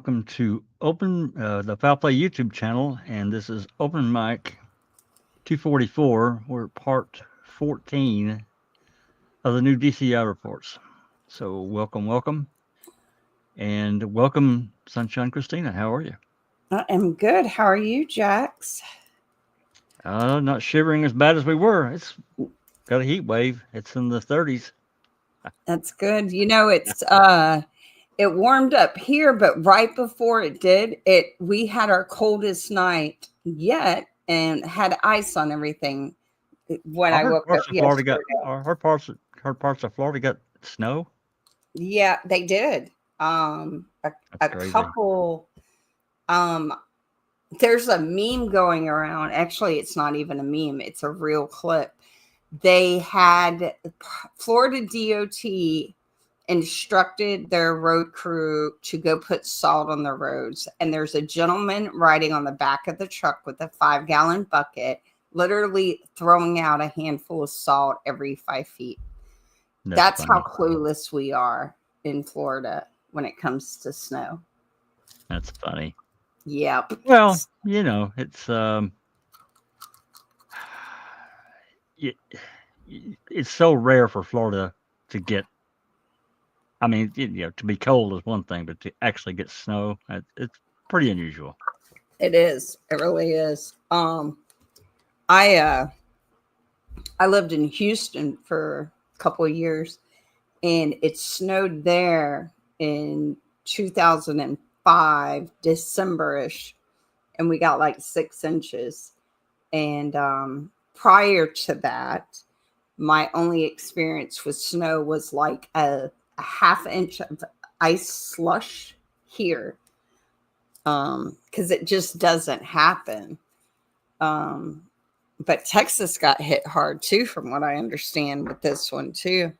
welcome to the Foul Play YouTube channel, and this is Open Mic 244. We're part 14 of the new DCI Reports. So welcome, and welcome, Sunshine Christina. How are you? I am good. How are you, Jax? Not shivering as bad as we were. It's got a heat wave. It's in the 30s. That's good. It warmed up here, but right before it did, we had our coldest night yet and had ice on everything when I woke up yesterday. Her parts of Florida got snow. Yeah, they did. A couple. There's a meme going around. Actually, it's not even a meme. It's a real clip. They had Florida DOT instructed their road crew to go put salt on the roads. And there's a gentleman riding on the back of the truck with a 5-gallon bucket, literally throwing out a handful of salt every 5 feet. That's how clueless we are in Florida when it comes to snow. That's funny. Yep. Well, it's it's so rare for Florida to get. I mean, to be cold is one thing, but to actually get snow, it's pretty unusual. It is. It really is. I lived in Houston for a couple of years, and it snowed there in 2005, December-ish, and we got like 6 inches. And prior to that, my only experience with snow was like a half inch of ice slush here, because it just doesn't happen. But Texas got hit hard too, from what I understand, with this one too.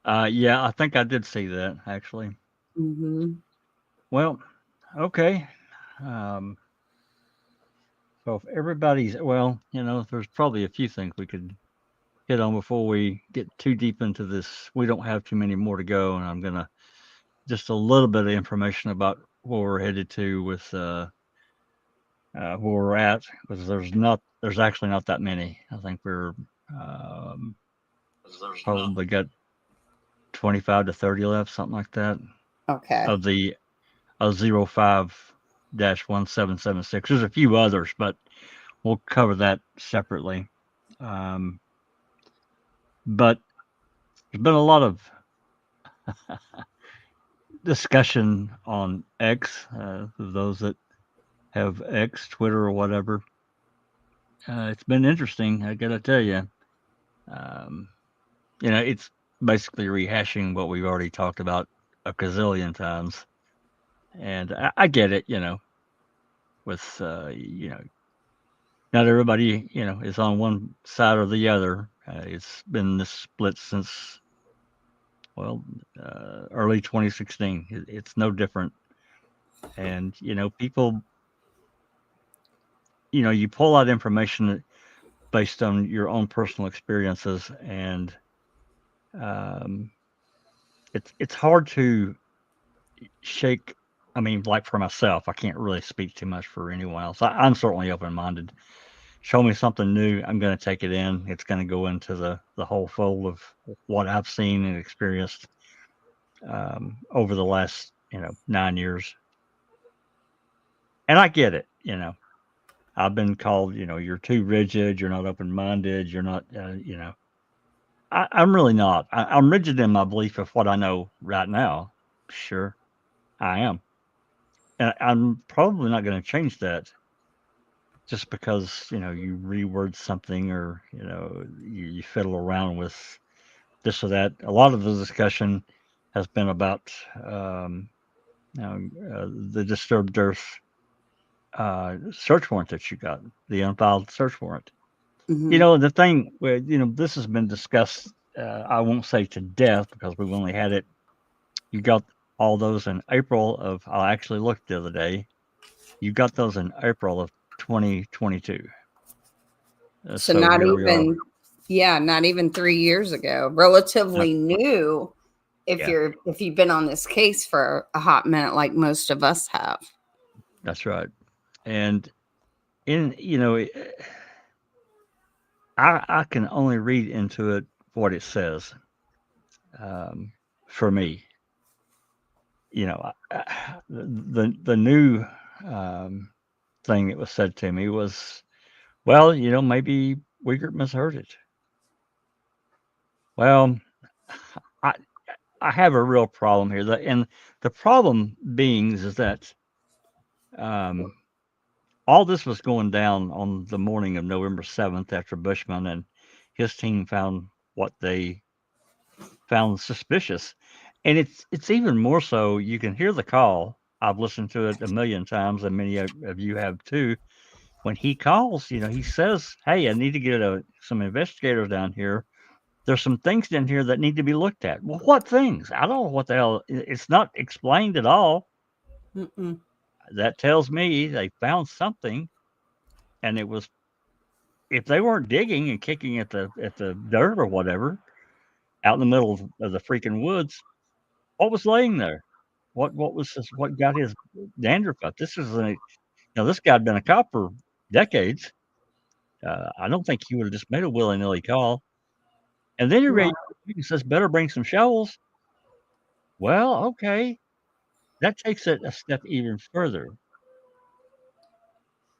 Yeah, I think I did see that actually. Mm-hmm. Well, okay. So if everybody's there's probably a few things we could hit on before we get too deep into this. We don't have too many more to go, and I'm gonna just a little bit of information about where we're headed to with where we're at, because there's actually not that many. I think we're probably got 25 to 30 left, something like that. Okay. Of the 05-1776. There's a few others, but we'll cover that separately. But there's been a lot of discussion on X, those that have X, Twitter, or whatever. It's been interesting, I gotta tell you. It's basically rehashing what we've already talked about a gazillion times. And I get it, with, not everybody, is on one side or the other. It's been this split since, early 2016. It's no different. And, people, you pull out information based on your own personal experiences, and it's hard to shake. I mean, like for myself, I can't really speak too much for anyone else. I'm certainly open-minded. Show me something new, I'm going to take it in. It's going to go into the whole fold of what I've seen and experienced over the last 9 years. And I get it. I've been called, you're too rigid, you're not open-minded, you're not, I'm really not. I'm rigid in my belief of what I know right now. Sure, I am. And I'm probably not going to change that just because, you reword something, or, you fiddle around with this or that. A lot of the discussion has been about the disturbed earth search warrant that you got, the unfiled search warrant. Mm-hmm. The thing where, this has been discussed, I won't say to death, because we've only had it. You got all those in April of, I actually looked the other day, you got those in April of 2022. So not even 3 years ago. Relatively new if you've been on this case for a hot minute, like most of us have. That's right. And I can only read into it what it says. For me, the new thing that was said to me was, well, maybe Wiegert misheard it. Well, I I have a real problem here. And the problem being is that all this was going down on the morning of November 7th after Bushman and his team found what they found suspicious. And it's even more so. You can hear the call. I've listened to it a million times, and many of you have too. When he calls, he says, "Hey, I need to get some investigators down here. There's some things in here that need to be looked at." Well, what things? I don't know what the hell. It's not explained at all. Mm-mm. That tells me they found something, and it was, if they weren't digging and kicking at the dirt or whatever out in the middle of the freaking woods, what was laying there? What got his dander up? This is this guy had been a cop for decades. I don't think he would have just made a willy-nilly call. And then he says, "Better bring some shovels." Well, okay, that takes it a step even further.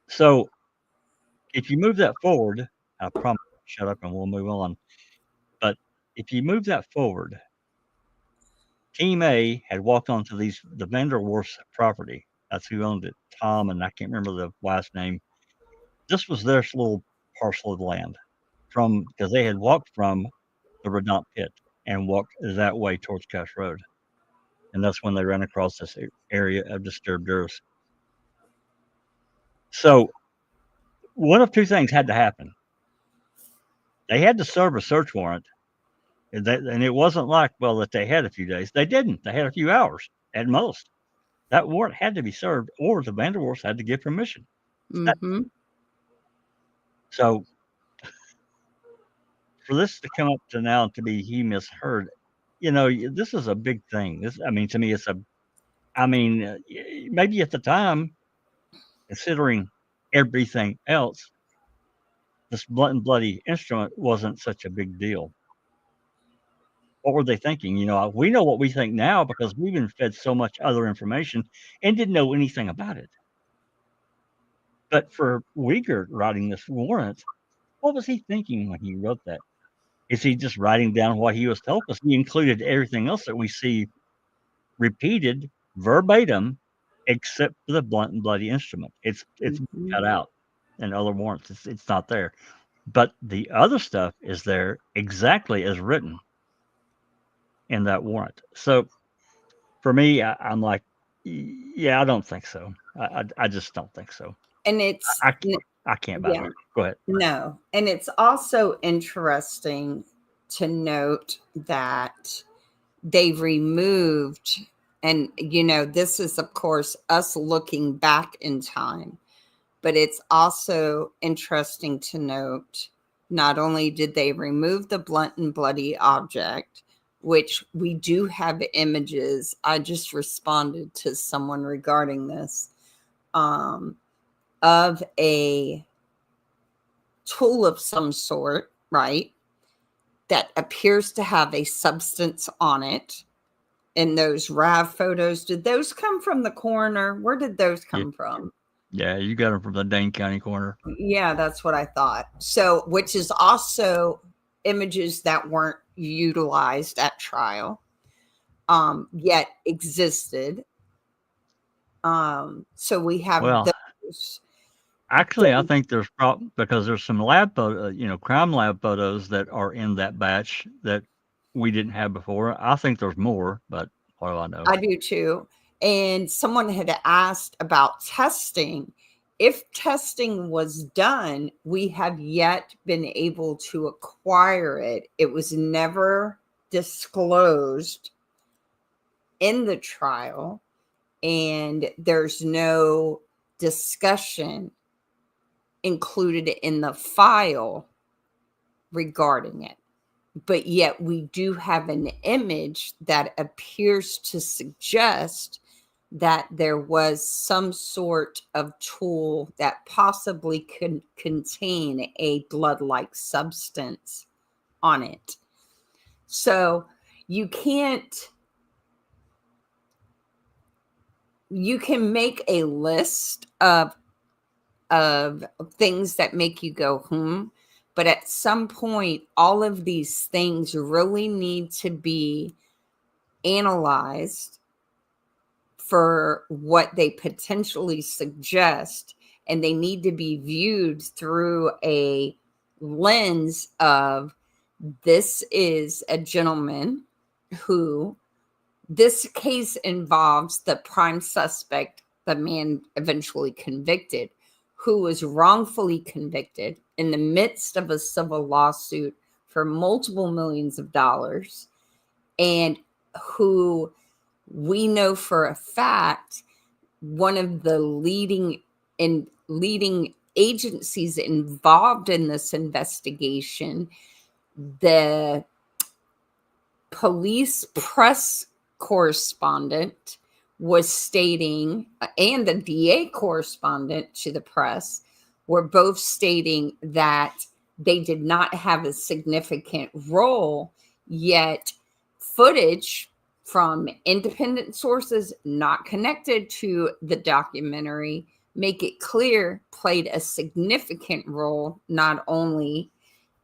So if you move that forward, I promise, shut up and we'll move on. But if you move that forward, Team A had walked onto the Vanderwerf's property. That's who owned it. Tom, and I can't remember the last name. This was their little parcel of land because they had walked from the Redont pit and walked that way towards Cush Road. And that's when they ran across this area of disturbed earth. So one of two things had to happen. They had to serve a search warrant. And it wasn't like, well, that they had a few days. They didn't. They had a few hours at most. That warrant had to be served, or the Vanderwerfs had to give permission. Mm-hmm. So for this to come up to now to be he misheard, this is a big thing. To me, maybe at the time, considering everything else, this blunt and bloody instrument wasn't such a big deal. What were they thinking? We know what we think now because we've been fed so much other information and didn't know anything about it. But for Wiegert writing this warrant, what was he thinking when he wrote that? Is he just writing down what he was told? Because he included everything else that we see repeated verbatim, except for the blunt and bloody instrument. It's cut out in other warrants. It's not there. But the other stuff is there exactly as written in that warrant. So for me, I'm like, yeah, I don't think so. I just don't think so. And it's I can't buy it. Go ahead. No. And it's also interesting to note that they've removed, and this is of course us looking back in time, but it's also interesting to note not only did they remove the blunt and bloody object, which we do have images. I just responded to someone regarding this, of a tool of some sort, right, that appears to have a substance on it. And those RAV photos, did those come from the coroner? Where did those come from? Yeah, you got them from the Dane County coroner. Yeah, that's what I thought. So, which is also images that weren't utilized at trial, yet existed. So we have those. Actually, I think there's because there's some lab photo, crime lab photos that are in that batch that we didn't have before. I think there's more, but what do I know? I do too. And someone had asked about testing. If testing was done, we have yet been able to acquire it. It was never disclosed in the trial, and there's no discussion included in the file regarding it. but yet we do have an image that appears to suggest that there was some sort of tool that possibly could contain a blood-like substance on it. So you can make a list of things that make you go, but at some point, all of these things really need to be analyzed for what they potentially suggest, and they need to be viewed through a lens of, this is a gentleman who, this case involves the prime suspect, the man eventually convicted, who was wrongfully convicted in the midst of a civil lawsuit for multiple millions of dollars, and who we know for a fact one of the leading agencies involved in this investigation, the police press correspondent, was stating, and the DA correspondent to the press were both stating that they did not have a significant role, yet footage from independent sources not connected to the documentary make it clear played a significant role, not only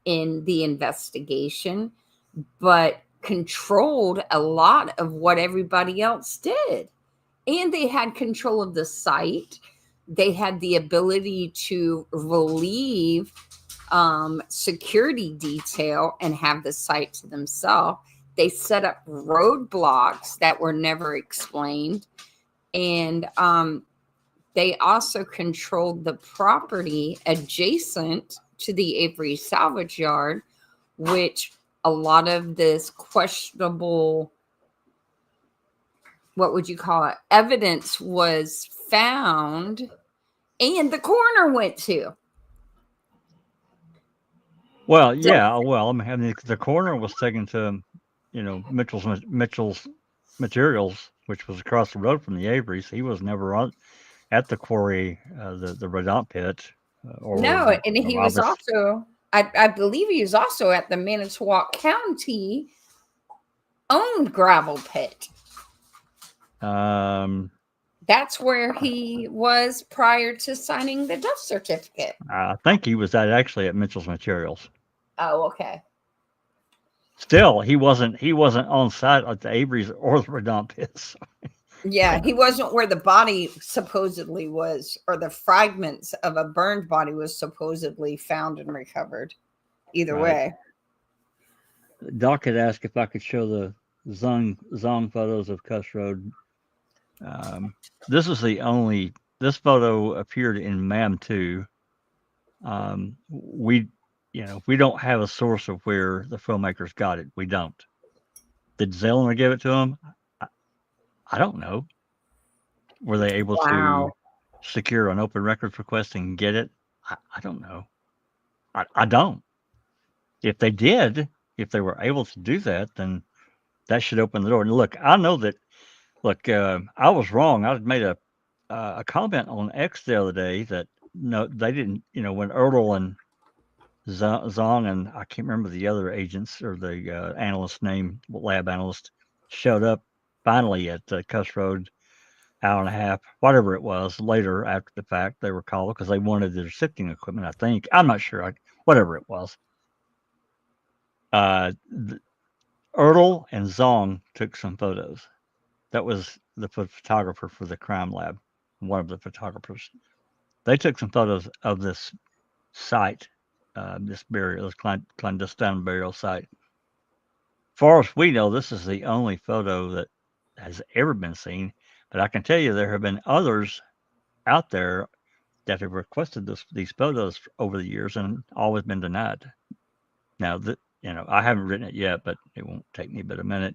in the investigation, but controlled a lot of what everybody else did. And they had control of the site. They had the ability to relieve security detail and have the site to themselves. They set up roadblocks that were never explained. And they also controlled the property adjacent to the Avery salvage yard, which a lot of this questionable, what would you call it, evidence was found, and the coroner went to. Well, yeah. Well, I mean, the coroner was taken to, Mitchell's Materials, which was across the road from the Averys. He was never at the quarry, the Redoubt pit. No, and he was also, I believe he was also at the Manitowoc County owned gravel pit. That's where he was prior to signing the death certificate. I think he was actually at Mitchell's Materials. Oh, okay. Still, he wasn't on site at the Averys or the Redoubt pits. Yeah, he wasn't where the body supposedly was, or the fragments of a burned body was supposedly found and recovered. Either way. Doc had asked if I could show the Zong photos of Cuss Road. This photo appeared in MAM 2. We don't have a source of where the filmmakers got it. We don't. Did Zellner give it to them? I don't know. Were they able to secure an open records request and get it? I don't know. I don't. If they did, if they were able to do that, then that should open the door. And look, I know that. Look, I was wrong. I made a comment on X the other day that no, they didn't. When Ertl and Zong and I can't remember the other agents or the analyst name, lab analyst, showed up finally at Cuss Road, hour and a half, whatever it was, later after the fact, they were called because they wanted their sifting equipment, I think. I'm not sure. Whatever it was. Ertl and Zong took some photos. That was the photographer for the crime lab, one of the photographers. They took some photos of this site, this clandestine burial site. As far as we know, this is the only photo that has ever been seen. But I can tell you there have been others out there that have requested these photos over the years and always been denied. Now, I haven't written it yet, but it won't take me but a minute.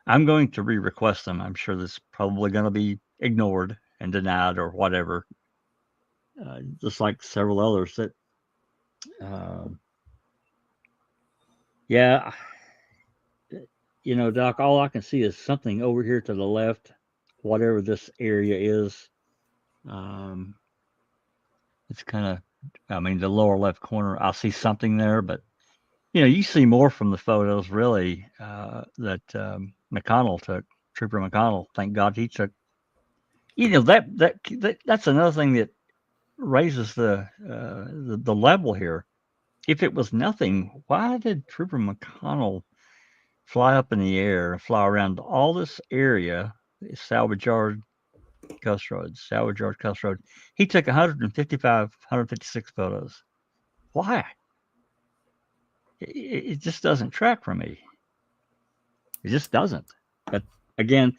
I'm going to re-request them. I'm sure this is probably going to be ignored and denied or whatever, just like several others that, yeah, Doc, all I can see is something over here to the left, whatever this area is. It's kind of, the lower left corner. I see something there, but you see more from the photos really that McConnell took, Trooper McConnell. Thank God he took. That's another thing that raises the level here. If it was nothing, why did Trooper McConnell fly up in the air and fly around all this area, Salvage Yard, Cuss Road, Salvage Yard, Cuss Road? He took 155, 156 photos. Why? It just doesn't track for me. It just doesn't. But again,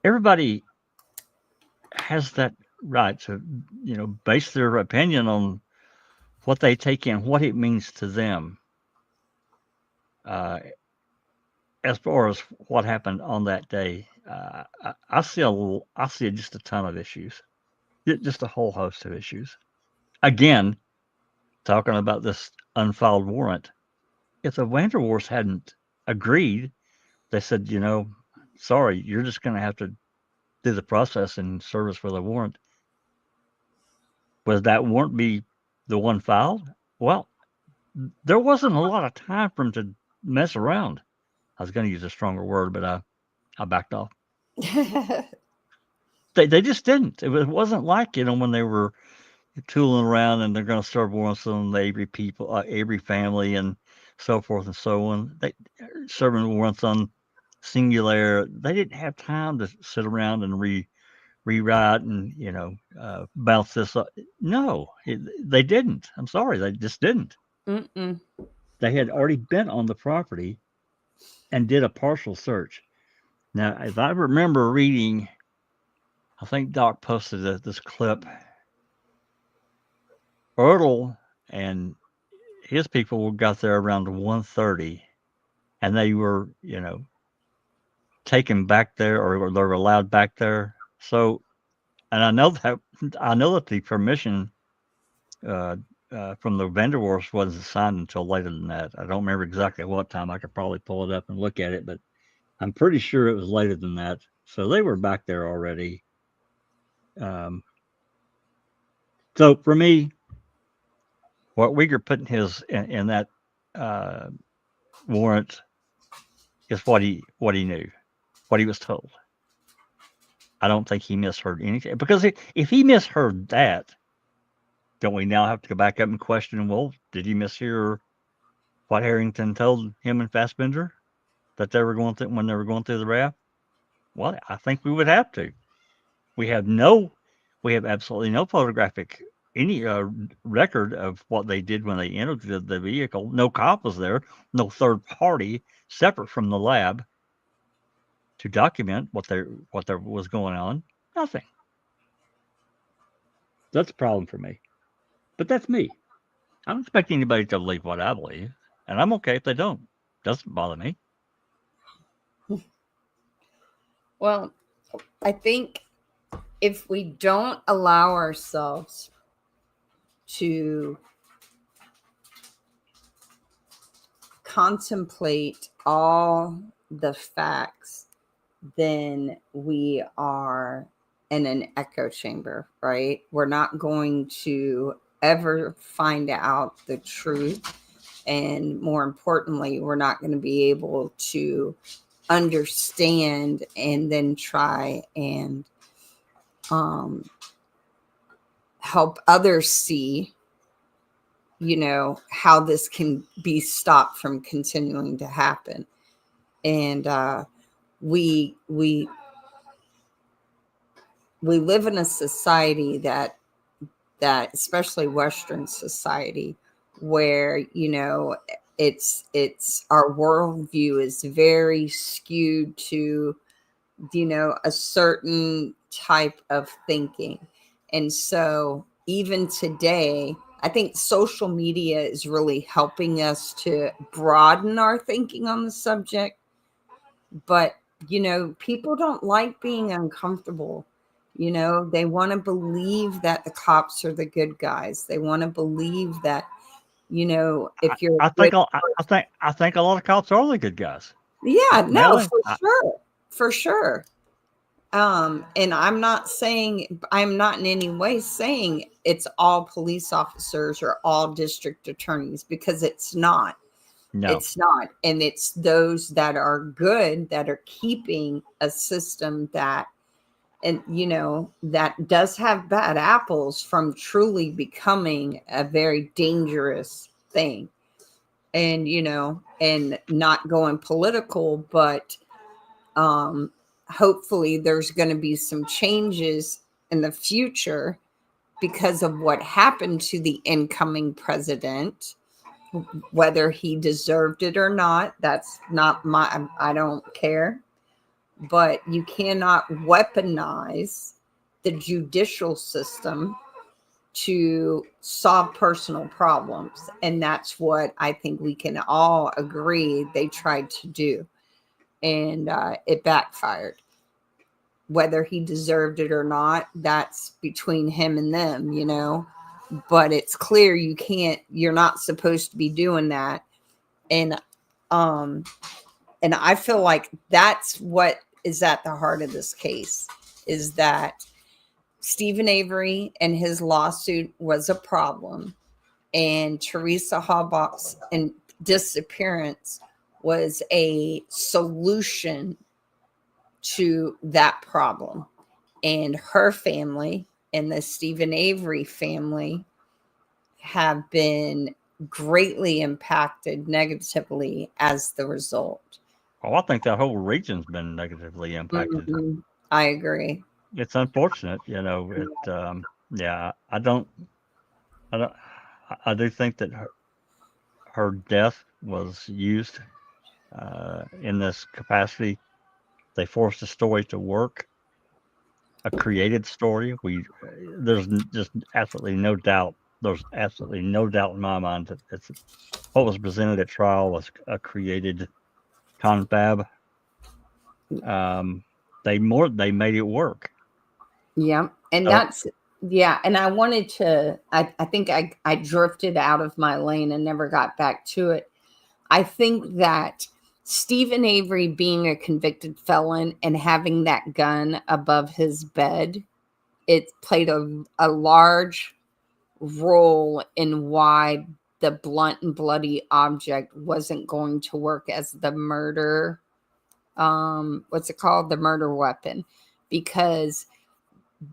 everybody has that right to, base their opinion on what they take in, what it means to them. As far as what happened on that day, I see just a ton of issues, just a whole host of issues. Again, talking about this unfiled warrant, if the Vanderwars hadn't agreed, they said, sorry, you're just going to have to do the process and service with a warrant. Would that warrant be the one filed? Well, there wasn't a lot of time for them to mess around. I was going to use a stronger word, but I backed off. They just didn't. It wasn't like, when they were tooling around and they're going to serve warrants on the Avery people, Avery family, and so forth and so on. They serving warrants on Singular. They didn't have time to sit around and rewrite and bounce this up. No, they didn't. I'm sorry, they just didn't. Mm-mm. They had already been on the property and did a partial search. Now, if I remember reading, I think Doc posted this clip. Ertl and his people got there around 1:30, and they were, taken back there, or they were allowed back there. So, and I know that the permission from the Vanderwars wasn't signed until later than that. I don't remember exactly what time. I could probably pull it up and look at it, but I'm pretty sure it was later than that. So they were back there already. So for me, what Uyghur put in that warrant is what he knew, what he was told. I don't think he misheard anything, because if he misheard that, don't we now have to go back up and question, well, did he mishear what Harrington told him and Fassbender that they were going through when they were going through the raft? Well, I think we would have to. We have absolutely no photographic any record of what they did when they entered the vehicle. No cop was there, no third party separate from the lab to document what there was going on. Nothing. That's a problem for me. But that's me. I don't expect anybody to believe what I believe, and I'm okay if they don't. Doesn't bother me. Well, I think if we don't allow ourselves to contemplate all the facts, then we are in an echo chamber, right? We're not going to ever find out the truth. And more importantly, we're not going to be able to understand and then try and help others see, how this can be stopped from continuing to happen. And we live in a society that especially Western society, where it's our worldview is very skewed to a certain type of thinking. And so even today, I think social media is really helping us to broaden our thinking on the subject. But people don't like being uncomfortable. They want to believe that the cops are the good guys. They want to believe that if you're I think a lot of cops are the good guys. Yeah, no, Melanie, for sure. For sure. And I'm not in any way saying it's all police officers or all district attorneys, because it's not. no, It's not. And it's those that are good, that are keeping a system that, and that does have bad apples from truly becoming a very dangerous thing. And and not going political, but hopefully there's going to be some changes in the future because of what happened to the incoming president. Whether he deserved it or not, that's not I don't care. But you cannot weaponize the judicial system to solve personal problems. And that's what I think we can all agree they tried to do. And it backfired. Whether he deserved it or not, that's between him and them, but it's clear you're not supposed to be doing that. And I feel like that's what is at the heart of this case, is that Stephen Avery and his lawsuit was a problem, and Teresa Halbach's disappearance was a solution to that problem. And her family and the Stephen Avery family have been greatly impacted negatively as the result. oh, I think that whole region's been negatively impacted. Mm-hmm. I agree. It's unfortunate, yeah, I do think that her death was used in this capacity. They forced the story to work, a created story. There's just absolutely no doubt. There's absolutely no doubt in my mind that what was presented at trial was a created confab. They made it work. Yeah, and that's and I wanted to. I think I drifted out of my lane and never got back to it. I think that Stephen Avery being a convicted felon and having that gun above his bed, it played a large role in why the blunt and bloody object wasn't going to work as the murder, what's it called? The murder weapon. Because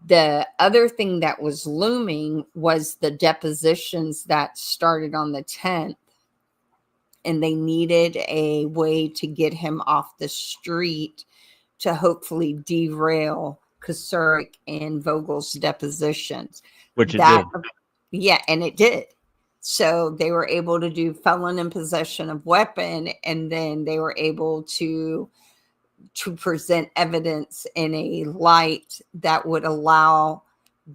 the other thing that was looming was the depositions that started on the 10th. And they needed a way to get him off the street to hopefully derail Kosurik and Vogel's depositions. Which it did. Yeah, and it did. So they were able to do felon in possession of weapon, and then they were able to present evidence in a light that would allow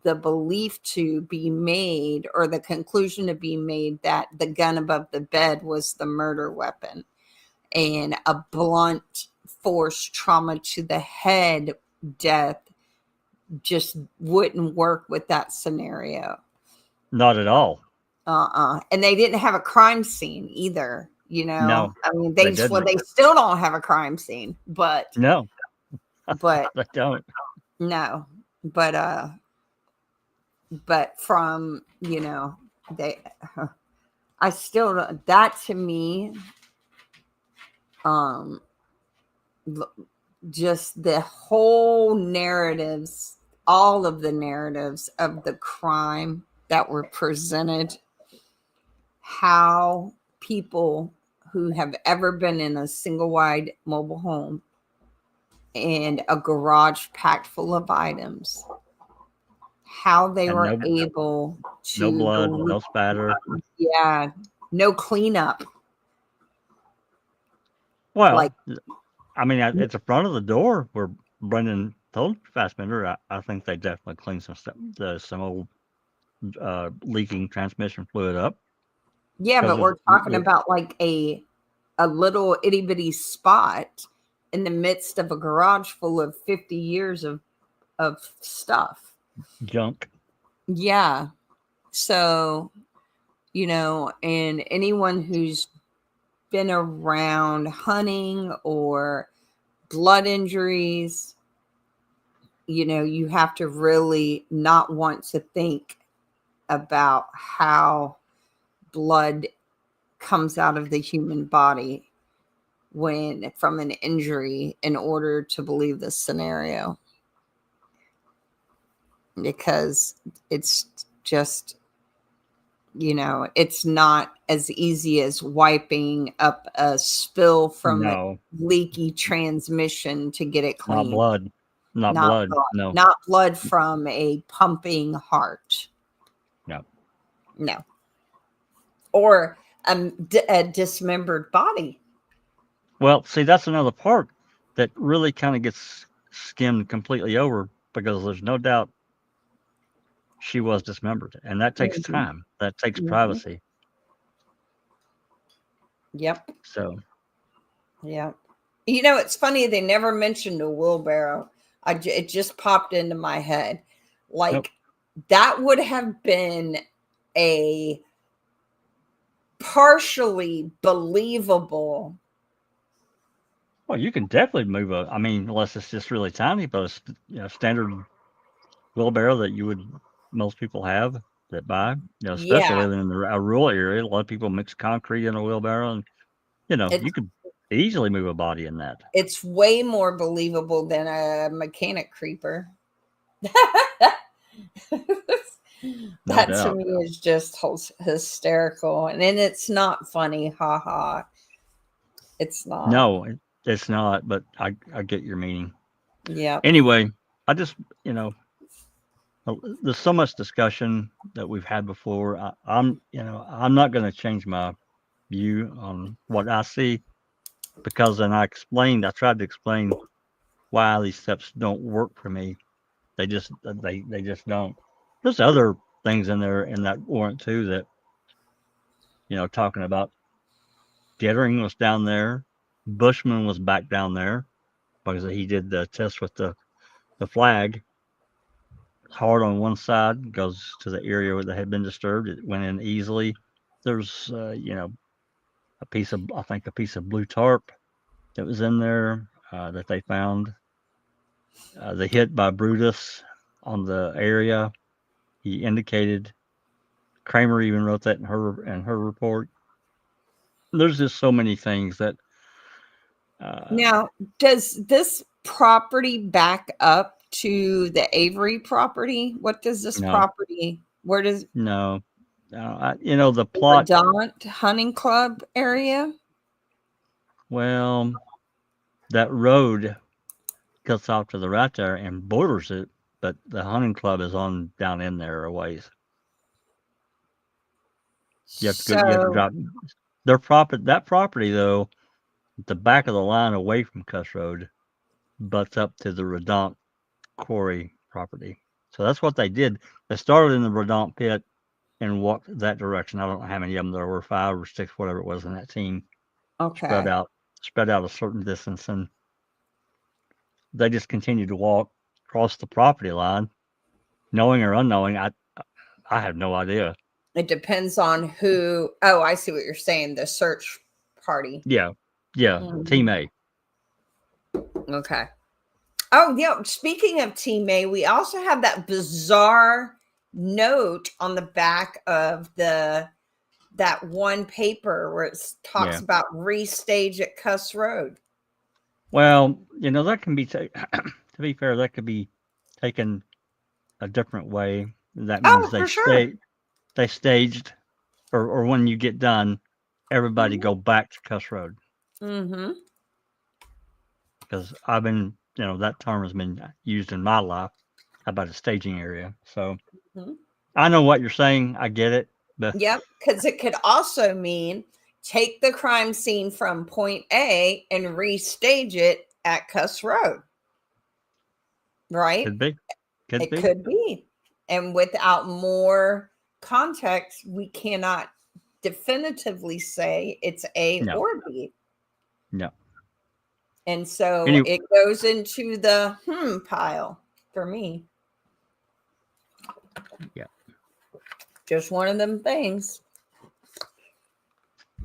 the belief to be made, or the conclusion to be made, that the gun above the bed was the murder weapon, and a blunt force trauma to the head death just wouldn't work with that scenario. Not at all. And they didn't have a crime scene either. No, I mean, they still don't have a crime scene, but no, but they don't. No, but from I still, that to me, just the whole narratives, all of the narratives of the crime that were presented, how people who have ever been in a single wide mobile home and a garage packed full of items, how they were able to, no blood, no spatter. Yeah, no cleanup. Well, I mean, at the front of the door where Brendan told Fassbender, I think they definitely cleaned some old leaking transmission fluid up. Yeah, but we're talking about like a little itty bitty spot in the midst of a garage full of 50 years of stuff. Junk. Yeah. So, and anyone who's been around hunting or blood injuries, you know, you have to really not want to think about how blood comes out of the human body when from an injury in order to believe this scenario, because it's just, you know, it's not as easy as wiping up a spill from a No, leaky transmission to get it not clean. blood. Not blood. No. Not blood from a pumping heart. No. No. Or a dismembered body. Well, see, that's another part that really kind of gets skimmed completely over, because there's no doubt she was dismembered, and that takes Mhm. time. That takes Mhm. privacy. Yep. So, Yep. You know, it's funny they never mentioned a wheelbarrow. It just popped into my head. Like, nope. that would have been a partially believable. Well, you can definitely move I mean, unless it's just really tiny, but standard wheelbarrow that most people have that buy, especially Yeah, living in a rural area. A lot of people mix concrete in a wheelbarrow, and it's you could easily move a body in that. it's way more believable than a mechanic creeper. No That to doubt. me is just hysterical, and then it's not funny. Ha ha. It's not. No, it's not. But I get your meaning. Yep. Anyway, I just there's so much discussion that we've had before. I'm not going to change my view on what I see, because then I tried to explain why these steps don't work for me. They just don't. There's other things in there in that warrant too that talking about Gettering was down there, Bushman was back down there because he did the test with the flag. Hard on one side, goes to the area where they had been disturbed. It went in easily. There's a piece of blue tarp that was in there that they found. The hit by Brutus on the area, he indicated. Kramer even wrote that in her report. There's just so many things that. Now, does this property back up to the Avery property? What does this No, property? Where does no, the plot. Verdant Hunting Club area? Well, that road cuts off to the right there and borders it, but the hunting club is on down in there a ways. You have to go. You have to So, drop that property though. At the back of the line, away from Cuss Road, butts up to the Redont quarry property. So that's what they did. They started in the Redont pit and walked that direction. I don't know how many of them there were, 5 or 6, whatever it was in that team. Spread okay. out a certain distance, and they just continued to walk across the property line, knowing or unknowing. I have no idea. It depends on who. Oh, I see what you're saying. The search party. Yeah, Team A. Okay. Oh, yeah. Speaking of Team A, we also have that bizarre note on the back of that one paper where it talks Yeah. about restage at Cuss Road. Well, that can be to be fair, that could be taken a different way. That means Oh, for sure. they staged, or when you get done, everybody Mhm. go back to Cuss Road. Mm-hmm. Because I've been, that term has been used in my life about a staging area. So Mm-hmm. I know what you're saying. I get it. But Yep, because it could also mean take the crime scene from point A and restage it at Cuss Road. Right? could be. Could It be. could be. And without more context, we cannot definitively say it's A No. or B. No. And so Anyway, it goes into the pile for me. yeah, Just one of them things.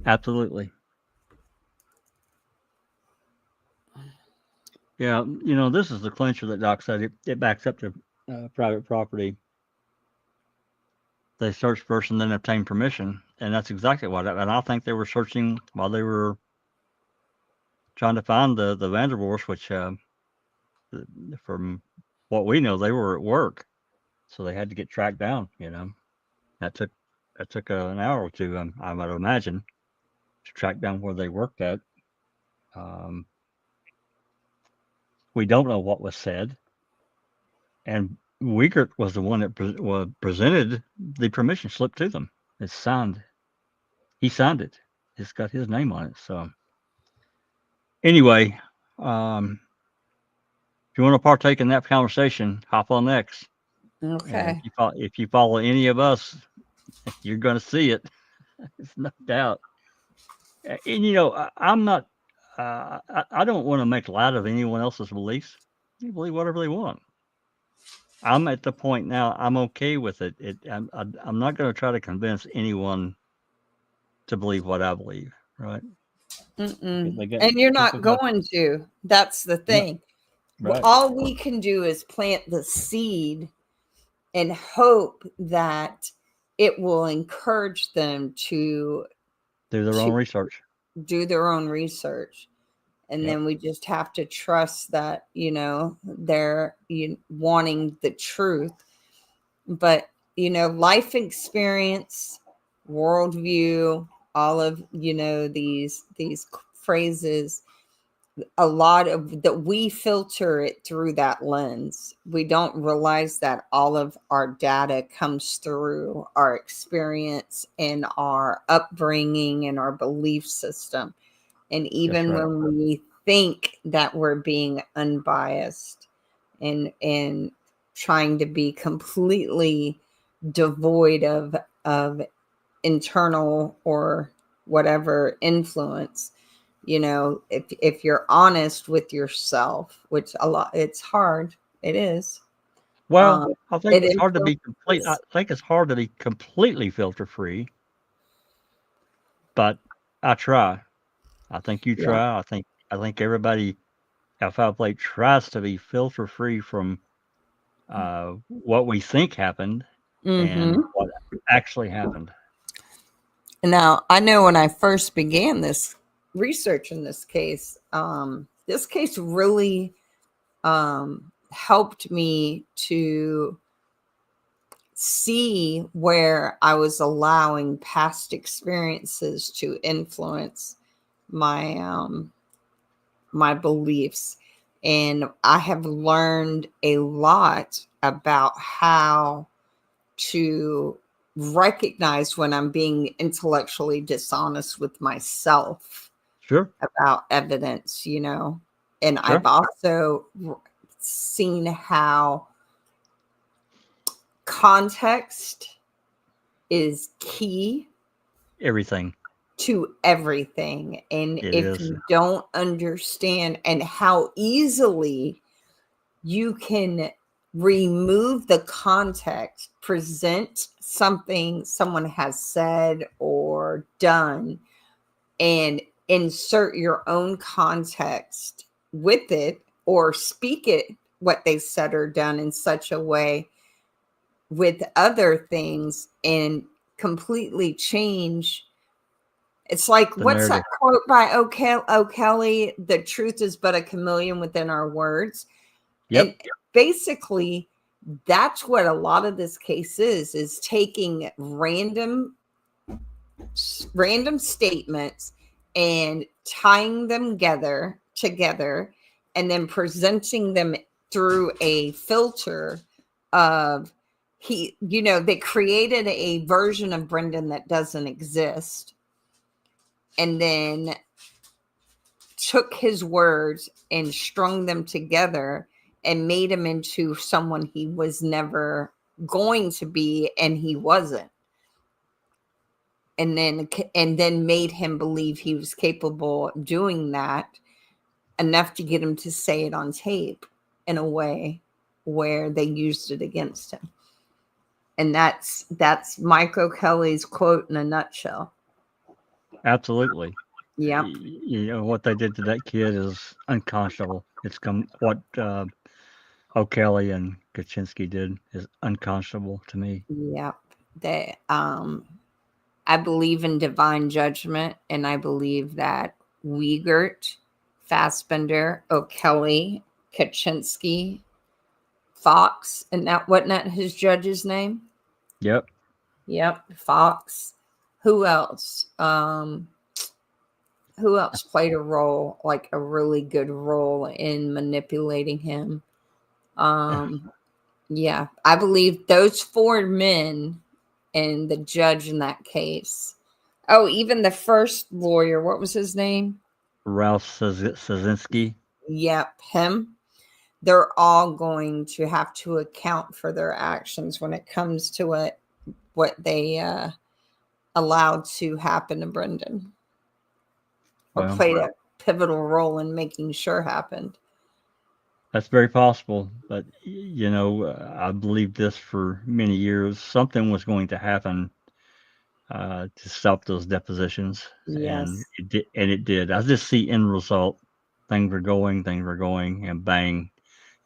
absolutely. Yeah, this is the clincher that Doc said. It backs up to private property. They search first and then obtain permission, and that's exactly what. And I think they were searching while they were trying to find the Vandervoors, which, from what we know, they were at work, so they had to get tracked down. That took an hour or two, I would imagine, to track down where they worked at. Um, we don't know what was said, and Wiegert was the one that presented the permission slip to them. It's signed. He signed it. It's got his name on it. So anyway, if you want to partake in that conversation, hop on next. And Okay. if you follow any of us, you're going to see it. It's no doubt. And I'm not. I don't want to make light of anyone else's beliefs. They believe whatever they want. I'm at the point now. I'm okay with it. I'm not going to try to convince anyone to believe what I believe. Right? And you're People not going to. That's the thing. Right. All we can do is plant the seed and hope that it will encourage them to do their own research. And then we just have to trust that, they're wanting the truth. But, life experience, worldview, all of, these phrases, a lot of that we filter it through that lens. We don't realize that all of our data comes through our experience and our upbringing and our belief system. And even when we think that we're being unbiased and trying to be completely devoid of internal or whatever influence, if you're honest with yourself, which it's hard. It is. Well, I think it's hard to be complete. I think it's hard to be completely filter free, but I try. I think you try. I think everybody at Foul Plate tries to be filter free from what we think happened and what actually happened. Now, I know when I first began this research in this case really helped me to see where I was allowing past experiences to influence my my beliefs. And I have learned a lot about how to recognize when I'm being intellectually dishonest with myself. Sure. About evidence, and I've also seen how context is key. Everything. To everything. And if you don't understand and how easily you can remove the context, present something someone has said or done, and insert your own context with it, or speak it, what they said or done in such a way with other things, and completely change. It's like, what's that quote by O'Kelly? The truth is but a chameleon within our words. Yep. And basically, that's what a lot of this case is taking random statements and tying them together and then presenting them through a filter of they created a version of Brendan that doesn't exist, and then took his words and strung them together and made him into someone he was never going to be, and he wasn't. And then made him believe he was capable of doing that enough to get him to say it on tape in a way where they used it against him. And that's Mike O'Kelly's quote in a nutshell. Absolutely. Yep. You know what they did to that kid is unconscionable. It's what O'Kelly and Kaczynski did is unconscionable to me. Yep. They I believe in divine judgment, and I believe that Wiegert, Fassbender, O'Kelly, Kaczynski, Fox, and that wasn't that his judge's name? Yep. Yep, Fox. Who else? Who else played a role, like a really good role in manipulating him? Yeah, I believe those four men and the judge in that case. Oh, even the first lawyer, what was his name? Ralph Sazinski. Yep, him. They're all going to have to account for their actions when it comes to what they allowed to happen to Brendan, or Well, played a pivotal role in making sure happened. that's very possible, but you know, I believed this for many years. Something was going to happen to stop those depositions, and Yes. it did. And it did. I just see end result. Things were going, and bang,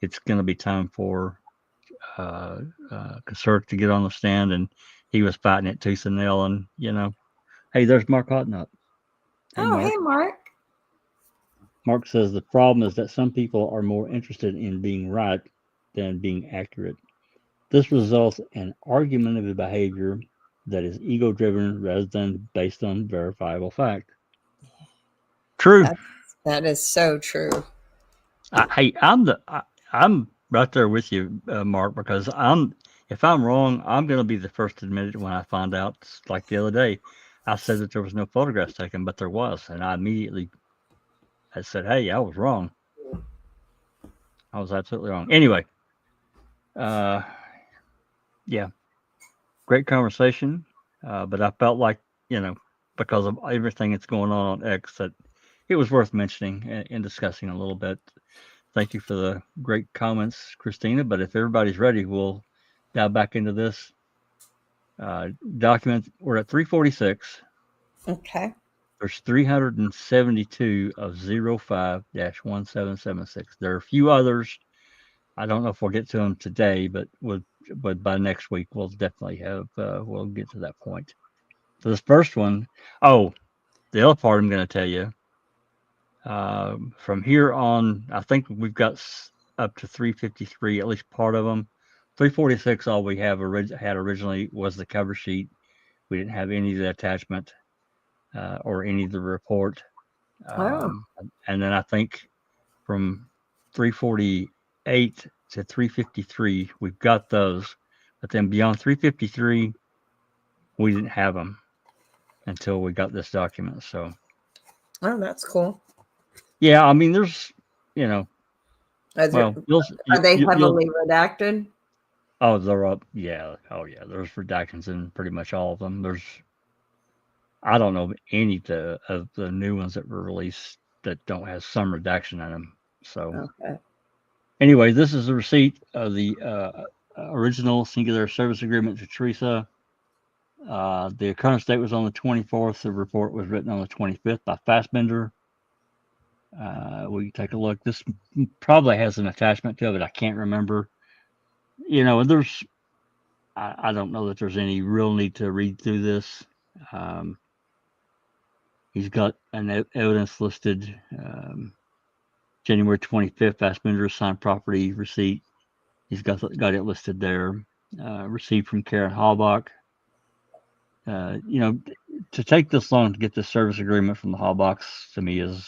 it's going to be time for Kasert to get on the stand, and he was fighting it tooth and nail. And you know, hey, there's Mark Hotnut. Hey, Oh, Mark. hey, Mark. Mark says the problem is that some people are more interested in being right than being accurate. This results in argumentative behavior that is ego driven rather than based on verifiable fact. True. That is so true. Hey, I'm right there with you, Mark, because if I'm wrong, I'm going to be the first to admit it when I find out. Like the other day, I said that there was no photographs taken, but there was, and I said, "Hey, I was wrong. I was absolutely wrong." Anyway, uh, yeah, great conversation, but I felt like you know because of everything that's going on X that it was worth mentioning and discussing a little bit. Thank you for the great comments, Christina. But if everybody's ready, we'll dive back into this document. We're at 346. Okay. There's 372 of 05-1776. There are a few others. I don't know if we'll get to them today, but by next week we'll definitely we'll get to that point. So this first one, oh, the other part I'm going to tell you. From here on, I think we've got up to 353, at least part of them. 346, all we had originally was the cover sheet. We didn't have any of the attachment or any of the report. Oh, And then I think from 348 to 353, we've got those. But then beyond 353, we didn't have them until we got this document. So, that's cool. yeah, I mean, there's, you know, well, Are they heavily redacted? oh, they're up. Yeah. Oh, yeah. There's redactions in pretty much all of them. I don't know any of the new ones that were released that don't have some redaction in them. So, Okay. anyway, this is the receipt of the original singular service agreement to Teresa. The occurrence date was on the 24th. The report was written on the 25th by Fassbender. We can take a look. This probably has an attachment to it. I can't remember. You know, I don't know that there's any real need to read through this. He's got an evidence listed. January 25th, Fassbender signed property receipt. He's got it listed there. Received from Karen Halbach. You know, to take this long to get this service agreement from the Halbachs to me is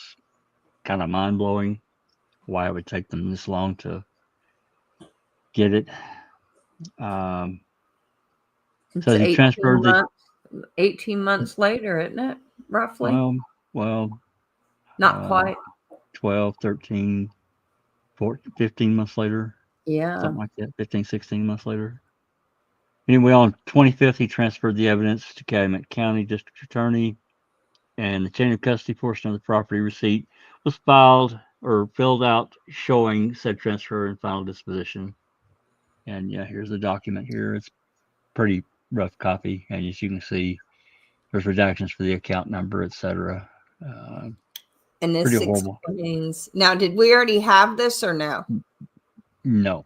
kind of mind blowing. Why it would take them this long to get it. So he transferred 18 months later, isn't it? Roughly. Well, Not quite. 12, 13, 14, 15 months later. Yeah. Something like that. 15, 16 months later. Anyway, on 25th, he transferred the evidence to Calumet County District Attorney, and the chain of custody portion of the property receipt was filed or filled out showing said transfer and final disposition. And yeah, here's the document here. It's pretty rough copy, and as you can see, there's redactions for the account number, etc. And this Pretty horrible. explains. Now, did we already have this or no? No.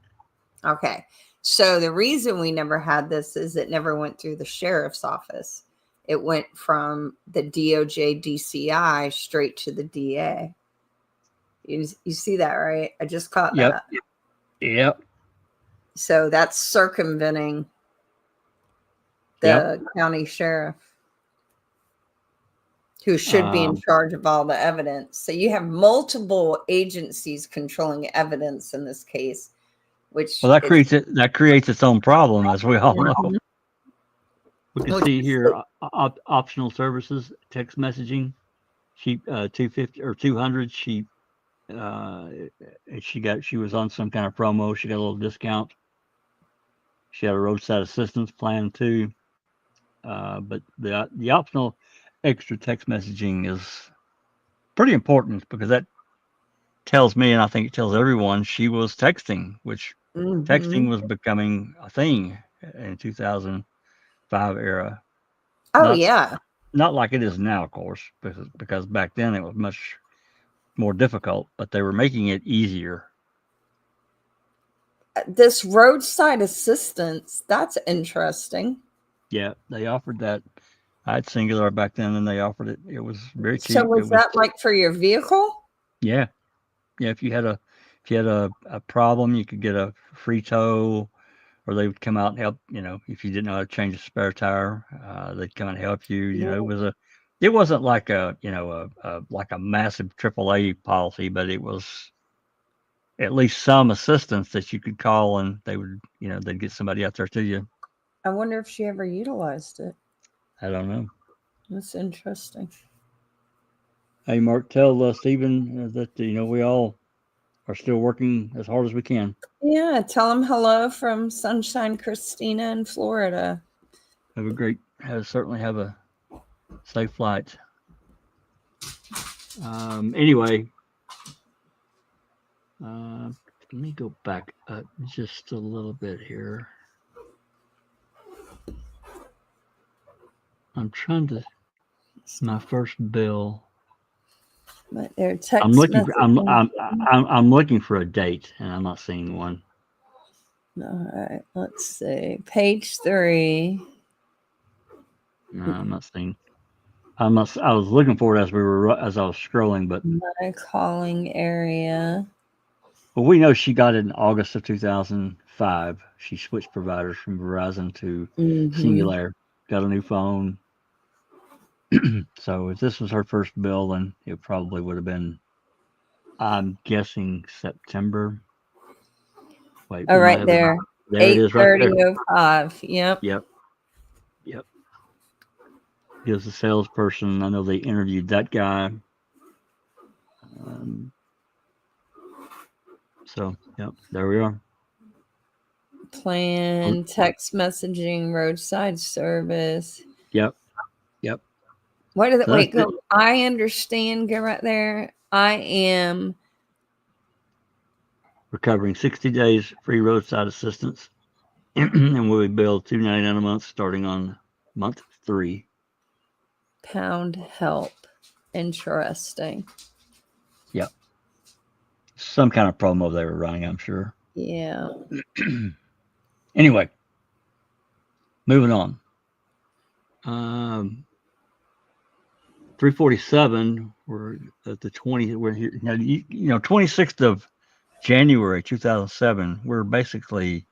Okay. So the reason we never had this is it never went through the sheriff's office. It went from the DOJ DCI straight to the DA. You see that, right? I just caught that. Yep. So that's circumventing the county sheriff, who should be in charge of all the evidence. So you have multiple agencies controlling evidence in this case, which that creates its own problem, as we all know. We can see here optional services, text messaging. She 250 or 200. She was on some kind of promo. She got a little discount. She had a roadside assistance plan too. But the optional extra text messaging is pretty important, because that tells me, and I think it tells everyone, she was texting, which texting was becoming a thing in 2005 era. Not like it is now, of course, because back then it was much more difficult, but they were making it easier. This roadside assistance, that's interesting. Yeah, they offered that. I had Singular back then, and they offered it. It was very cheap. So was that like for your vehicle? Yeah. If you had a problem, you could get a free tow, or they would come out and help. If you didn't know how to change a spare tire, they'd come and help you. It wasn't like a massive AAA policy, but it was at least some assistance that you could call, and they would, they'd get somebody out there to you. I wonder if she ever utilized it. I don't know. That's interesting. Hey, Mark, tell Stephen that we all are still working as hard as we can. Yeah, tell him hello from Sunshine Christina in Florida. Certainly have a safe flight. Anyway, let me go back up just a little bit here. I'm trying to. It's my first bill. But they're text I'm looking for a date, and I'm not seeing one. All right, let's see. Page 3. No, I'm not seeing. I was looking for it as I was scrolling, but my calling area. Well, we know she got it in August of 2005. She switched providers from Verizon to Singular. Got a new phone. So if this was her first bill, then it probably would have been, I'm guessing, September. Wait. Oh, right there. There it is, right there. 8/30/05. Yep. Gives the salesperson. I know they interviewed that guy. So, there we are. Plan, text messaging, roadside service. Yep. Go. I understand. Go right there. I am recovering 60 days free roadside assistance, and we'll be billed $2.99 a month starting on month 3. Pound help. Interesting. Yep. Some kind of promo they were running, I'm sure. Yeah. Anyway, moving on. 347. We're at the 20. We're here now. 26th of January 2007. We're basically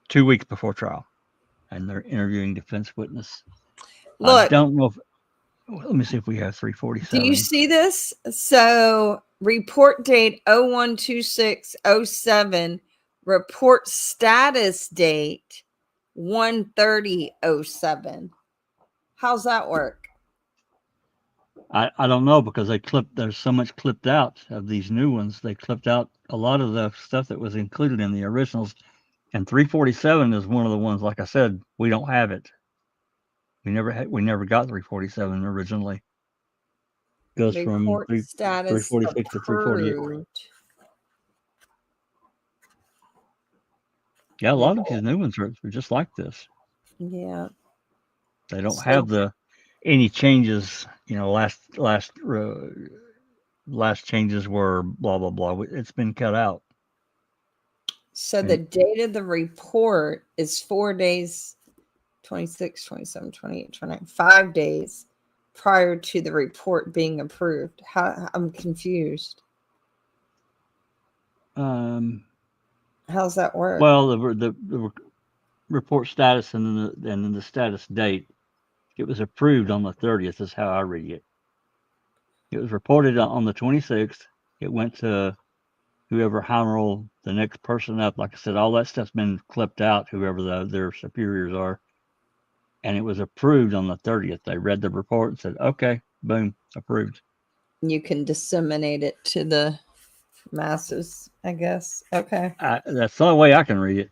2 weeks before trial, and they're interviewing defense witness. Look, I don't know if. Let me see if we have 347. Do you see this? So report date 01/26/07. Report status date 1/30/07. How's that work? I don't know, because there's so much clipped out of these new ones. They clipped out a lot of the stuff that was included in the originals, and 347 is one of the ones. Like I said, we don't have it. We never got 347 originally. Goes report from status 346 to 348. Yeah, a lot of these new ones are just like this. Yeah. They don't have the any changes, last changes were blah blah blah. It's been cut out. So the date of the report is 4 days, 26, 27, 28, 29, 5 days prior to the report being approved. I'm confused. How's that work? Well, the report status and then the status date. It was approved on the 30th. Is how I read it. It was reported on the 26th. It went to whoever Heimerl, the next person up. Like I said, all that stuff's been clipped out. Whoever their superiors are, and it was approved on the 30th. They read the report and said, "Okay, boom, approved." You can disseminate it to the masses, I guess. Okay. That's the only way I can read it.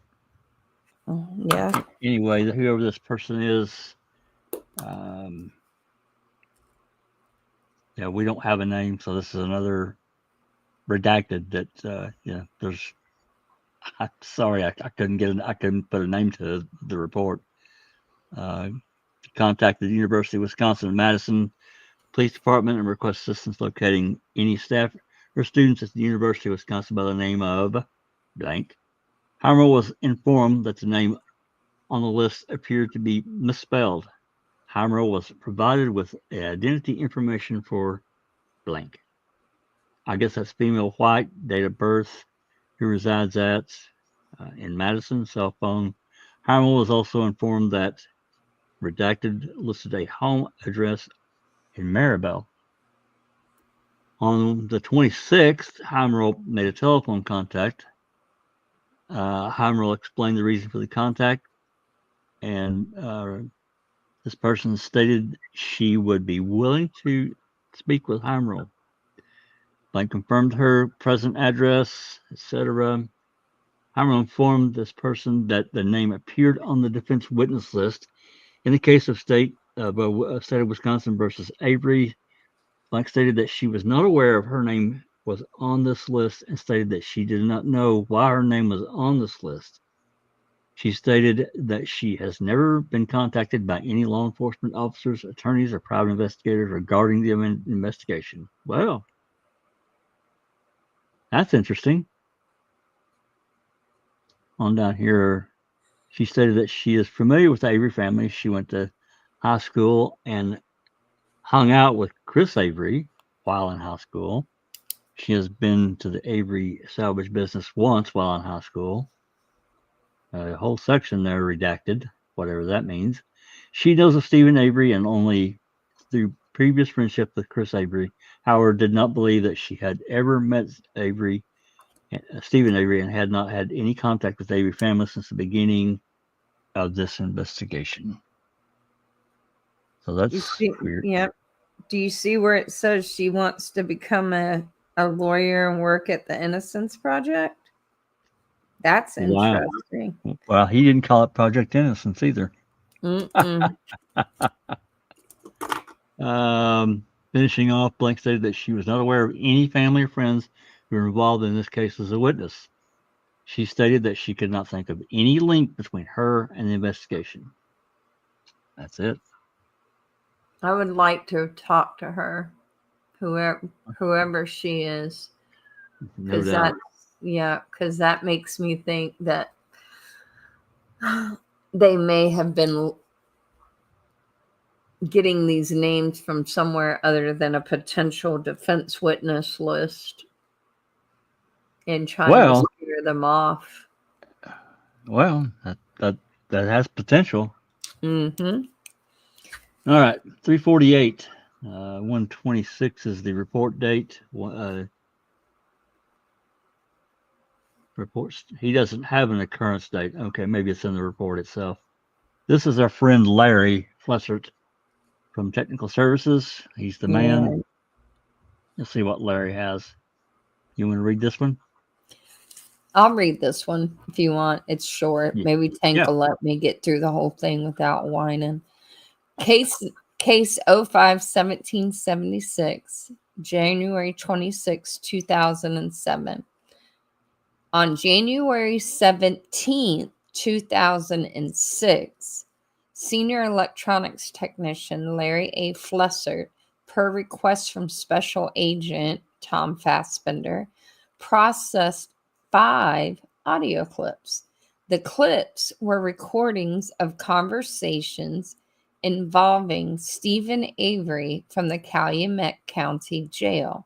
Yeah. Anyway, whoever this person is, we don't have a name, so this is another redacted. That there's. I'm sorry, I couldn't put a name to the report. Contacted the University of Wisconsin-Madison Police Department and request assistance locating any staff or students at the University of Wisconsin by the name of blank. Heimerl was informed that the name on the list appeared to be misspelled. Heimerl was provided with identity information for blank. I guess that's female, white, date of birth, who resides at in Madison, cell phone. Heimerl was also informed that redacted listed a home address in Maribel. On the 26th, Heimerl made a telephone contact. Heimerl explained the reason for the contact, and this person stated she would be willing to speak with Heimerl. Blank confirmed her present address, etc. Heimerl informed this person that the name appeared on the defense witness list in the case of state of Wisconsin versus Avery. Blank stated that she was not aware of her name was on this list and stated that she did not know why her name was on this list. She stated that she has never been contacted by any law enforcement officers, attorneys, or private investigators regarding the investigation. Well, that's interesting. On down here, she stated that she is familiar with the Avery family. She went to high school and hung out with Chris Avery while in high school. She has been to the Avery salvage business once while in high school. A whole section there redacted, whatever that means. She knows of Stephen Avery and only through previous friendship with Chris Avery. However, did not believe that she had ever met Stephen Avery, and had not had any contact with the Avery family since the beginning of this investigation. So that's weird. Yep. Do you see where it says she wants to become a lawyer and work at the Innocence Project? That's interesting. Wow. Well, he didn't call it Project Innocence either. Finishing off, Blank stated that she was not aware of any family or friends who were involved in this case as a witness. She stated that she could not think of any link between her and the investigation. That's it. I would like to talk to her, whoever she is. No doubt. Because that makes me think that they may have been getting these names from somewhere other than a potential defense witness list and trying to scare them off. Well, that has potential. Mm-hmm. All right, 348. 126 is the report date. Reports. He doesn't have an occurrence date. Okay, maybe it's in the report itself. This is our friend Larry Flessert from Technical Services. He's the man. Let's see what Larry has. You want to read this one? I'll read this one if you want. It's short. Yeah. Maybe Tank will let me get through the whole thing without whining. Case 05-1776, January 26, 2007. On January 17th, 2006, Senior Electronics Technician Larry A. Flessert, per request from Special Agent Tom Fassbender, processed 5 audio clips. The clips were recordings of conversations involving Stephen Avery from the Calumet County Jail.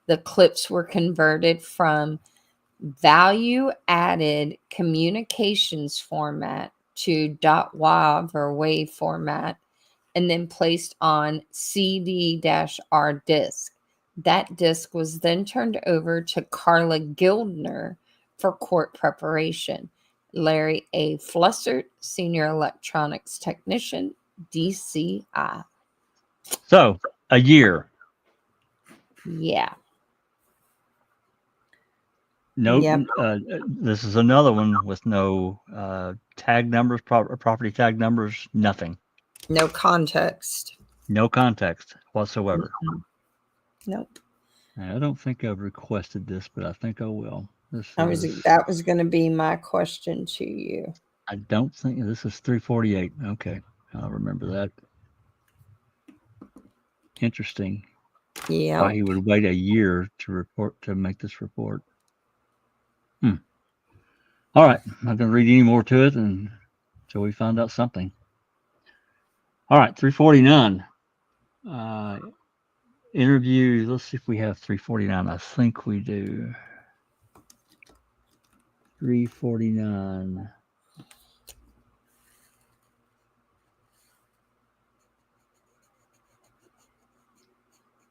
The clips were converted from value-added communications format to .wav or WAV format, and then placed on CD-R disc. That disc was then turned over to Carla Gildner for court preparation. Larry A. Flessert, Senior Electronics Technician, DCI. So, a year. Yeah. No, Yep. this is another one with no tag numbers, property tag numbers, nothing. No context. No context whatsoever. Nope. I don't think I've requested this, but I think I will. That was going to be my question to you. I don't think this is 348. Okay, I'll remember that. Interesting. Yeah. Why he would wait a year to make this report. All right, I'm not going to read any more to it until we find out something. All right, 349. Interview. Let's see if we have 349. I think we do. 349.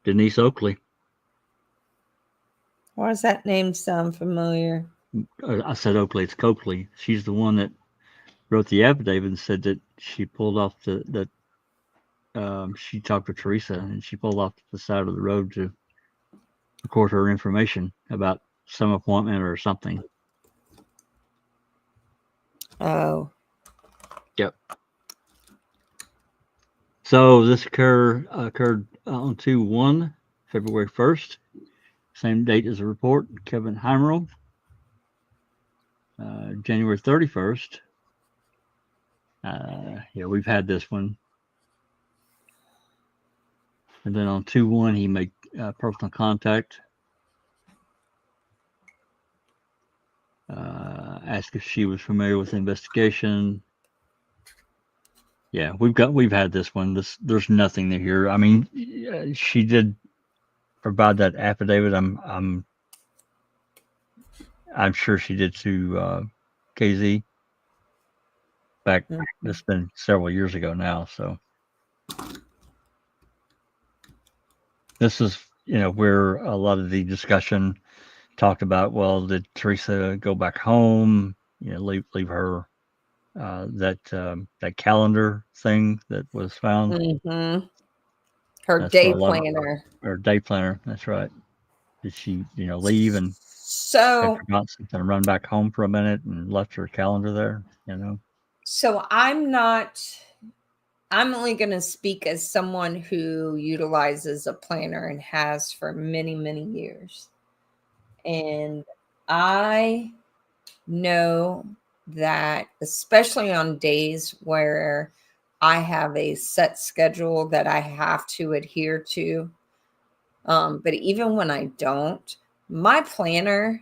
Denise Oakley. Why does that name sound familiar? I said Oakley. It's Coakley. She's the one that wrote the affidavit and said that she pulled off she talked to Teresa and she pulled off the side of the road to record her information about some appointment or something. Oh. Yep. So this occurred on 2/1, February 1st. Same date as the report. Kevin Heimerl. January 31st. Yeah, we've had this one. And then on 2/1, he made personal contact. Asked if she was familiar with the investigation. Yeah, we've had this one. There's nothing here. I mean, she did provide that affidavit. I'm sure she did to KZ. Back, it's been several years ago now. So this is, where a lot of the discussion talked about. Well, did Teresa go back home? Leave her that calendar thing that was found. Mm-hmm. Her day planner. Her day planner. That's right. Did she, leave and so forgot something and run back home for a minute and left her calendar there? So I'm only going to speak as someone who utilizes a planner and has for many, many years. And I know that especially on days where I have a set schedule that I have to adhere to, but even when I don't, my planner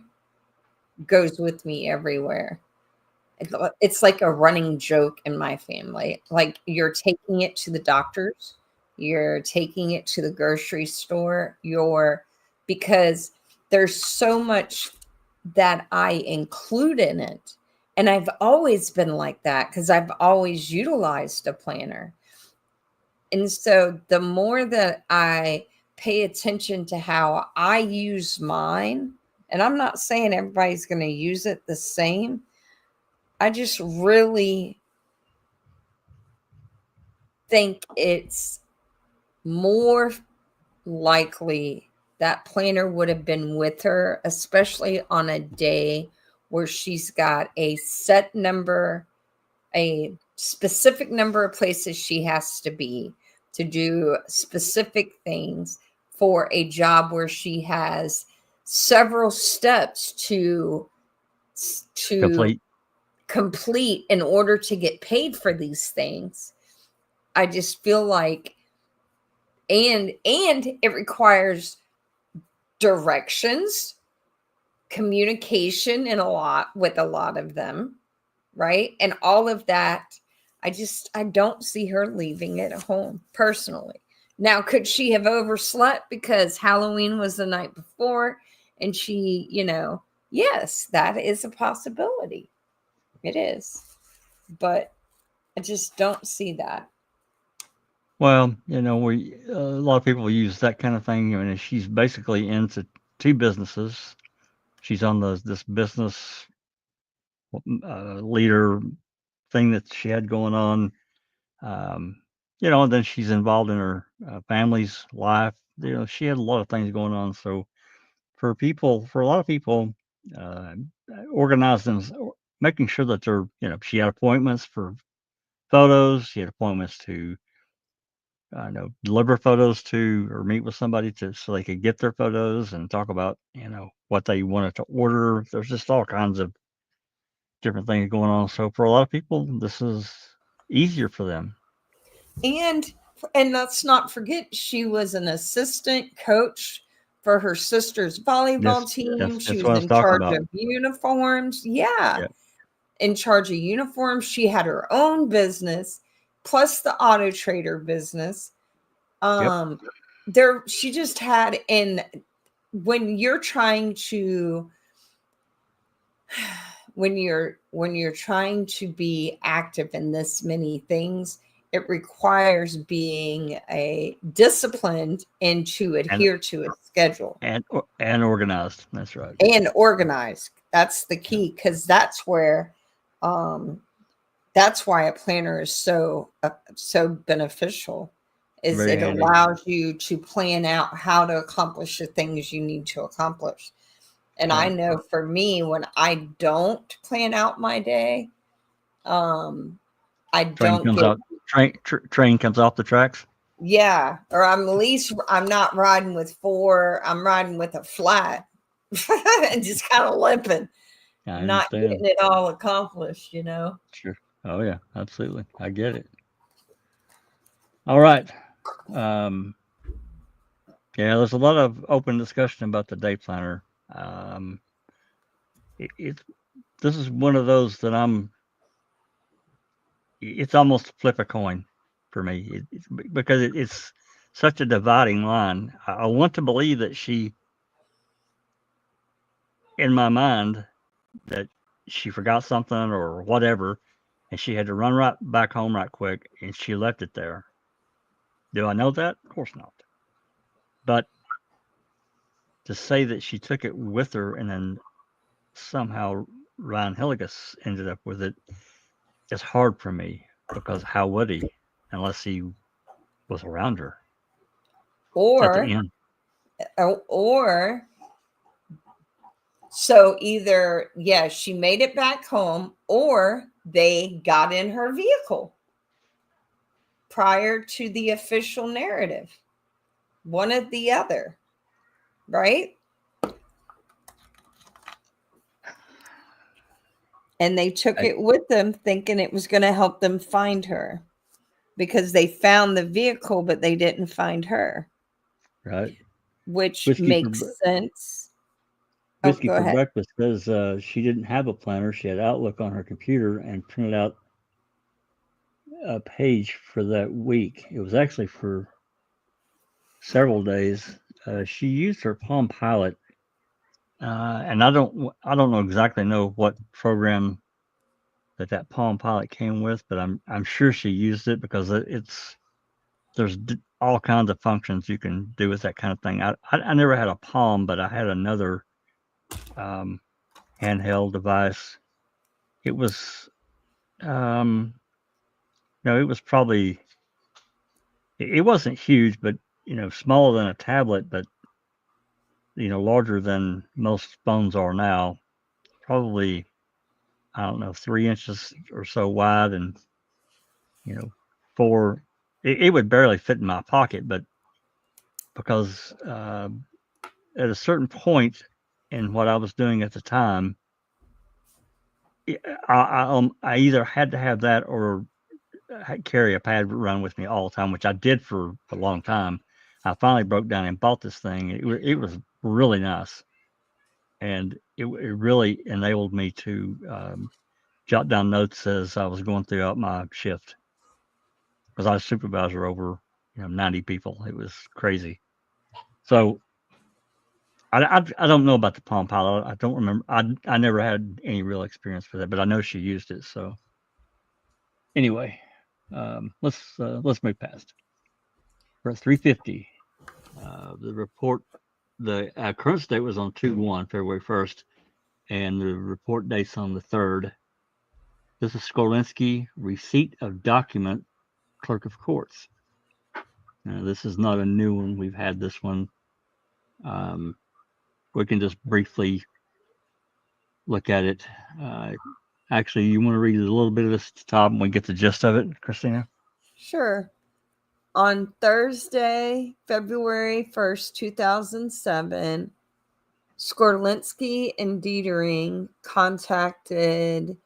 goes with me everywhere. It's like a running joke in my family. Like, you're taking it to the doctor's, you're taking it to the grocery store, because there's so much that I include in it. And I've always been like that because I've always utilized a planner. And so the more that I pay attention to how I use mine, and I'm not saying everybody's going to use it the same, I just really think it's more likely that planner would have been with her, especially on a day where she's got a set number, a specific number of places she has to be to do specific things for a job where she has several steps to complete in order to get paid for these things. I just feel like, and it requires directions, communication, and with a lot of them, right? And all of that, I don't see her leaving it at home personally. Now, could she have overslept because Halloween was the night before and she, yes, that is a possibility. It is. But I just don't see that. Well, a lot of people use that kind of thing. I mean, she's basically into two businesses. She's on this business leader thing that she had going on. And then she's involved in her family's life. She had a lot of things going on. So for a lot of people, organizing, making sure that they're, she had appointments for photos. She had appointments to, deliver photos to or meet with somebody so they could get their photos and talk about, what they wanted to order. There's just all kinds of different things going on. So for a lot of people, this is easier for them. And let's not forget, she was an assistant coach for her sister's volleyball team. She was in charge of uniforms. Yeah. In charge of uniforms. She had her own business, plus the auto trader business. She just had, and when you're trying to be active in this many things, it requires being disciplined and to adhere to a schedule and organized. That's right. And organized. That's the key, because that's where, that's why a planner is so beneficial. Is very it handy. Allows you to plan out how to accomplish the things you need to accomplish. And I know for me, when I don't plan out my day, train comes off the tracks. Yeah. Or I'm not riding with 4, I'm riding with a flat and just kind of limping, not getting it all accomplished, Sure. Oh yeah, absolutely. I get it. All right. There's a lot of open discussion about the day planner. This is one of those that it's almost flip a coin for me, because it's such a dividing line. I want to believe that she, in my mind, that she forgot something or whatever, and she had to run right back home right quick, and she left it there. Do I know that? Of course not. But to say that she took it with her and then somehow Ryan Hilligus ended up with it is hard for me, because how would he, unless he was around her at the end? Or so either, she made it back home, or they got in her vehicle prior to the official narrative. One or the other, right? And they took it with them, thinking it was going to help them find her, because they found the vehicle, but they didn't find her. Right. Which makes sense. Whiskey for breakfast says she didn't have a planner. She had Outlook on her computer and printed out a page for that week. It was actually for several days. She used her Palm Pilot, and I don't know exactly what program that Palm Pilot came with, but I'm sure she used it, because there's all kinds of functions you can do with that kind of thing. I never had a Palm, but I had another handheld device. It was it was probably, it wasn't huge, but smaller than a tablet, but larger than most phones are now. Probably, I don't know, 3 inches or so wide, and 4. It would barely fit in my pocket, but because at a certain point in what I was doing at the time, I either had to have that or carry a pad run with me all the time, which I did for a long time. I finally broke down and bought this thing. It was really nice, and it really enabled me to jot down notes as I was going throughout my shift, because I was supervisor over 90 people. It was crazy. So I don't know about the Palm Pilot. I don't remember. I never had any real experience with it, but I know she used it. So anyway, let's move past. We're at 350. The report, the current date was on 2/1, February 1st, and the report date's on the 3rd. This is Skorlinski, receipt of document, clerk of courts. Now, this is not a new one. We've had this one. We can just briefly look at it. Actually, you want to read a little bit of this at the top and we get the gist of it, Christina? Sure. On Thursday, February 1st, 2007, Skorlinski and Dietering contacted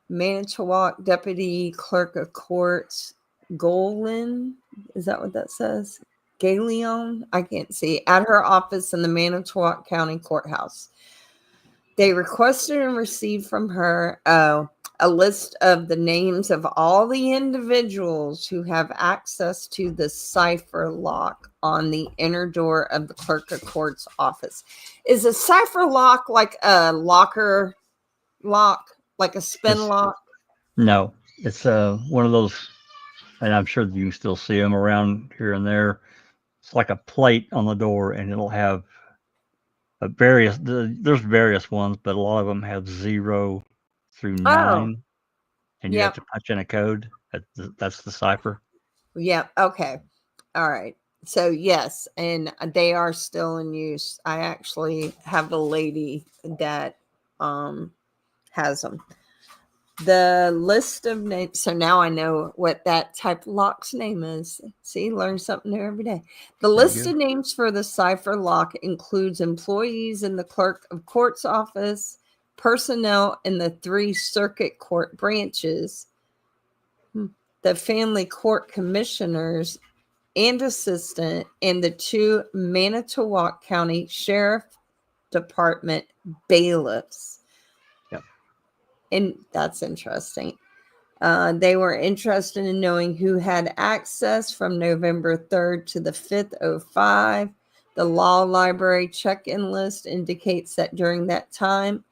Manitowoc Deputy Clerk of Courts Golin. Is that what that says? Galeon? I can't see. At her office in the Manitowoc County Courthouse. They requested and received from her a list of the names of all the individuals who have access to the cipher lock on the inner door of the clerk of court's office. Is a cipher lock like a locker lock, like a spin lock? No, it's one of those, and I'm sure you can still see them around here and there. It's like a plate on the door, and it'll have there's various ones, but a lot of them have 0 through 9, and you have to punch in a code. That's the cipher. Yeah. Okay. All right. So yes, and they are still in use. I actually have a lady that has them. The list of names. So now I know what that type of lock's name is. See, learn something new every day. The list of names for the cipher lock includes employees in the clerk of court's office, personnel in the 3 circuit court branches, the family court commissioners and assistant, and the 2 Manitowoc County Sheriff Department bailiffs. And that's interesting. They were interested in knowing who had access from November 3rd to the 5th, 2005. The law library check-in list indicates that during that time,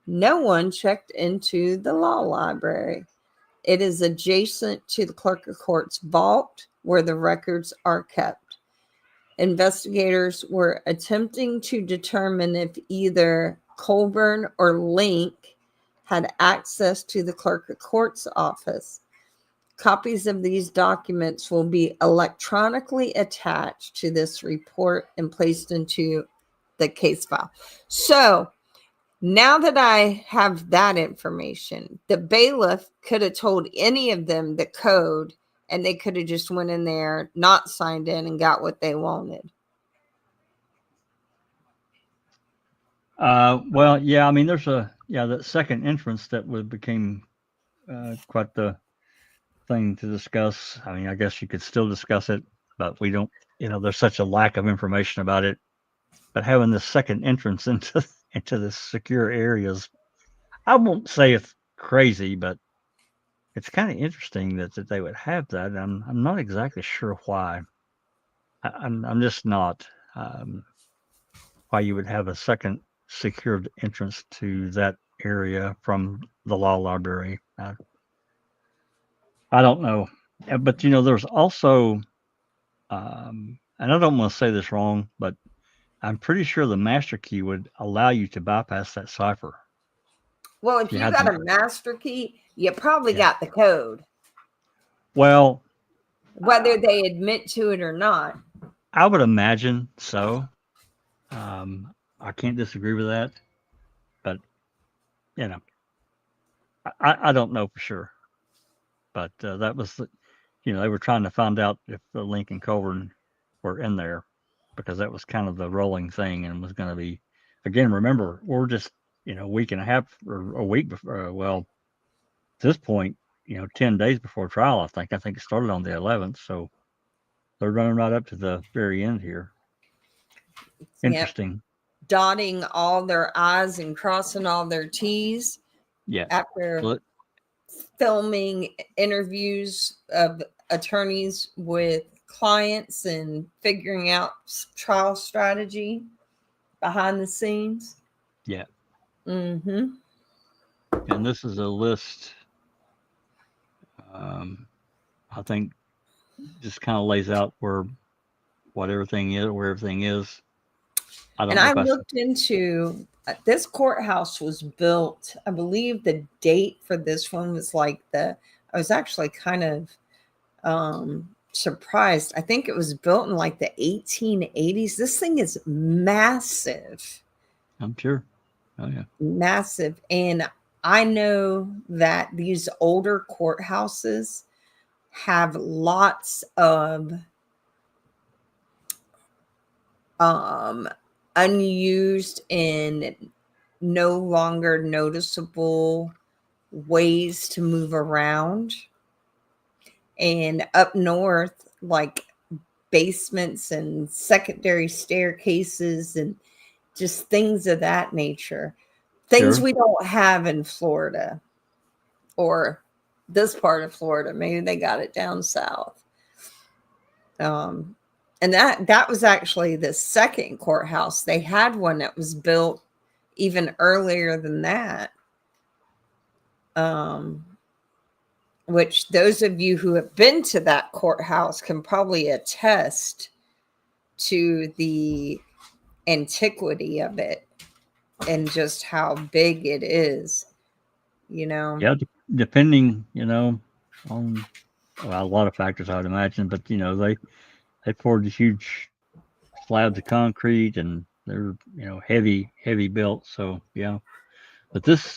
no one checked into the law library. It is adjacent to the clerk of court's vault where the records are kept. Investigators were attempting to determine if either Colburn or Link had access to the clerk of court's office. Copies of these documents will be electronically attached to this report and placed into the case file. So now that I have that information, the bailiff could have told any of them the code, and they could have just went in there, not signed in, and got what they wanted. Well, yeah, I mean, there's that second entrance that became quite the thing to discuss. I mean, I guess you could still discuss it, but we don't, there's such a lack of information about it. But having this second entrance into the secure areas, I won't say it's crazy, but it's kind of interesting that they would have that. I'm not exactly sure why. I'm just not why you would have a second secured entrance to that area from the law library. I don't know, but there's also, and I don't want to say this wrong, but I'm pretty sure the master key would allow you to bypass that cipher. Well, if you got a master key, you probably got the code. Well, whether they admit to it or not. I would imagine so. I can't disagree with that, but I don't know for sure. But that was, they were trying to find out if the Link and Colburn were in there, because that was kind of the rolling thing, and was going to be, again, remember, we're just, a week and a half or a week before, well, at this point, 10 days before trial. I think it started on the 11th, so they're running right up to the very end here. Interesting. Yep. Dotting all their I's and crossing all their T's. Yeah. After filming interviews of attorneys with clients and figuring out trial strategy behind the scenes. Yeah. Mm-hmm. And this is a list, I think, just kind of lays out where everything is. I looked into this courthouse was built. I believe the date for this one was I was actually kind of surprised. I think it was built in like the 1880s. This thing is massive. I'm sure. Oh yeah. Massive. And I know that these older courthouses have lots of unused and no longer noticeable ways to move around. And up north, like basements and secondary staircases and just things of that nature. Things we don't have in Florida or this part of Florida. Maybe they got it down south. And that was actually the second courthouse. They had one that was built even earlier than that. Which those of you who have been to that courthouse can probably attest to the antiquity of it and just how big it is, Yeah, depending, on a lot of factors, I would imagine. But, they poured the huge slabs of concrete and they're, heavy built. So, yeah. But this,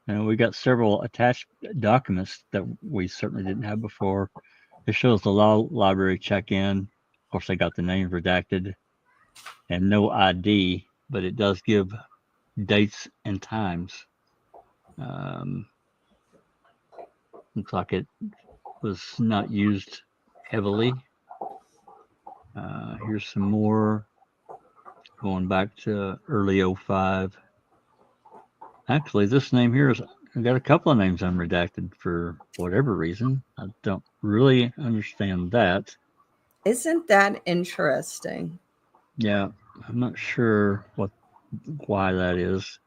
we got several attached documents that we certainly didn't have before. It shows the law library check-in. Of course, they got the name redacted and no ID, but it does give dates and times. Looks like it was not used heavily. Here's some more going back to early 05. Actually, this name here I've got a couple of names unredacted for whatever reason. I don't really understand that. Isn't that interesting? Yeah, I'm not sure why that is.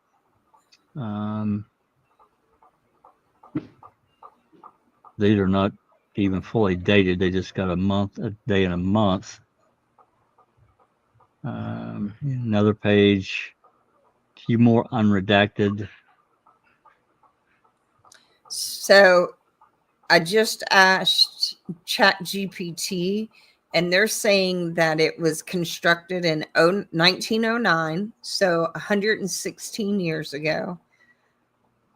These are not even fully dated. They just got a day and a month. Another page, a few more unredacted. So I just asked ChatGPT, and they're saying that it was constructed in 1909, so 116 years ago.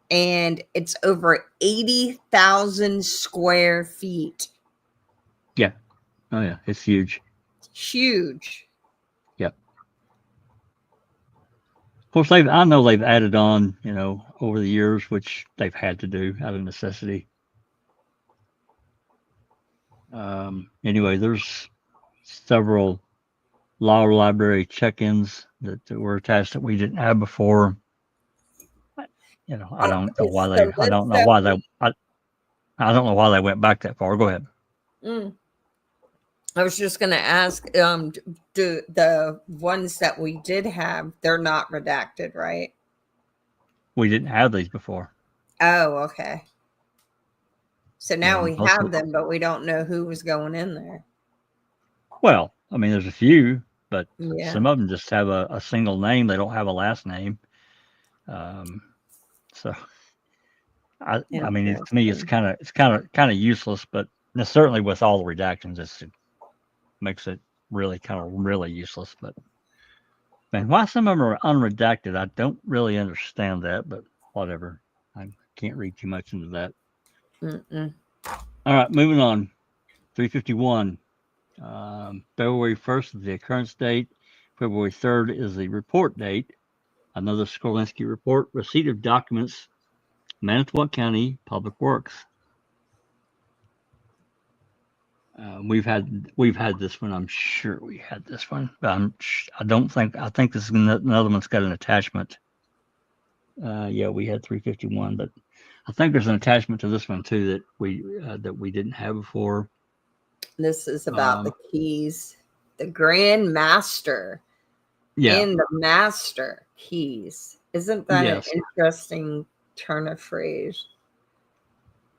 And it's over 80,000 square feet. Yeah. Oh, yeah. It's huge. Huge. Yep. Of course, I know they've added on, over the years, which they've had to do out of necessity. Anyway, there's several law library check-ins that were attached that we didn't have before. I don't know why they went back that far. Go ahead. I was just going to ask, do the ones that we did have, they're not redacted, right? We didn't have these before. Oh, okay. So now we have them, but we don't know who was going in there. Well, I mean, there's a few, but some of them just have a single name. They don't have a last name. So, I mean, to me, it's kind of useless. But certainly with all the redactions, it makes it really useless. But man, why some of them are unredacted, I don't really understand that. But whatever, I can't read too much into that. All right, moving on. 351. February 1st is the occurrence date. February 3rd is the report date. Another Skorlinski report. Receipt of documents Manitowoc County Public Works. We've had this one. I'm sure we had this one, but I think this is another one's got an attachment. Yeah, we had 351, but I think there's an attachment to this one too that we didn't have before. This is about the keys, the Grand Master, and the Master keys. Isn't that an interesting turn of phrase?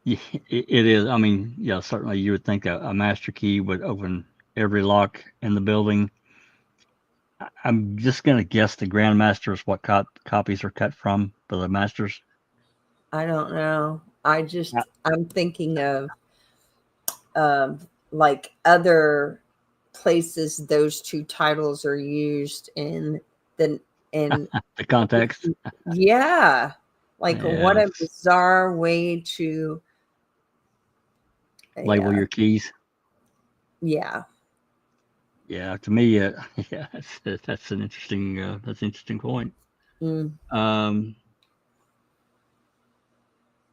Yeah, it is. I mean, yeah, certainly you would think a master key would open every lock in the building. I'm just going to guess the Grandmaster is what copies are cut from for the masters. I don't know. I'm thinking of like other places those two titles are used in the context. Yeah. Like what a bizarre way to label your keys. Yeah. Yeah, to me, that's an interesting point.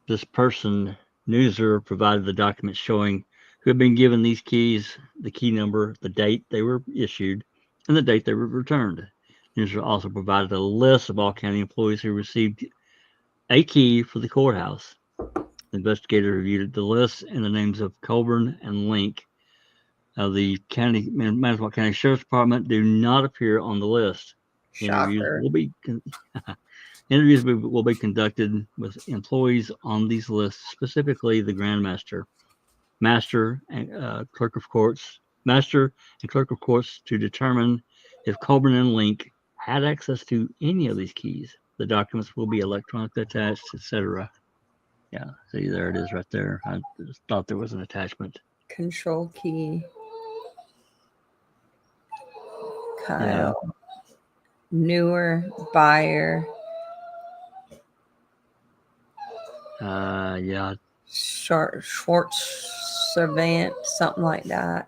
This person, Newser, provided the documents showing who had been given these keys, the key number, the date they were issued, and the date they were returned. Newser also provided a list of all county employees who received a key for the courthouse. The investigator reviewed the list, and the names of Colburn and Link of the Manitowoc County Sheriff's Department do not appear on the list. Shocker. Interviews will be conducted with employees on these lists, specifically the Grandmaster, Master, and Clerk of Courts, Master and Clerk of Courts, to determine if Colburn and Link had access to any of these keys. The documents will be electronically attached, etc. Yeah, see, there it is right there. I just thought there was an attachment. Control key. Kyle. Yeah. Newer buyer. Yeah. Schwartz Servant, something like that.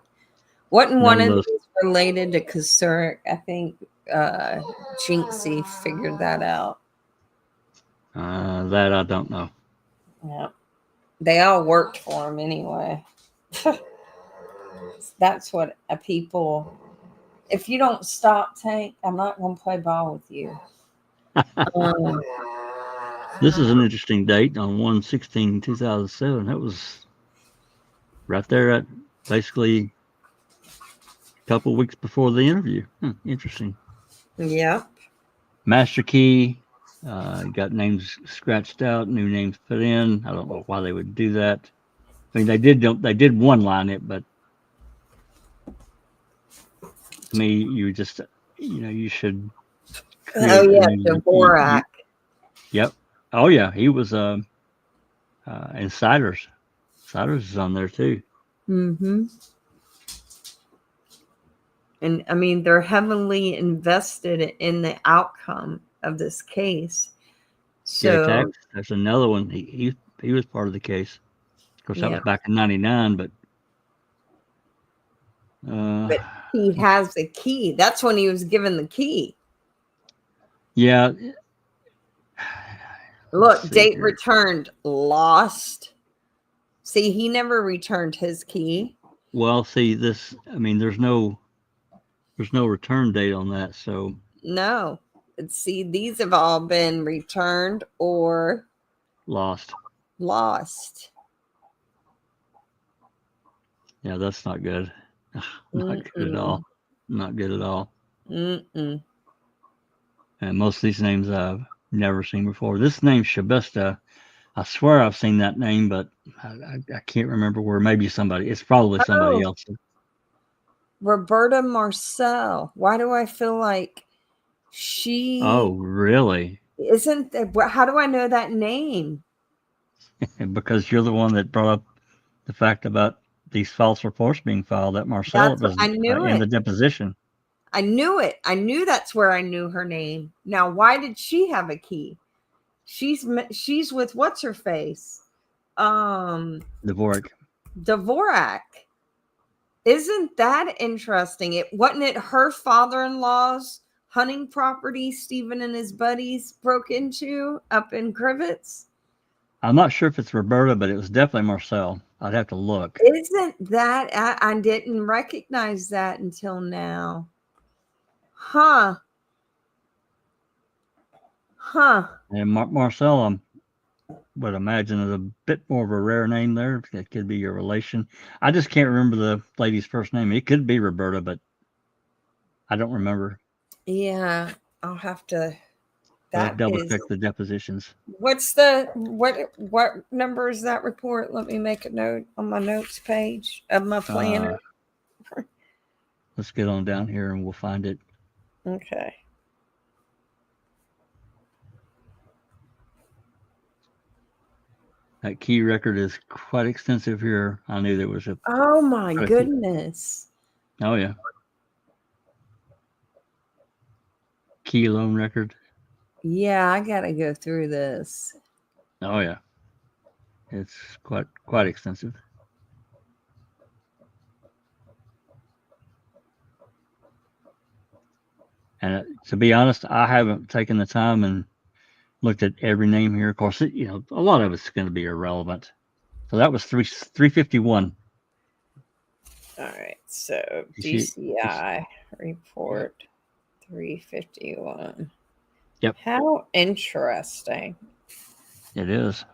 Wasn't one of these related to Kasurik? I think Jinxie figured that out. That I don't know. Yeah. They all worked for him anyway. That's what people... If you don't stop, Tank, I'm not going to play ball with you. This is an interesting date on 1/16/2007. That was right there at basically a couple of weeks before the interview. Interesting. Yep. Master key. Got names scratched out, new names put in. I don't know why they would do that. I mean, they did one line it, but to me, you just, you should. Oh yeah, Dvorak. Yep. Oh yeah, he was and Siders. Siders is on there too. Mm-hmm. And I mean, they're heavily invested in the outcome of this case. So that's another one. He was part of the case. Of course, that was back in '99, but he has the key. That's when he was given the key. Yeah. Look, date returned, lost. See, he never returned his key. Well, see this. I mean, there's no return date on that, so no. See, these have all been returned or lost. Yeah, that's not good. Not good at all. Not good at all. And most of these names I've never seen before. This name Shabesta, I swear I've seen that name, but I can't remember where. Maybe somebody. It's probably somebody else. Roberta Marcel. Why do I feel like she? Oh, really? Isn't that? How do I know that name? Because you're the one that brought up the fact about these false reports being filed at Marcel I knew in the deposition. I knew it. I knew that's where I knew her name. Now, why did she have a key? She's with what's her face? Dvorak. Isn't that interesting? Wasn't it her father-in-law's hunting property Stephen and his buddies broke into up in Crivets? I'm not sure if it's Roberta, but it was definitely Marcel. I'd have to look. Isn't that? I didn't recognize that until now. Huh. And Marcel, I would imagine, is a bit more of a rare name there. It could be your relation. I just can't remember the lady's first name. It could be Roberta, but I don't remember. Yeah, I'll have to. I'll That double is. check the depositions. What number is that report? Let me make a note on my notes page of my planner. Let's get on down here and we'll find it. Okay. That key record is quite extensive here. I knew there was a. Oh my goodness. Oh yeah. Key loan record. Yeah, I gotta go through this. Oh yeah. It's quite extensive. And to be honest, I haven't taken the time and looked at every name here. Of course, a lot of it's going to be irrelevant. So that was 351. All right, so DCI report 351. Yep. How interesting. It is.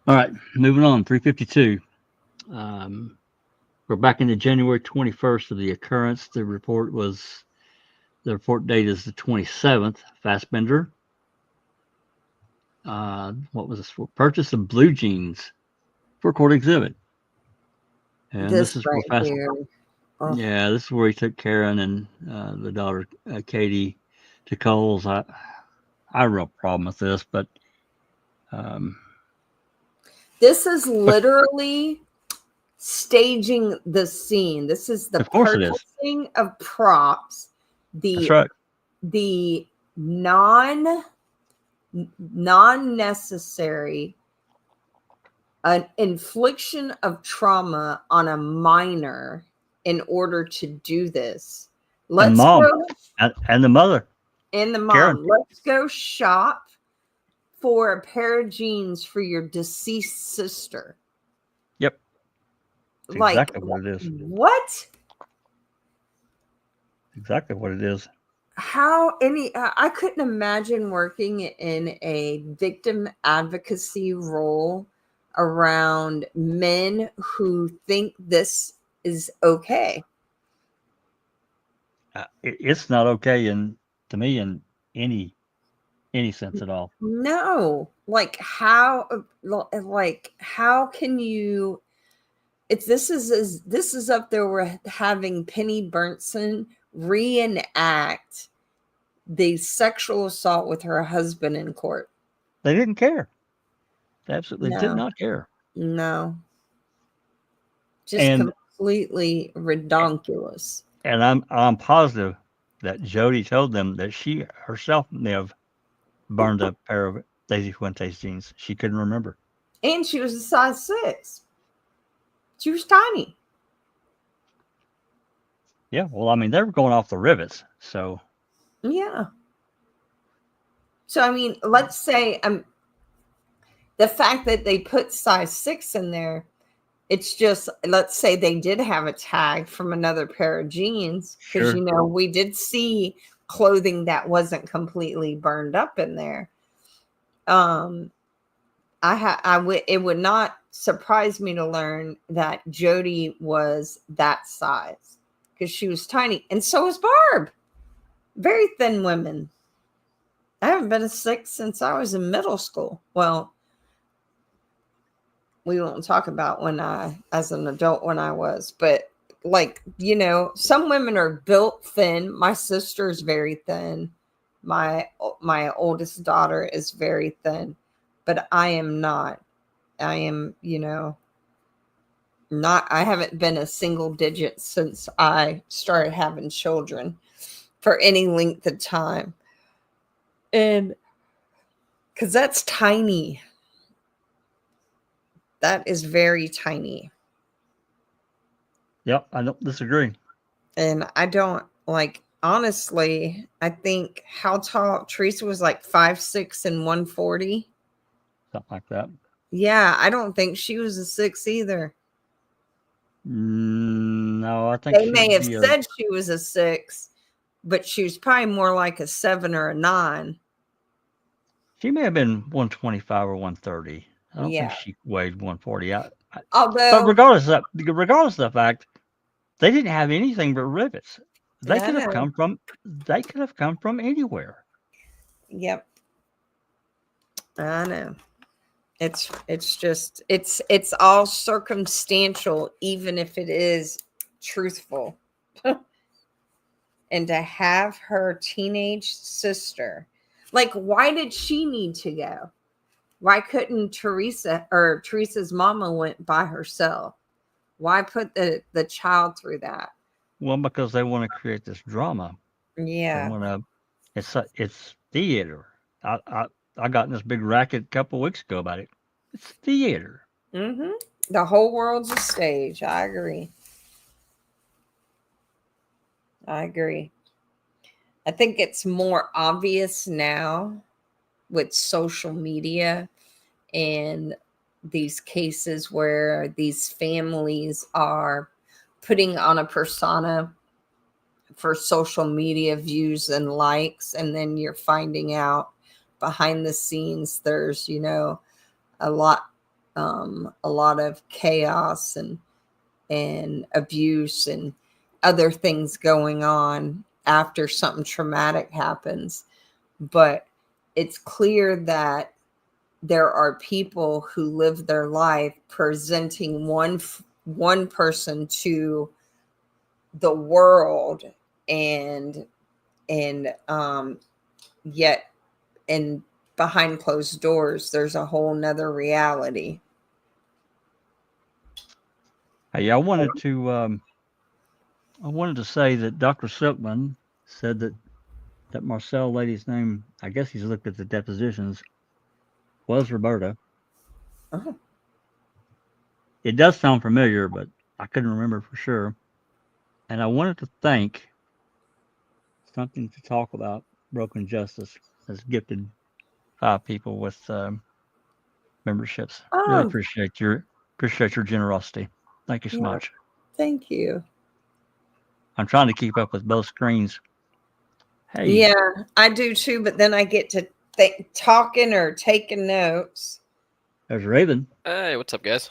All right, moving on. 352. We're back into January 21st of the occurrence. The report date is the 27th. Fassbender. What was this for? Purchase of blue jeans for court exhibit. And this is right where here. Oh. Yeah, this is where he took Karen and the daughter Katie to Coles. I have a real problem with this, but this is literally staging the scene. This is the purchasing of props. That's right. The non-necessary an infliction of trauma on a minor in order to do this. And the mother. And the mom. Karen. Let's go shop for a pair of jeans for your deceased sister. Yep. That's exactly what it is. What? Exactly what it is. I couldn't imagine working in a victim advocacy role around men who think this is okay. It's not okay to me in any sense at all. No, how can you? This is up there. We're having Penny Burnson reenact the sexual assault with her husband in court. They didn't care. They absolutely did not care. No. Just completely redonkulous. And I'm positive that Jody told them that she herself may have burned a pair of Daisy Fuentes jeans. She couldn't remember. And she was a size 6. She was tiny. Yeah, well, I mean, they were going off the rivets, so. Yeah. So, I mean, let's say the fact that they put size 6 in there, it's just, let's say they did have a tag from another pair of jeans, because, we did see clothing that wasn't completely burned up in there. It would not surprise me to learn that Jody was that size, because she was tiny, and so was Barb. Very thin women. I haven't been a 6 since I was in middle school. Well, we won't talk about as an adult when I was, but some women are built thin. My sister is very thin. My oldest daughter is very thin, but I am not. I am, not. I haven't been a single digit since I started having children for any length of time. And because that's tiny. That is very tiny. Yep, I don't disagree. And I don't honestly, I think how tall Teresa was, like 5'6" and 140. Something like that. Yeah, I don't think she was a 6 either. No, I think They she may would have be said she was a 6, but she was probably more like a 7 or a 9. she may have been 125 or 130. I don't think Yeah. she weighed 140. But Although, regardless of the fact, they didn't have anything but rivets. They I could have know. come from anywhere. Yep. I know. It's just it's all circumstantial, even if it is truthful. And to have her teenage sister, like, why did she need to go? Why couldn't Teresa's mama went by herself? Why put the child through that? Well, because they want to create this drama. They Yeah. want to. It's theater. I got in this big racket a couple of weeks ago about it. It's theater. Mm-hmm. The whole world's a stage. I agree. I think it's more obvious now with social media and these cases where these families are putting on a persona for social media views and likes, and then you're finding out behind the scenes there's a lot of chaos and abuse and other things going on after something traumatic happens. But it's clear that there are people who live their life presenting one person to the world, and yet in behind closed doors there's a whole nother reality. Hey, I wanted to say that Dr. Silkman said that Marcel lady's name, I guess he's looked at the depositions, was Roberta. Oh. It does sound familiar, but I couldn't remember for sure. And I wanted to thank something to talk about Broken Justice has gifted 5 people with memberships. Really Oh, appreciate your generosity. Thank you so yeah, much. thank you. I'm trying to keep up with both screens. Hey. Yeah, I do too, but then I get to talking or taking notes. There's Raven. Hey, what's up, guys?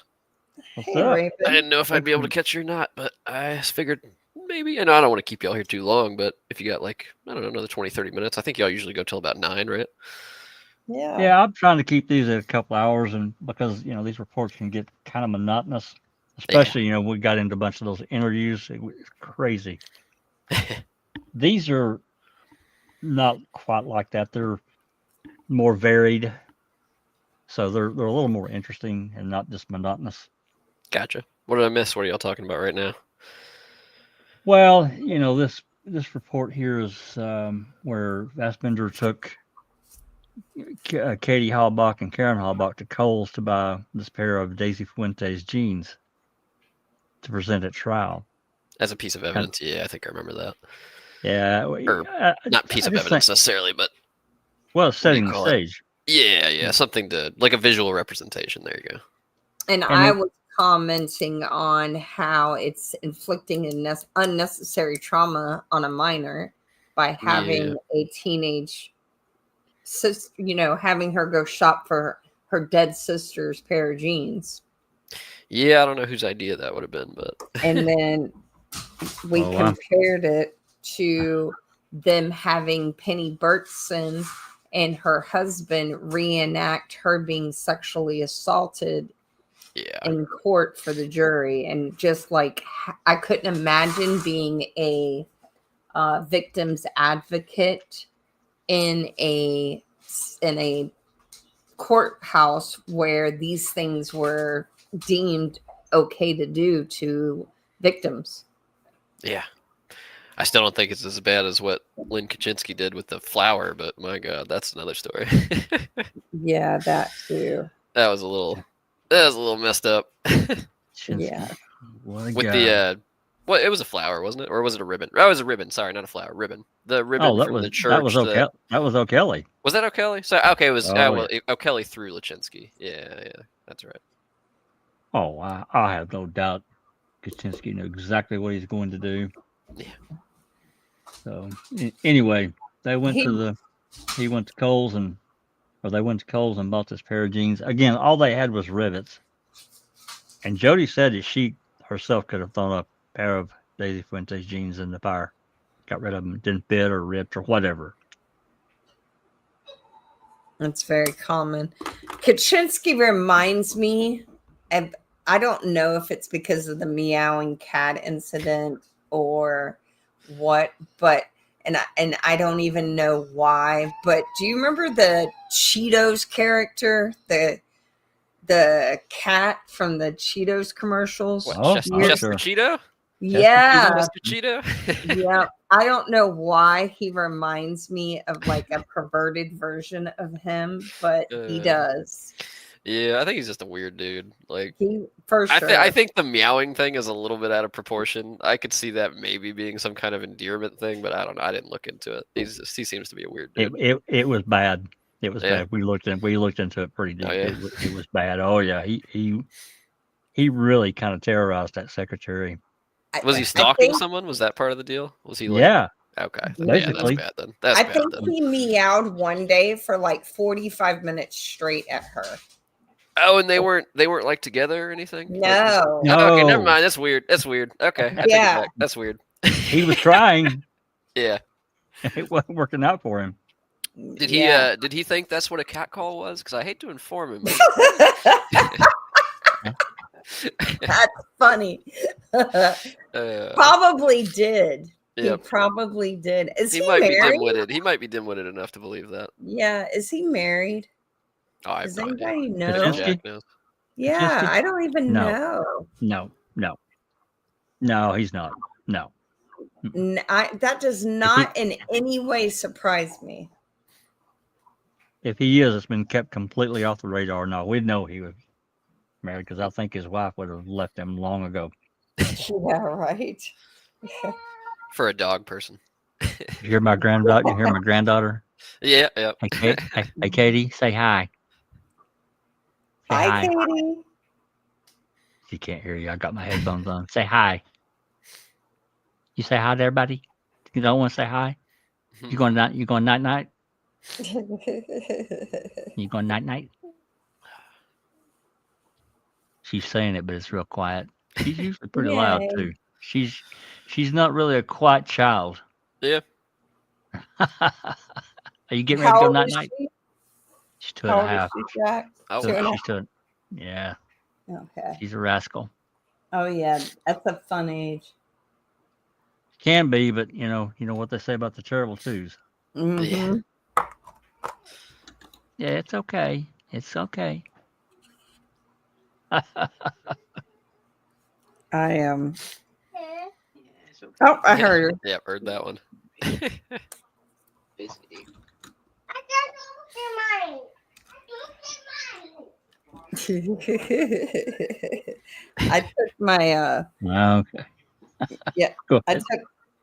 What's Hey, up? Raven. I didn't know if I'd be able to catch you or not, but I figured maybe. I know I don't want to keep y'all here too long, but if you got like, I don't know, another 20, 30 minutes, I think y'all usually go till about 9, right? Yeah, I'm trying to keep these at a couple hours, and because these reports can get kind of monotonous, especially we got into a bunch of those interviews. It's crazy. These are not quite like that. They're more varied, so they're a little more interesting and not just monotonous. Gotcha. What did I miss? What are y'all talking about right now? Well, this report here is where Fassbender took Katie Halbach and Karen Halbach to Kohl's to buy this pair of Daisy Fuentes jeans to present at trial. As a piece of evidence, yeah, I think I remember that. Yeah, Or not piece of evidence necessarily, but setting the stage. Yeah, something to like a visual representation. There you go. and I was commenting on how it's inflicting unnecessary trauma on a minor by having a teenage sister, having her go shop for her dead sister's pair of jeans. Yeah, I don't know whose idea that would have been, but and then we compared it to them having Penny Bertson and her husband reenact her being sexually assaulted in court for the jury. And just like, I couldn't imagine being a victim's advocate in a courthouse where these things were deemed okay to do to victims. Yeah. I still don't think it's as bad as what Lynn Kaczynski did with the flower, but my God, that's another story. Yeah, that too. That was a little messed up. Yeah. With the Well, it was a flower, wasn't it? Or was it a ribbon? Oh, it was a ribbon. Sorry, not a flower. Ribbon. The ribbon Oh, that from was the church. that was O'Kelly. That was O'Kelly. Was that O'Kelly? So okay, it was. Oh, Well, O'Kelly through Lachinsky. Yeah, that's right. Oh, I have no doubt Kaczynski knew exactly what he's going to do. Yeah. So anyway, they went he went to Kohl's and bought this pair of jeans. Again, all they had was rivets. And Jody said that she herself could have thrown a pair of Daisy Fuentes jeans in the fire. Got rid of them, didn't fit or ripped or whatever. That's very common. Kaczynski reminds me of, I don't know if it's because of the meowing cat incident or what, but and I don't even know why, but do you remember the Cheetos character? The cat from the Cheetos commercials? What, Oh, Chester sure. Cheeto? Yeah. Chester Cheeto? Yeah. I don't know why he reminds me of like a perverted version of him, but he does. Yeah, I think he's just a weird dude. Like, He for sure. I think the meowing thing is a little bit out of proportion. I could see that maybe being some kind of endearment thing, but I don't know. I didn't look into it. He seems to be a weird dude. It was bad. It was bad. We looked into it pretty deep. Oh, yeah. It was bad. Oh yeah, he really kind of terrorized that secretary. Was he stalking someone? Was that part of the deal? Was he like? Yeah. Okay. Basically. Yeah, that's bad then. That's I bad think then. he meowed one day for like 45 minutes straight at her. Oh, and they weren't like together or anything? No. Oh, okay, never mind. That's weird. Okay. I take it back. That's weird. He was trying. Yeah. It wasn't working out for him. Did he think that's what a cat call was? Because I hate to inform him. That's funny. Probably did. Yep. He probably did. Is he might married? be dim-witted. He might be dim-witted enough to believe that. Yeah. Is he married? Oh, I have Does no idea. anybody know? Kaczynski? Jack knows. Yeah, Kaczynski? I don't even No. know. No, he's not. No. That does not in any way surprise me. If he is, it's been kept completely off the radar. No, we'd know he was married because I think his wife would have left him long ago. Yeah, right. For a dog person. You hear my granddaughter? You hear my granddaughter? Yeah, yeah. Hey, Katie, say hi. Say Hi, Katie. She can't hear you. I got my headphones on. Say hi. You say hi to everybody? You don't want to say hi? You going night night? You going night night? She's saying it, but it's real quiet. She's usually pretty loud too. She's not really a quiet child. Yeah. Are you getting ready to go night night? She? She's 2.5. Jack? Oh, So wow. she's 2. Yeah. Okay. She's a rascal. Oh yeah, that's a fun age. Can be, but you know what they say about the terrible twos. Mm-hmm. Yeah, it's okay. It's okay. I am. Oh, I heard her. Yeah, heard that one. I took my Okay. Yeah, Go ahead.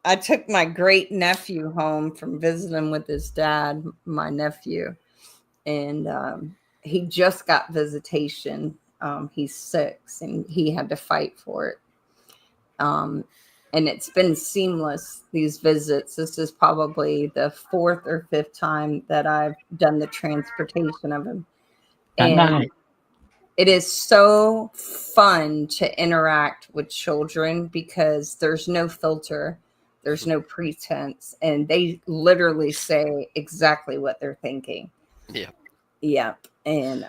I took my great nephew home from visiting with his dad, my nephew, and he just got visitation. He's 6, and he had to fight for it. And it's been seamless, these visits. This is probably the 4th or 5th time that I've done the transportation of him. And it is so fun to interact with children because there's no filter, there's no pretense, and they literally say exactly what they're thinking. Yeah. Yep. And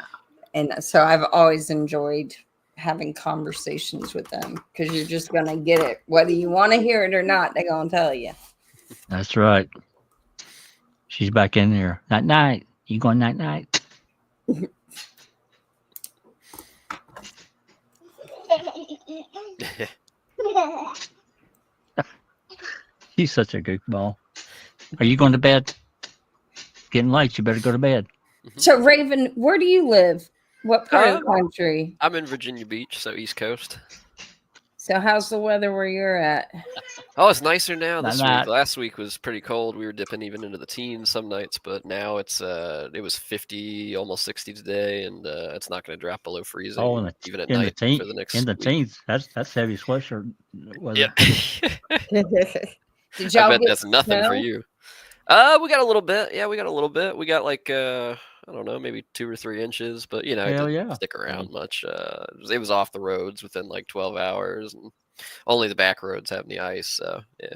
so I've always enjoyed having conversations with them because you're just going to get it. Whether you want to hear it or not, they're going to tell you. That's right. She's back in there. Night night. You going night night? She's such a goofball. Are you going to bed? Getting late. You better go to bed. So, Raven, where do you live? What part of the country? I'm in Virginia Beach, so East Coast. So how's the weather where you're at? Oh, it's nicer now this Not- week. Last week was pretty cold. We were dipping even into the teens some nights, but now it was 50, almost 60 today, and it's not going to drop below freezing Oh, even at in the night teen, for the next in the week. teens. That's heavy sweatshirt weather. Yep. Did I y'all bet get that's nothing snow? for you. We got a little bit. Yeah, we got a little bit. We got like I don't know, maybe 2 or 3 inches, but it Hell didn't yeah. stick around much. It was off the roads within like 12 hours, and only the back roads having the ice. So yeah,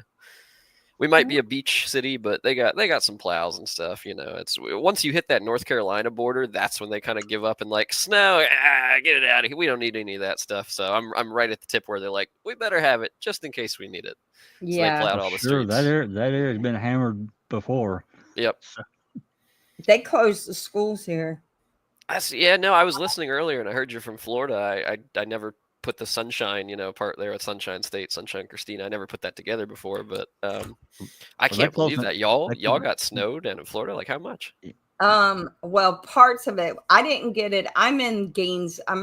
we might be a beach city, but they got some plows and stuff. It's once you hit that North Carolina border, that's when they kind of give up and like snow. Get it out of here. We don't need any of that stuff. So I'm right at the tip where they're like, we better have it just in case we need it. So they Yeah. plowed all the Sure, streets. that area has been hammered before. Yep. So, They closed the schools here. I was listening earlier and I heard you're from Florida. I never put the sunshine, part there at Sunshine State, Sunshine Christina. I never put that together before, but I can't believe that y'all got snowed down in Florida. Like how much? Well, parts of it. I didn't get it. I'm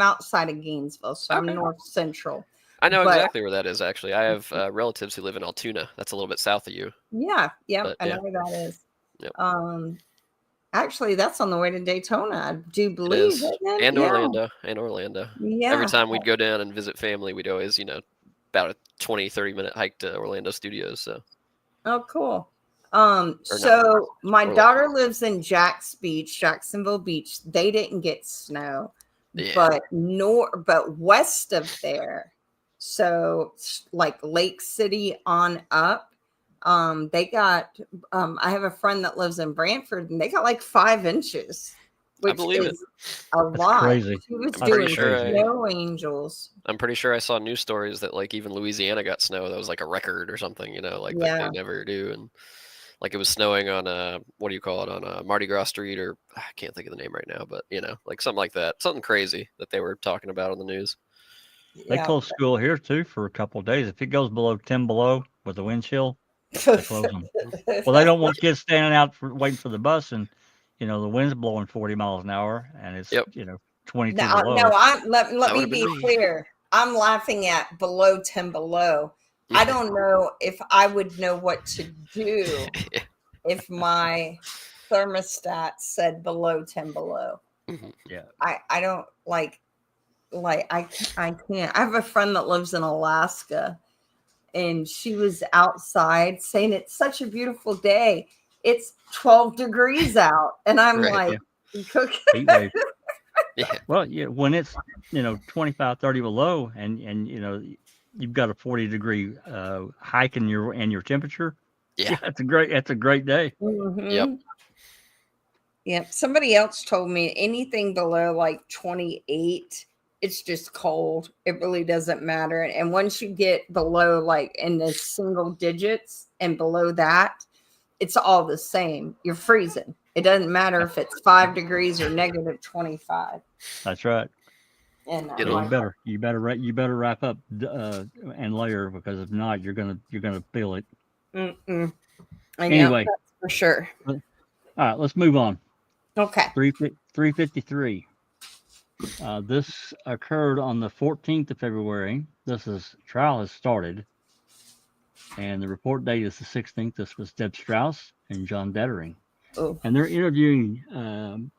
outside of Gainesville, so I'm Okay. north central. I know But- exactly where that is. Actually, I have relatives who live in Altoona. That's a little bit south of you. Yeah, But, I know where that is. Yep. Actually, that's on the way to Daytona. I do It believe is. it. And Yeah. Orlando. Yeah. Every time we'd go down and visit family, we'd always, about a 20, 30-minute hike to Orlando Studios. So Oh, cool. not So my Orlando. daughter lives in Jacksonville Beach. They didn't get snow, Yeah. but west of there, so like Lake City on up, they got. I have a friend that lives in Brantford, and they got like 5 inches, which believe it. is a lot. crazy. She was That's doing pretty sure snow angels. I'm pretty sure I saw news stories that like even Louisiana got snow. That was like a record or something, that Yeah. they never do. And like it was snowing on what do you call it, on Mardi Gras Street, or I can't think of the name right now, but like something like that, something crazy that they were talking about on the news. They close school here too for a couple of days. If it goes below 10 below with the wind chill, they close them. Well, they don't want kids standing out waiting for the bus, and the wind's blowing 40 miles an hour, and it's 22 below. Let me be clear. I'm laughing at below 10 below. I don't know if I would know what to do if my thermostat said below 10 below. Yeah. I don't like I can't. I have a friend that lives in Alaska, and she was outside saying it's such a beautiful day. It's 12 degrees out, and I'm Right, like, Heat wave. Yeah. Well, when it's 25, 30 below, and you've got a 40-degree hike in your temperature. Yeah. That's a great day. mhm. Yep. Yep. Somebody else told me anything below like 28, it's just cold. It really doesn't matter. And once you get below like in the single digits and below that, it's all the same. You're freezing. It doesn't matter if it's 5 degrees or negative 25. That's right. And You better wrap up and layer, because if not, you're gonna feel it. I know, Anyway. that's for sure. All right, let's move on. Okay. 353. This occurred on the 14th of February. Trial has started, and the report date is the 16th. This was Deb Strauss and John Dettering. Oh. And they're interviewing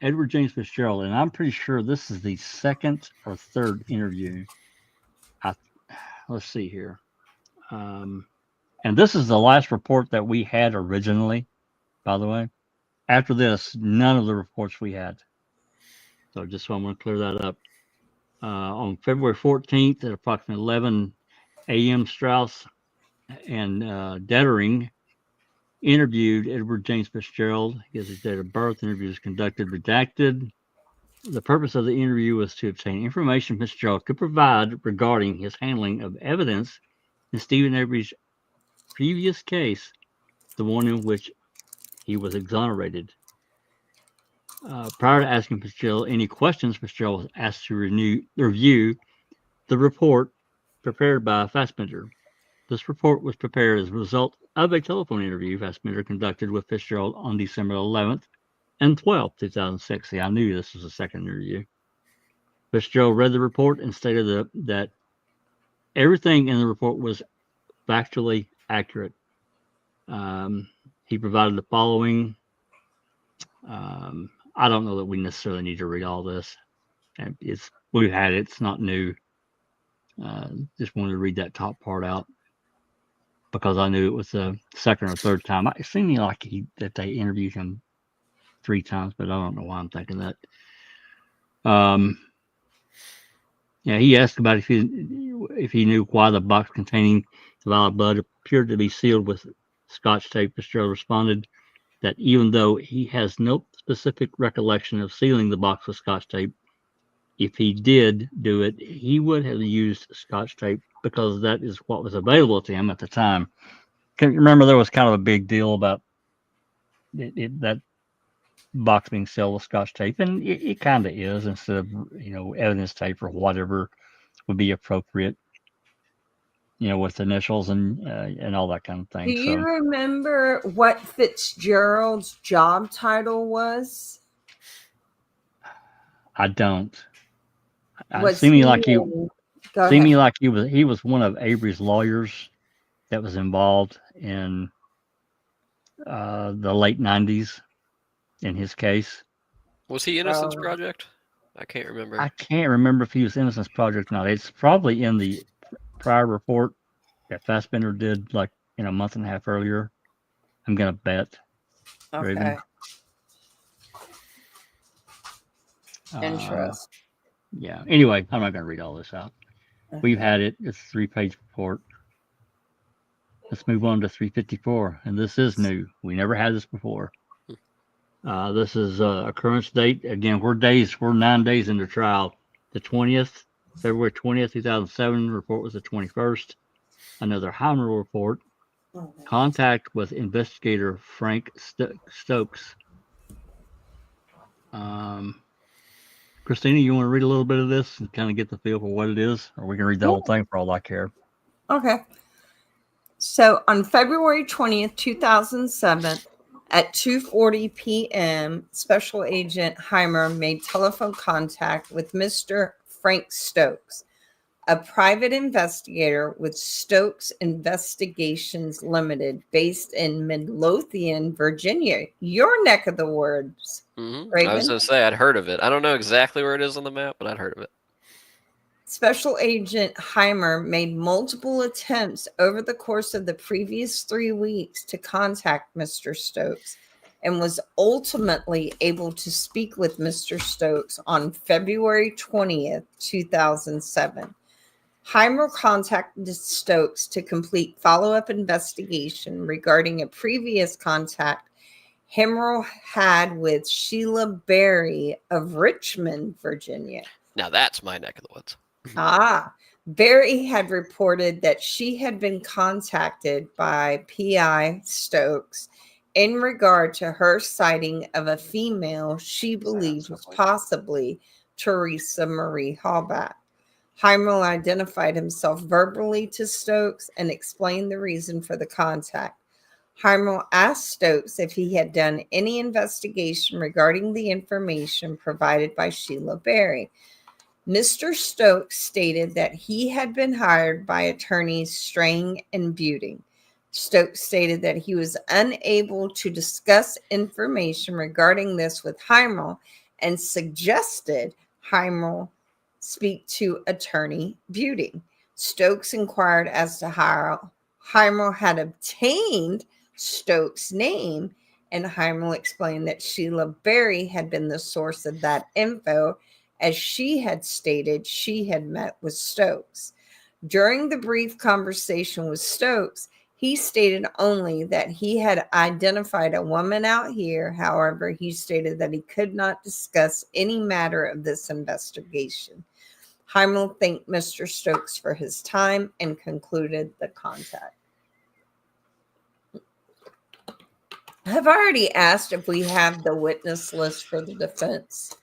Edward James Fitzgerald, and I'm pretty sure this is the second or third interview. Let's see here. And this is the last report that we had originally, by the way. After this, none of the reports we had. So just want to clear that up. On February 14th at approximately 11 a.m., Strauss and Dettering interviewed Edward James Fitzgerald. His date of birth. Interview was conducted redacted. The purpose of the interview was to obtain information Fitzgerald could provide regarding his handling of evidence in Stephen Avery's previous case, the one in which he was exonerated. Prior to asking Fitzgerald any questions, Fitzgerald was asked to review the report prepared by Fassbender. This report was prepared as a result of a telephone interview Fassbender conducted with Fitzgerald on December 11th and 12th, 2006. See, I knew this was a second interview. Fitzgerald read the report and stated that everything in the report was factually accurate. He provided the following. I don't know that we necessarily need to read all this. We've had it. It's not new. Just wanted to read that top part out because I knew it was the second or third time. It seemed like that they interviewed him 3 times, but I don't know why I'm thinking that. Yeah, he asked about if he knew why the box containing the vial of blood appeared to be sealed with Scotch tape. Fitzgerald responded that even though he has no specific recollection of sealing the box with Scotch tape, if he did do it, he would have used Scotch tape because that is what was available to him at the time. Can you remember there was kind of a big deal about that box being sealed with Scotch tape, and it kind of is, instead of evidence tape or whatever would be appropriate, with initials and all that kind of thing. Do you remember what Fitzgerald's job title was? I don't. Was seeming he like he in- seeming like he was one of Avery's lawyers that was involved in the late 90s in his case. Was he Innocence Project? I can't remember. I can't remember if he was Innocence Project or not. It's probably in the prior report that Fassbender did like a month and a half earlier. I'm gonna bet. Okay. Raven. Interest. Yeah. Anyway, I'm not gonna read all this out. Okay. We've had it. It's a 3-page report. Let's move on to 354, and this is new. We never had this before. This is occurrence date. Again, we're 9 days into trial. The 20th, February 20th, 2007. Report was the 21st. Another Heimer report. Contact with investigator Frank Stokes. Christina, you want to read a little bit of this and kind of get the feel for what it is, or we can read the whole thing for all I care. Okay. So on February 20th, 2007, at 2:40 p.m., Special Agent Heimer made telephone contact with Mr. Frank Stokes, a private investigator with Stokes Investigations Limited, based in Midlothian, Virginia, your neck of the woods. Mm-hmm. I was going to say, I'd heard of it. I don't know exactly where it is on the map, but I'd heard of it. Special Agent Heimer made multiple attempts over the course of the previous 3 weeks to contact Mr. Stokes and was ultimately able to speak with Mr. Stokes on February 20th, 2007. Heimer contacted Stokes to complete follow-up investigation regarding a previous contact Heimer had with Sheila Berry of Richmond, Virginia. Now that's my neck of the woods. Berry had reported that she had been contacted by P.I. Stokes in regard to her sighting of a female she believed was possibly Teresa Marie Halbach. Heimer identified himself verbally to Stokes and explained the reason for the contact. Heimer asked Stokes if he had done any investigation regarding the information provided by Sheila Berry. Mr. Stokes stated that he had been hired by attorneys Strang and Buting. Stokes stated that he was unable to discuss information regarding this with Heimer and suggested Heimer speak to attorney Buting. Stokes inquired as to how Heimer had obtained Stokes' name, and Heimer explained that Sheila Berry had been the source of that info, as she had stated she had met with Stokes. During the brief conversation with Stokes, he stated only that he had identified a woman out here. However, he stated that he could not discuss any matter of this investigation. Heimer thanked Mr. Stokes for his time and concluded the contact. I've already asked if we have the witness list for the defense.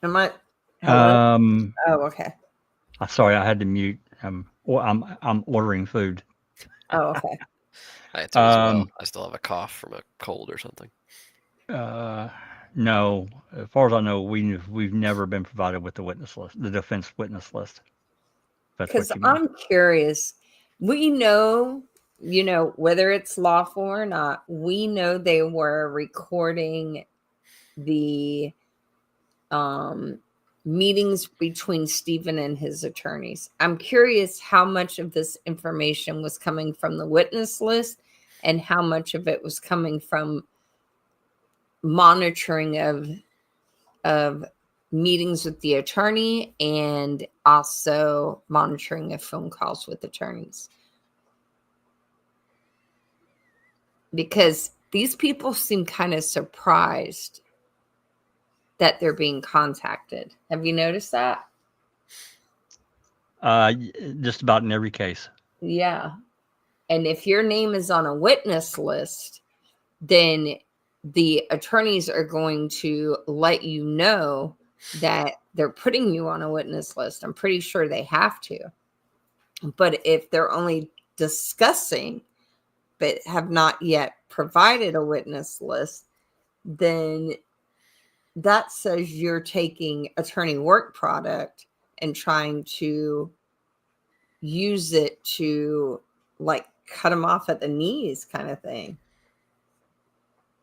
Am I? Hello? Oh, okay. Sorry, I had to mute. I'm ordering food. Oh, okay. I still have a cough from a cold or something. No, as far as I know, we've never been provided with the witness list, the defense witness list. That's Because what you mean. I'm curious. We know, whether it's lawful or not, we know they were recording the meetings between Stephen and his attorneys. I'm curious how much of this information was coming from the witness list and how much of it was coming from monitoring of meetings with the attorney and also monitoring of phone calls with attorneys. Because these people seem kind of surprised that they're being contacted. Have you noticed that? Just about in every case. Yeah. And if your name is on a witness list, then the attorneys are going to let you know that they're putting you on a witness list. I'm pretty sure they have to. But if they're only discussing but have not yet provided a witness list, then that says you're taking attorney work product and trying to use it to like cut them off at the knees kind of thing.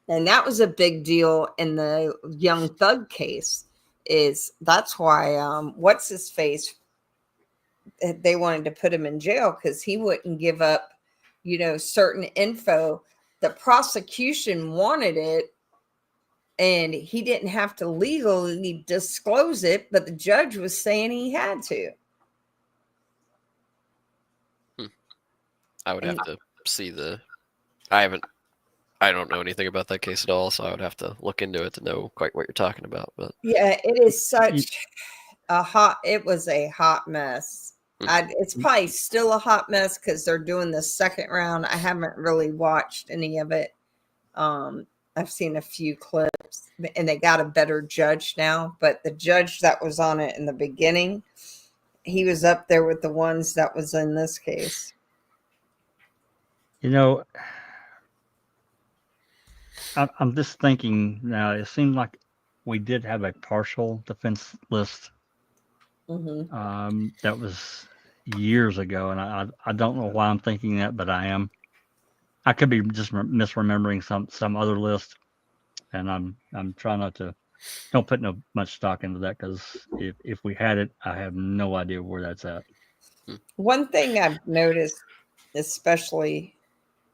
And that was a big deal in the Young Thug case. That's why what's his face, they wanted to put him in jail because he wouldn't give up, certain info. The prosecution wanted it, and he didn't have to legally disclose it, but the judge was saying he had to. I would have to see I don't know anything about that case at all, so I would have to look into it to know quite what you're talking about. But yeah, it is such it was a hot mess. It's probably still a hot mess because they're doing the second round. I haven't really watched any of it. I've seen a few clips, and they got a better judge now, but the judge that was on it in the beginning, he was up there with the ones that was in this case. I'm just thinking now, it seemed like we did have a partial defense list. That was years ago, and I don't know why I'm thinking that, but I am. I could be just misremembering some other list, and I'm trying not to. Don't put much stock into that, because if we had it, I have no idea where that's at. One thing I've noticed, especially,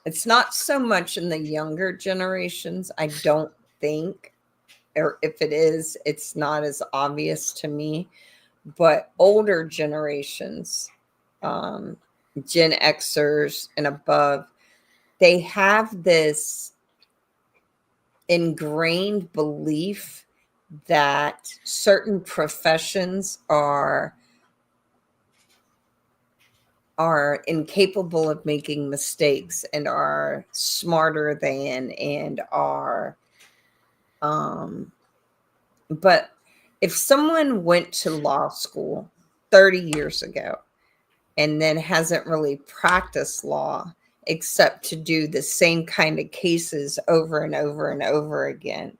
it's not so much in the younger generations, I don't think, or if it is, it's not as obvious to me, but older generations, Gen Xers and above, they have this ingrained belief that certain professions are incapable of making mistakes and are smarter than and are but if someone went to law school 30 years ago and then hasn't really practiced law except to do the same kind of cases over and over and over again,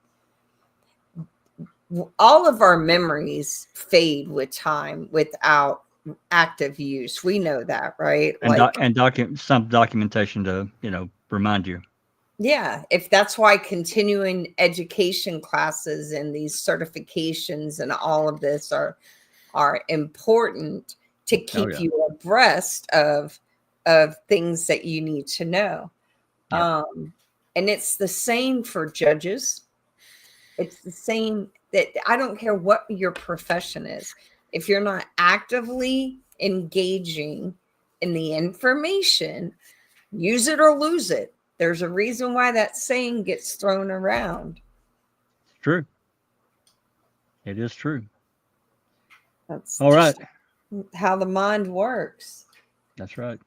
all of our memories fade with time without active use. We know that, right? And some documentation to remind you. Yeah, if that's why continuing education classes and these certifications and all of this are important to keep you abreast of things that you need to know. Yeah. And it's the same for judges. It's the same that I don't care what your profession is. If you're not actively engaging in the information, use it or lose it. There's a reason why that saying gets thrown around. It's true. It is true. That's all right. How the mind works. That's right.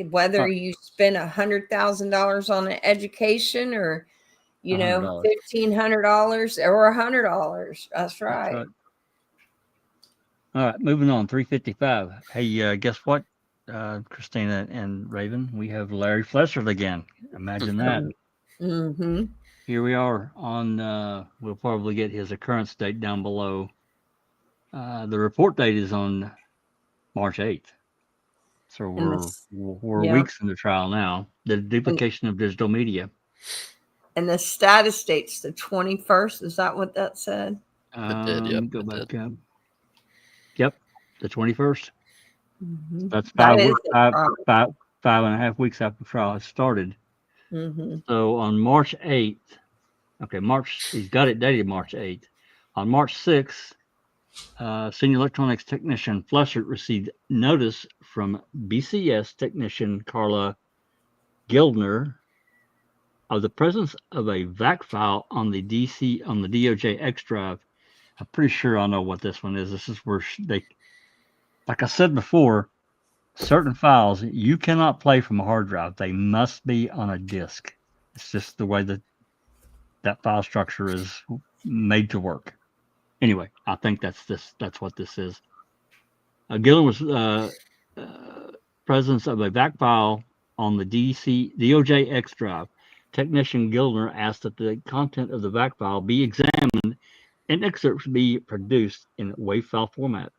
Whether you spend $100,000 on an education or, $1,500 or $100. That's right. All right, moving on. 355. Hey, guess what, Christina and Raven? We have Larry Flesser again. Imagine that. Mm-hmm. here we are on. We'll probably get his occurrence date down below. The report date is on March 8th. So we're yeah. weeks in the trial now. The duplication of digital media. And the status date's the 21st. Is that what that said? It did, yep, Go it back did. up. Yep, the 21st. Mm-hmm. That's That five, is five and a half weeks after the trial has started. Mm-hmm. So on March 8th, he's got it dated March 8th. On March 6th, senior electronics technician Fleshert received notice from BCS technician Carla Gildner of the presence of a VAC file on the DOJ X drive. I'm pretty sure I know what this one is. This is where they, like I said before, certain files you cannot play from a hard drive. They must be on a disk. It's just the way that file structure is made to work. Anyway, I think that's what this is. Gillen was presence of a VAC file on the DOJ X drive. Technician Gildner asked that the content of the VAC file be examined and excerpts be produced in WAV file format.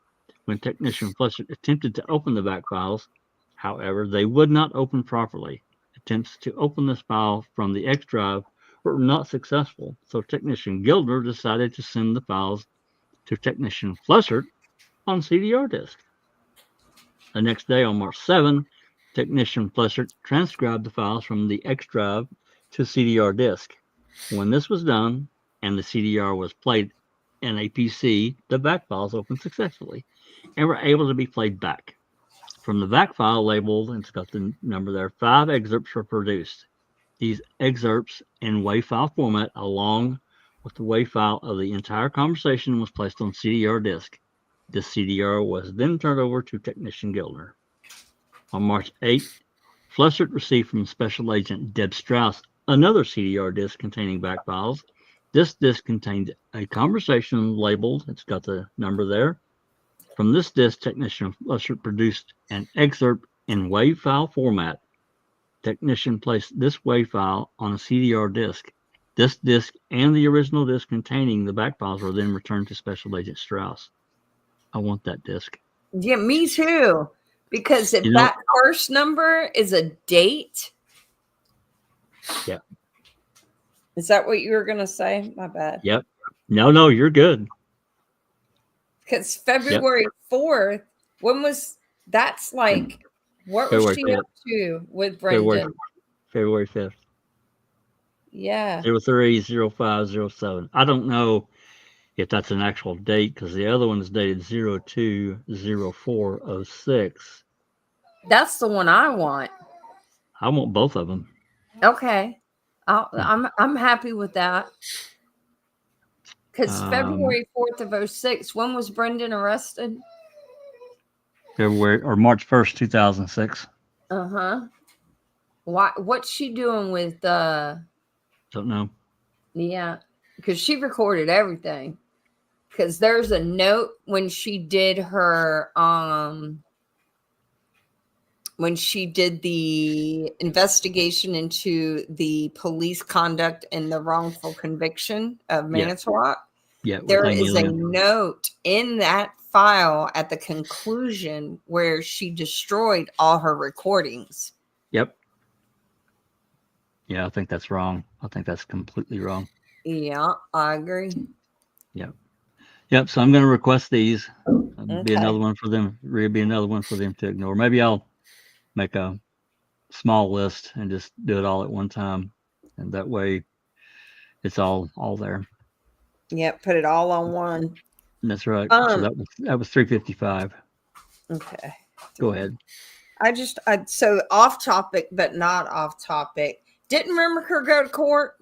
When technician Fleshert attempted to open the VAC files, however, they would not open properly. Attempts to open this file from the X drive were not successful, so technician Gildner decided to send the files to technician Fleshert on CDR disk. The next day, on March 7, technician Fleshert transcribed the files from the X drive to CDR disk. When this was done and the CDR was played in a PC, the VAC files opened successfully and were able to be played back. From the VAC file labeled, and it's got the number there, 5 excerpts were produced. These excerpts in WAV file format, along with the WAV file of the entire conversation, was placed on CDR disk. This CDR was then turned over to technician Gildner. On March 8th, Fleshert received from Special Agent Deb Strauss another CDR disk containing VAC files. This disk contained a conversation labeled, it's got the number there. From this disk, technician Fleshert produced an excerpt in WAV file format. Technician placed this WAV file on a CDR disk. This disk and the original disk containing the VAC files were then returned to Special Agent Strauss. I want that disk. Yeah, me too. Because if that first number is a date. Yeah. Is that what you were going to say? My bad. Yep. No, you're good. Because February 4th, when was, that's like, what was she up to with Brendan? February 5th. Yeah. 03/05/07. I don't know if that's an actual date because the other one is dated 02/04/06. That's the one I want. I want both of them. Okay. I'm happy with that. Because February 4th of 06, when was Brendan arrested? March 1st, 2006. Uh-huh. What's she doing with Don't know. Yeah, because she recorded everything. Because there's a note when she did her when she did the investigation into the police conduct and the wrongful conviction of Manitowoc. Yeah, there is a note in that file at the conclusion where she destroyed all her recordings. Yep. Yeah, I think that's wrong. I think that's completely wrong. Yeah, I agree. Yep. So I'm going to request these. Be another one for them. Be another one for them to ignore. Maybe I'll make a small list and just do it all at one time, and that way it's all there. Yep, put it all on one. That's right. So that was 355. Okay. Go ahead. So off topic, but not off topic. Didn't Remaker go to court?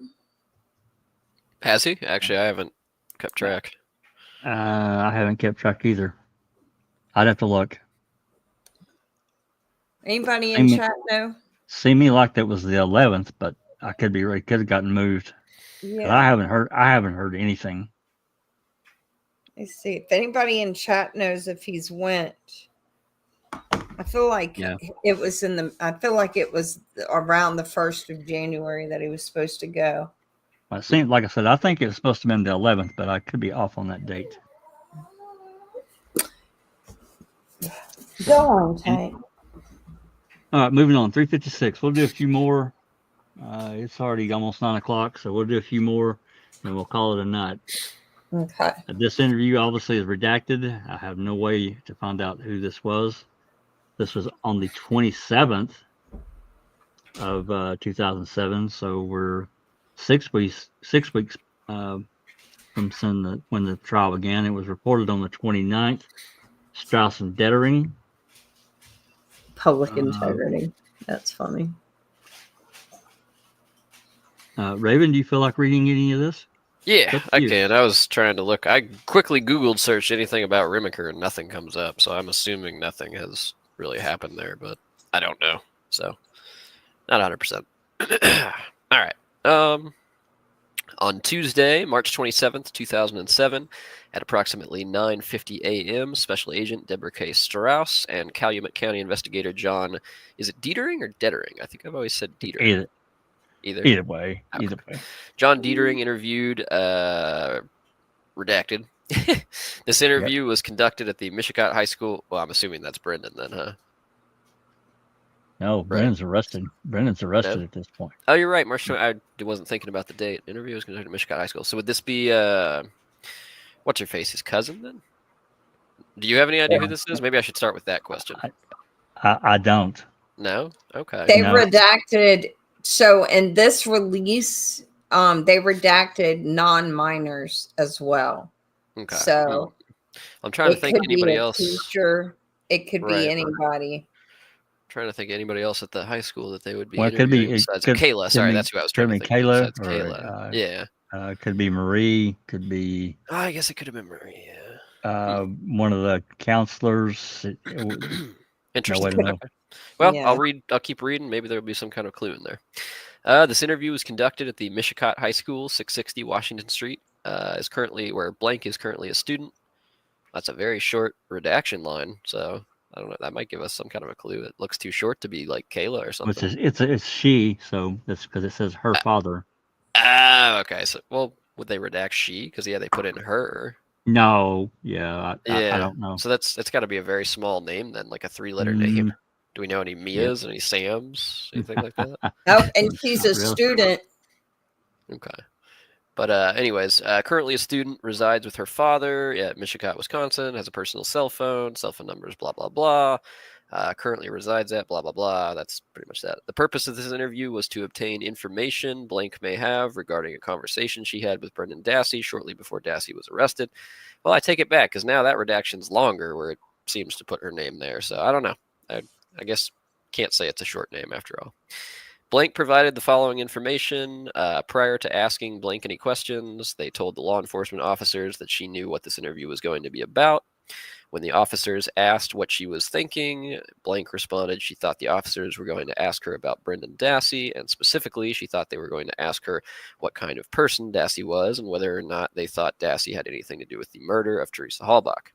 Has he? Actually, I haven't kept track. I haven't kept track either. I'd have to look. Anybody in chat know? Seemed me like that was the 11th, but I could be right. Could have gotten moved. Yeah. I haven't heard anything. Let's see if anybody in chat knows if he's went. I feel like it was I feel like it was around the 1st of January that he was supposed to go. It seems like I said, I think it's supposed to have been the 11th, but I could be off on that date. Go on, Tank. All right, moving on. 356. We'll do a few more. It's already almost 9 o'clock, so we'll do a few more, and we'll call it a night. Okay. This interview obviously is redacted. I have no way to find out who this was. This was on the 27th of 2007, so we're 6 weeks from when the trial began. It was reported on the 29th. Strauss and Dettering. Public integrity. That's funny. Raven, do you feel like reading any of this? Yeah, I can. I was trying to look. I quickly Googled searched anything about Rimiker and nothing comes up. So I'm assuming nothing has really happened there, but I don't know. So not 100%. All right. On Tuesday, March 27th, 2007, at approximately 9:50 a.m., Special Agent Deborah K. Strauss and Calumet County Investigator John, is it Dietering or Dettering? I think I've always said Dietering. Either way. Okay. Either way. John Dietering interviewed, redacted. This interview was conducted at the Mishicot High School. Well, I'm assuming that's Brendan then, huh? No, Brendan's arrested. Brendan's arrested at this point. Oh, you're right. March 20, I wasn't thinking about the date. Interview was conducted at Mishicot High School. So would this be, what's her face, his cousin then? Do you have any idea who this is? Maybe I should start with that question. I don't. No? Okay. They redacted. So in this release, they redacted non-minors as well. Okay. So I'm trying to think anybody else. Teacher, it could be anybody. Trying to think of anybody else at the high school that they would be. Well, it could be Kayla. Sorry, that's who I was trying to think. Kayla. Kayla. Yeah. Could be Marie. Could be. Oh, I guess it could have been Marie. Yeah. One of the counselors. Interesting. No, okay. Well, yeah. I'll keep reading. Maybe there will be some kind of clue in there. This interview was conducted at the Mishicot High School, 660 Washington Street. Where blank is currently a student. That's a very short redaction line, so I don't know. That might give us some kind of a clue. It looks too short to be like Kayla or something. It's she, so that's because it says her father. Okay. So, well, would they redact she? Because they put in her. No, I don't know. So it's got to be a very small name then, like a 3-letter name. Do we know any Mias, any Sams, anything like that? Oh, and she's a student. Okay. But anyways, currently a student, resides with her father at Mishicot, Wisconsin, has a personal cell phone numbers, blah, blah, blah. Currently resides at blah, blah, blah. That's pretty much that. The purpose of this interview was to obtain information blank may have regarding a conversation she had with Brendan Dassey shortly before Dassey was arrested. Well, I take it back because now that redaction's longer where it seems to put her name there. So I don't know. I guess can't say it's a short name after all. Blank provided the following information. Prior to asking Blank any questions, they told the law enforcement officers that she knew what this interview was going to be about. When the officers asked what she was thinking, Blank responded she thought the officers were going to ask her about Brendan Dassey, and specifically, she thought they were going to ask her what kind of person Dassey was and whether or not they thought Dassey had anything to do with the murder of Teresa Halbach.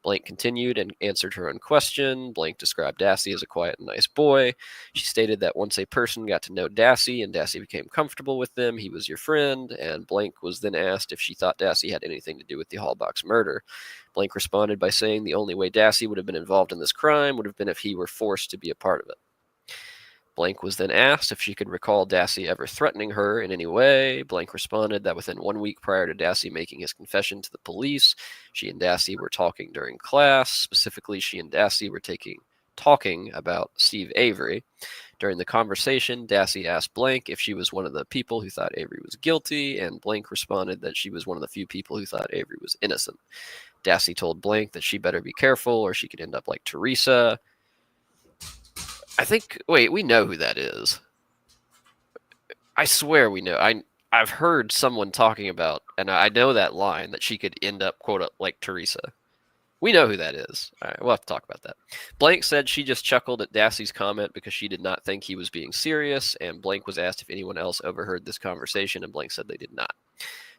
Blank continued and answered her own question. Blank described Dassey as a quiet and nice boy. She stated that once a person got to know Dassey and Dassey became comfortable with them, he was your friend, and Blank was then asked if she thought Dassey had anything to do with the Halbach's murder. Blank responded by saying the only way Dassey would have been involved in this crime would have been if he were forced to be a part of it. Blank was then asked if she could recall Dassey ever threatening her in any way. Blank responded that within 1 week prior to Dassey making his confession to the police, she and Dassey were talking during class. Specifically, she and Dassey were talking about Steve Avery. During the conversation, Dassey asked Blank if she was one of the people who thought Avery was guilty, and Blank responded that she was one of the few people who thought Avery was innocent. Dassey told Blank that she better be careful or she could end up like Teresa. We know who that is. I swear we know. I've heard someone talking about, and I know that line, that she could end up, quote, like Teresa. We know who that is. All right, we'll have to talk about that. Blank said she just chuckled at Dassey's comment because she did not think he was being serious, and Blank was asked if anyone else overheard this conversation, and Blank said they did not.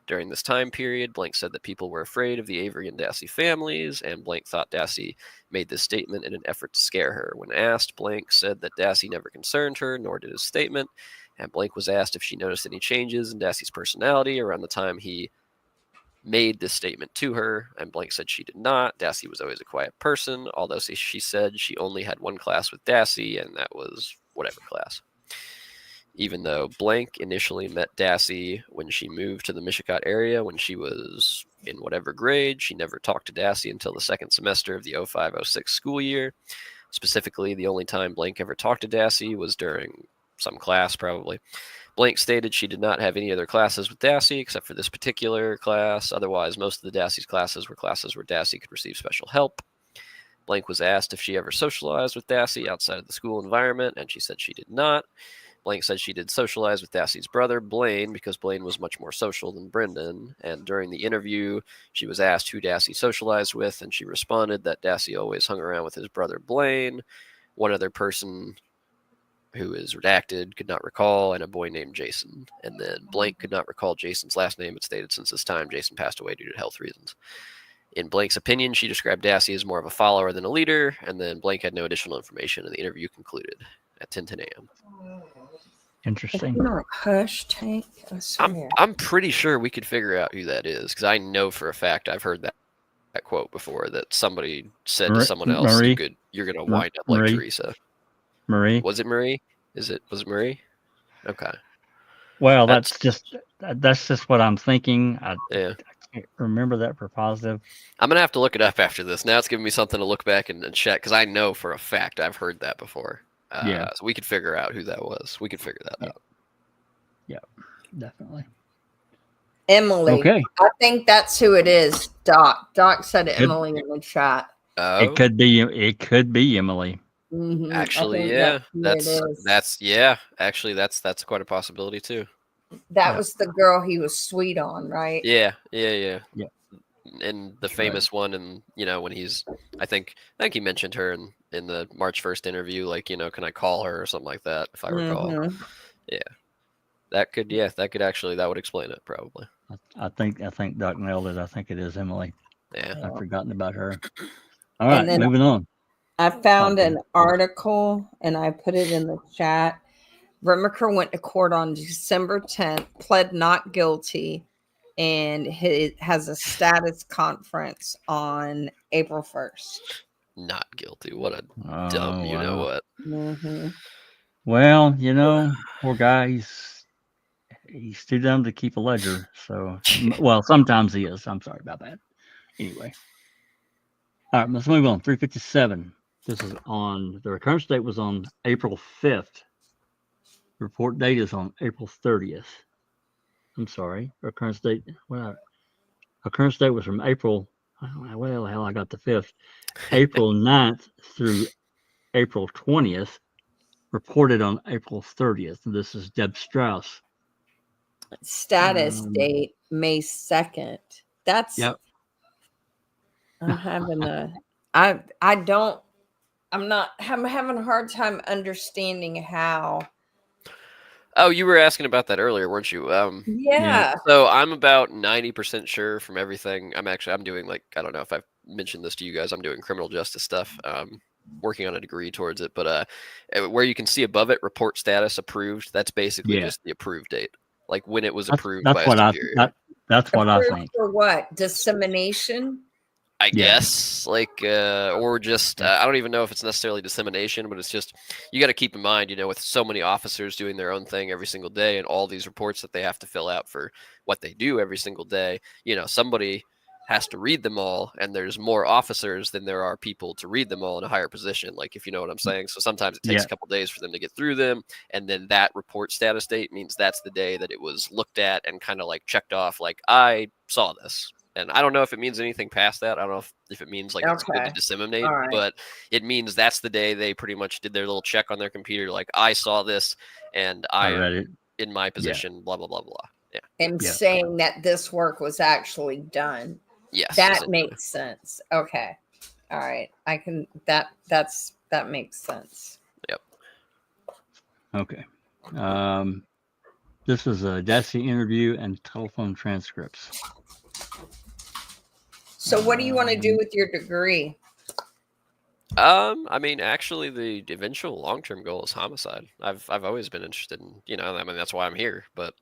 During this time period, Blank said that people were afraid of the Avery and Dassey families, and Blank thought Dassey made this statement in an effort to scare her. When asked, Blank said that Dassey never concerned her, nor did his statement. And blank was asked if she noticed any changes in Dassey's personality around the time he made this statement to her, and blank said she did not. Dassey was always a quiet person, although she said she only had one class with Dassey, and that was whatever class. Even though blank initially met Dassey when she moved to the Michigan area when she was in whatever grade, she never talked to Dassey until the second semester of the 05-06 school year. Specifically, the only time blank ever talked to Dassey was during some class, probably. Blank stated she did not have any other classes with Dassey except for this particular class. Otherwise, most of the Dassey's classes were classes where Dassey could receive special help. Blank was asked if she ever socialized with Dassey outside of the school environment, and she said she did not. Blank said she did socialize with Dassey's brother, Blaine, because Blaine was much more social than Brendan. And during the interview, she was asked who Dassey socialized with, and she responded that Dassey always hung around with his brother, Blaine. One other person who is redacted could not recall, and a boy named Jason. And then blank could not recall Jason's last name, but stated since this time Jason passed away due to health reasons. In blank's opinion, she described Dassey as more of a follower than a leader, and then blank had no additional information, and the interview concluded at 10:10 a.m. Interesting. Hush take. I'm pretty sure we could figure out who that is, because I know for a fact I've heard that quote before, that somebody said to someone else, Marie? "You're gonna wind up like Teresa." Marie? Was it Marie? Was it Marie? Okay. Well, that's just what I'm thinking. I can't remember that for positive. I'm gonna have to look it up after this. Now it's giving me something to look back and check, because I know for a fact I've heard that before. So we could figure out who that was. We could figure that out. Yeah, definitely. Emily. Okay. I think that's who it is. Doc said Emily in the chat. Oh. It could be Emily. Mm-hmm. Actually, yeah. Actually, that's quite a possibility too. That was the girl he was sweet on, right? Yeah. And the famous one, and when he's, I think he mentioned her in the March 1st interview, like, can I call her or something like that, if I recall. Mm-hmm. Yeah. That would explain it probably. I think Doc nailed it. I think it is Emily. Yeah. I've forgotten about her. All right, moving on. I found an article and I put it in the chat. Remaker went to court on December 10th, pled not guilty, and he has a status conference on April 1st. Not guilty. What a dumb, you know what. Mm-hmm. Well, poor guy, he's too dumb to keep a ledger. So, well, sometimes he is. I'm sorry about that. Anyway. All right, let's move on. 357. This is on, the recurrence date was on April 5th. Report date is on April 30th. I'm sorry. Occurrence date was from April. Well, hell, I got the 5th. April 9th through April 20th. Reported on April 30th. This is Deb Strauss. Status date May 2nd. That's. Yep. I'm having I'm having a hard time understanding how. Oh, you were asking about that earlier, weren't you? Yeah. So I'm about 90% sure from everything. I'm doing, like, I don't know if I've mentioned this to you guys. I'm doing criminal justice stuff. Working on a degree towards it, but where you can see above it, report status approved. That's basically just the approved date, like when it was approved by a superior. That's what I think. For what? Dissemination? I guess, like, or just, I don't even know if it's necessarily dissemination, but it's just, you got to keep in mind, with so many officers doing their own thing every single day and all these reports that they have to fill out for what they do every single day, somebody has to read them all, and there's more officers than there are people to read them all in a higher position, like, if you know what I'm saying. So sometimes it takes a couple days for them to get through them, and then that report status date means that's the day that it was looked at and kind of like checked off, like, I saw this. And I don't know if it means anything past that. I don't know if it means, like, it's good to disseminate, but it means that's the day they pretty much did their little check on their computer, like, I saw this and I read it in my position, blah, blah, blah, blah. Yeah. And saying that this work was actually done. Yes. That makes sense. Okay. All right. I can, that makes sense. Yep. Okay. This is a Dassey interview and telephone transcripts. So what do you want to do with your degree? I mean, actually, the eventual long-term goal is homicide. I've always been interested in, I mean, that's why I'm here. But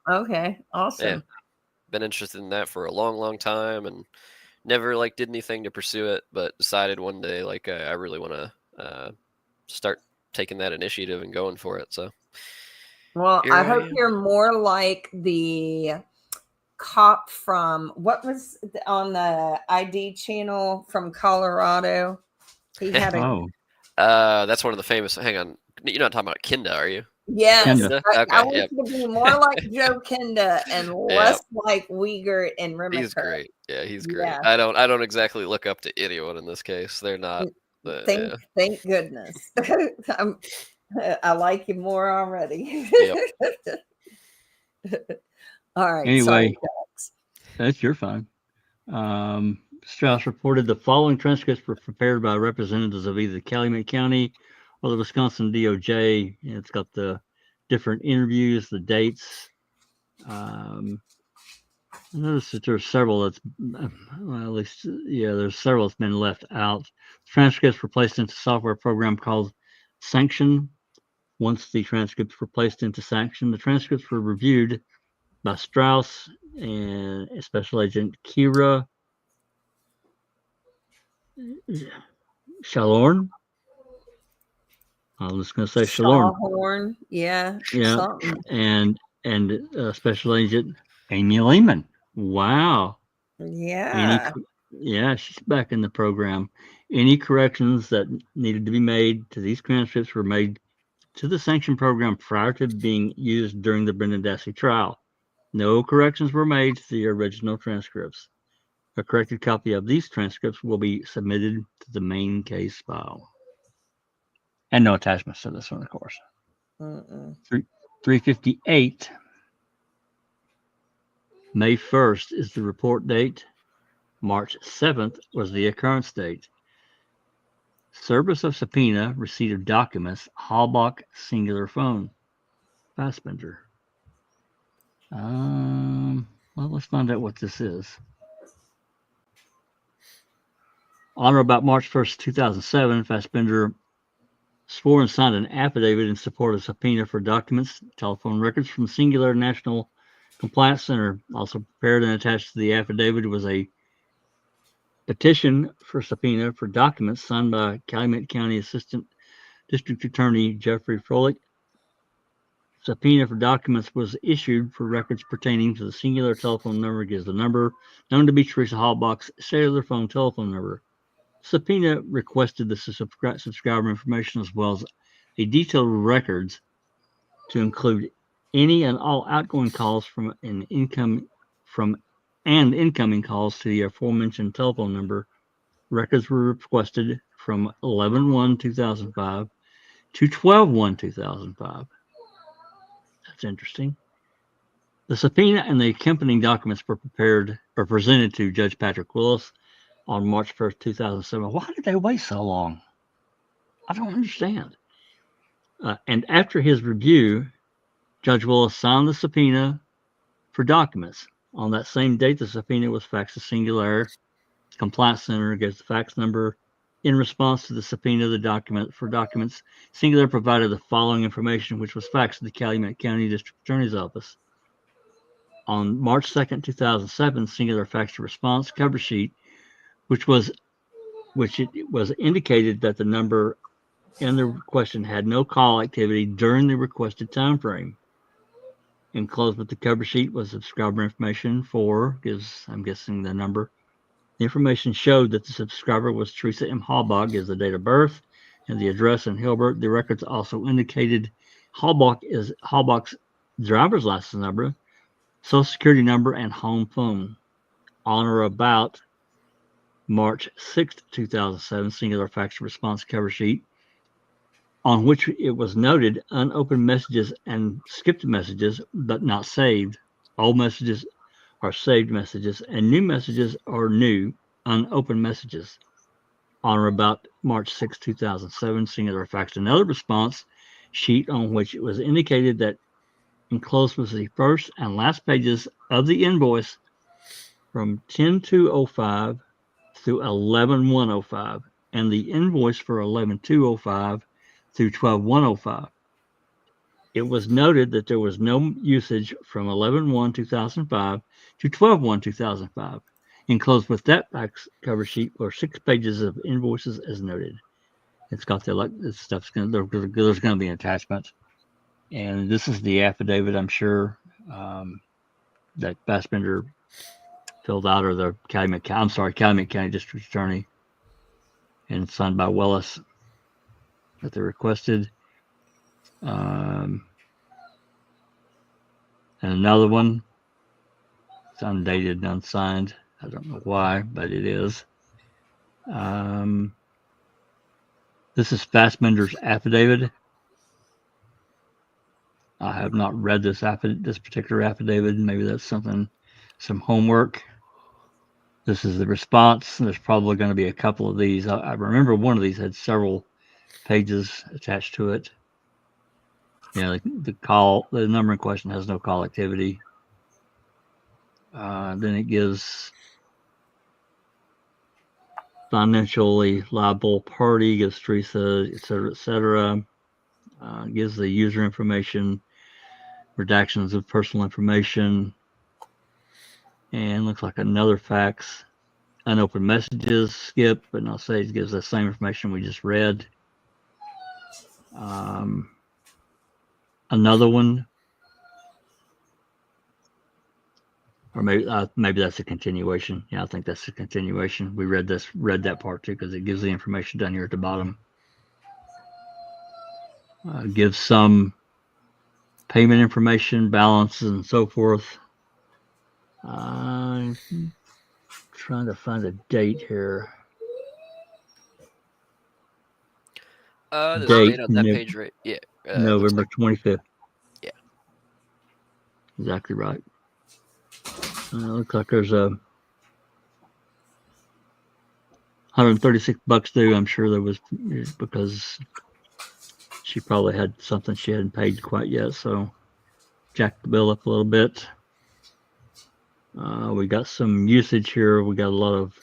Okay, yeah, awesome. been interested in that for a long, long time, and never like did anything to pursue it. But decided one day, like, I really want to start taking that initiative and going for it. So Well, here I I hope am. you're more like the cop from what was on the ID channel from Colorado. He had a Oh, That's one of the famous. Hang on, you're not talking about Kinda, are you? yes. Kenda. Kinda? I Okay, want yep, you to be more like Joe Kinda and yeah. less like Uyghur and He's Rimiker. great. Yeah, he's great. Yeah. I don't exactly look up to anyone in this case. They're not. Thank Yeah. thank goodness. I like you more already. Yep. All right. Anyway, Sorry, Alex. that's your fine. Strauss reported the following transcripts were prepared by representatives of either the Calumet County or the Wisconsin DOJ. And it's got the different interviews, the dates. I noticed that there's several that's, well, at least, yeah, there's several that's been left out. Transcripts were placed into a software program called Sanction. Once the transcripts were placed into Sanction, the transcripts were reviewed by Strauss and Special Agent Kira Shalorn. I'm just going to say Shalorn. Shawhorn. Yeah. Yeah, Something. and Special Agent Amy Lehman. Wow. Yeah. Yeah, she's back in the program. Any corrections that needed to be made to these transcripts were made to the sanction program prior to being used during the Brendan Dassey trial. No corrections were made to the original transcripts. A corrected copy of these transcripts will be submitted to the main case file. And no attachments to this one, of course. 358. May 1st is the report date. March 7th was the occurrence date. Service of subpoena, receipt of documents, Halbach singular phone. Fassbender. Well, let's find out what this is. On or about March 1st, 2007, Fassbender swore and signed an affidavit in support of subpoena for documents, telephone records from Singular National Compliance Center. Also prepared and attached to the affidavit was a petition for subpoena for documents signed by Calumet County Assistant District Attorney Jeffrey Froelich. Subpoena for documents was issued for records pertaining to the singular telephone number, gives the number known to be Teresa Halbach's cellular phone telephone number. Subpoena requested the subscriber information as well as a detailed records to include any and all outgoing calls from an incoming calls to the aforementioned telephone number. Records were requested from 11/1/2005 to 12/1/2005. That's interesting. The subpoena and the accompanying documents were presented to Judge Patrick Willis on March 1st, 2007. Why did they wait so long? I don't understand. And after his review, Judge Willis signed the subpoena for documents. On that same date, the subpoena was faxed to Singular Compliance Center, gives the fax number. In response to the subpoena, the documents, Singular provided the following information, which was faxed to the Calumet County District Attorney's Office. On March 2nd, 2007, Singular faxed a response cover sheet, which it was indicated that the number in the question had no call activity during the requested time frame. Enclosed with the cover sheet was subscriber information I'm guessing the number. The information showed that the subscriber was Teresa M. Halbach, gives the date of birth and the address in Hilbert. The records also indicated Halbach's driver's license number, social security number, and home phone. On or about March 6th, 2007, Singular faxed response cover sheet on which it was noted unopened messages and skipped messages, but not saved. All messages are saved messages, and new messages are new, unopened messages. On or about March 6, 2007, Singular faxed another response sheet on which it was indicated that enclosed was the first and last pages of the invoice from 10/2/05 through 11/1/05, and the invoice for 11/2/05 through 12/1/05. It was noted that there was no usage from 11/1/2005 to 12/1/2005. Enclosed with that fax cover sheet were 6 pages of invoices as noted. It's got this stuff's there's going to be an attachment, and this is the affidavit, I'm sure, that Fassbender filled out, or the Calumet County District Attorney, and signed by Willis that they requested. And another one, it's undated and unsigned. I don't know why, but it is. This is Fassbender's affidavit. I have not read this particular affidavit. Maybe that's some homework. This is the response. There's probably going to be a couple of these. I remember one of these had several pages attached to it. Yeah, the number in question has no call activity. Then it gives financially liable party, gives Teresa, et cetera. Gives the user information, redactions of personal information, and looks like another fax. Unopened messages, skip, but I'll say it gives the same information we just read. Another one, or maybe that's a continuation. Yeah, I think that's a continuation. We read that part too, because it gives the information down here at the bottom. Gives some payment information, balances, and so forth. I'm trying to find a date here. There's a date on that page, right? Yeah. November 25th. Yeah. Exactly right. Looks like there's a $136 due. I'm sure there was, because she probably had something she hadn't paid quite yet, so jacked the bill up a little bit. We got some usage here. We got a lot of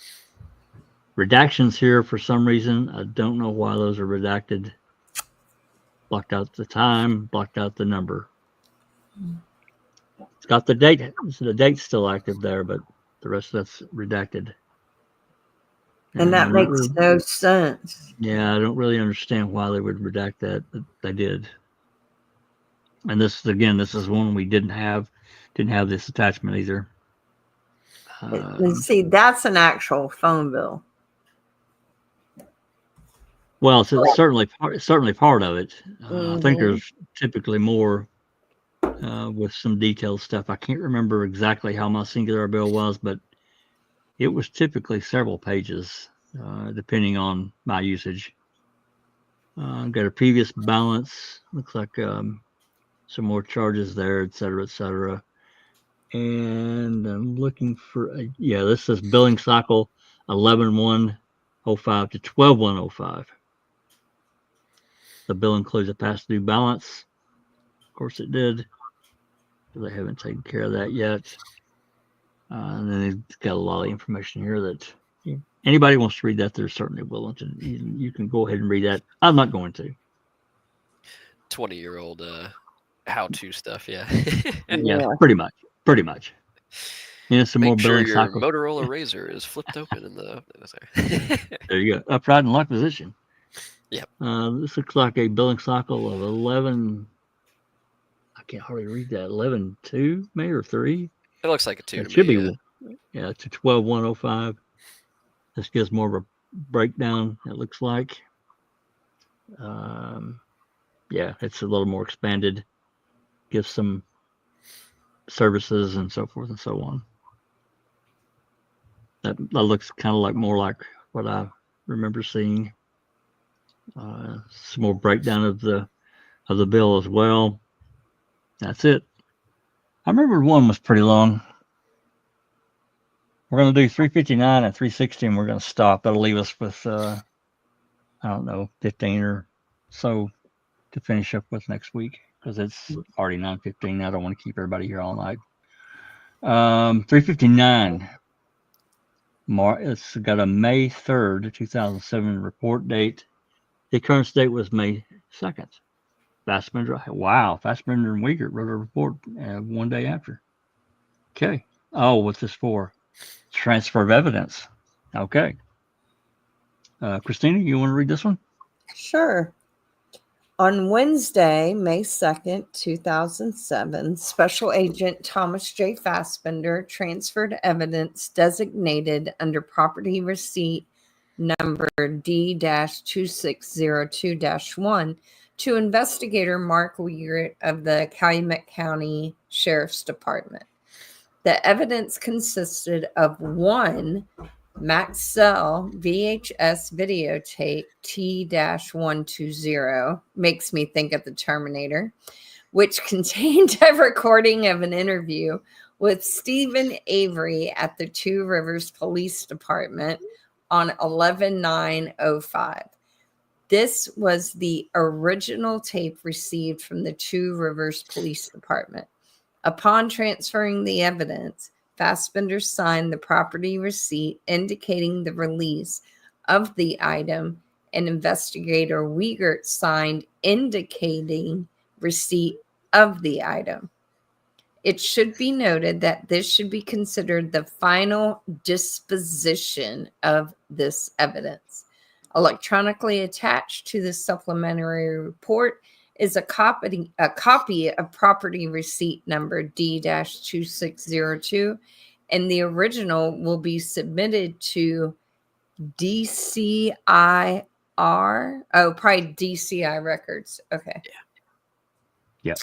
redactions here for some reason. I don't know why those are redacted. Blocked out the time, blocked out the number. It's got the date. So the date's still active there, but the rest of that's redacted. And that makes no sense. Yeah, I don't really understand why they would redact that, but they did. And this is one we didn't have this attachment either. See, that's an actual phone bill. Well, it's certainly part of it. I think there's typically more with some detailed stuff. I can't remember exactly how my singular bill was, but it was typically several pages, depending on my usage. Got a previous balance. Looks like some more charges there, et cetera. And I'm looking for this says billing cycle 11/1/05 to 12/1/05. The bill includes a past due balance. Of course it did. They haven't taken care of that yet. And then they've got a lot of information here that anybody wants to read that, they're certainly willing to. You can go ahead and read that. I'm not going to. 20-year-old how-to stuff, yeah. Yeah, pretty much. Yeah, some more billing your cycle. Motorola Razr is flipped open in the. There you go. Upright in lock position. Yep. This looks like a billing cycle of 11. I can't hardly read that. 11/2, maybe, or 3. It looks like a 2. It should be. Yeah, to 12/1/05. This gives more of a breakdown. It looks like. Yeah, it's a little more expanded. Gives some services and so forth and so on. That looks kind of like more like what I remember seeing. Some more breakdown of the bill as well. That's it. I remember one was pretty long. We're going to do 359 and 360, and we're going to stop. That'll leave us with I don't know, 15 or so to finish up with next week, because it's already 9:15. I don't want to keep everybody here all night. 359. It's got a May 3rd, 2007 report date. The current date was May 2nd. Fassbender, wow, Fassbender and Wiegert wrote a report 1 day after. Okay. Oh, what's this for? Transfer of evidence. Okay. Christina, you want to read this one? Sure. On Wednesday, May 2nd, 2007, Special Agent Thomas J. Fassbender transferred evidence designated under property receipt number D-2602-1 to investigator Mark Wiegert of the Calumet County Sheriff's Department. The evidence consisted of one Maxell VHS videotape T-120, makes me think of the Terminator, which contained a recording of an interview with Stephen Avery at the Two Rivers Police Department on 11/9/05. This was the original tape received from the Two Rivers Police Department. Upon transferring the evidence, Fassbender signed the property receipt indicating the release of the item, and investigator Wiegert signed indicating receipt of the item. It should be noted that this should be considered the final disposition of this evidence. Electronically attached to the supplementary report is a copy of property receipt number D-2602, and the original will be submitted to DCI probably DCI Records. Okay. Yeah.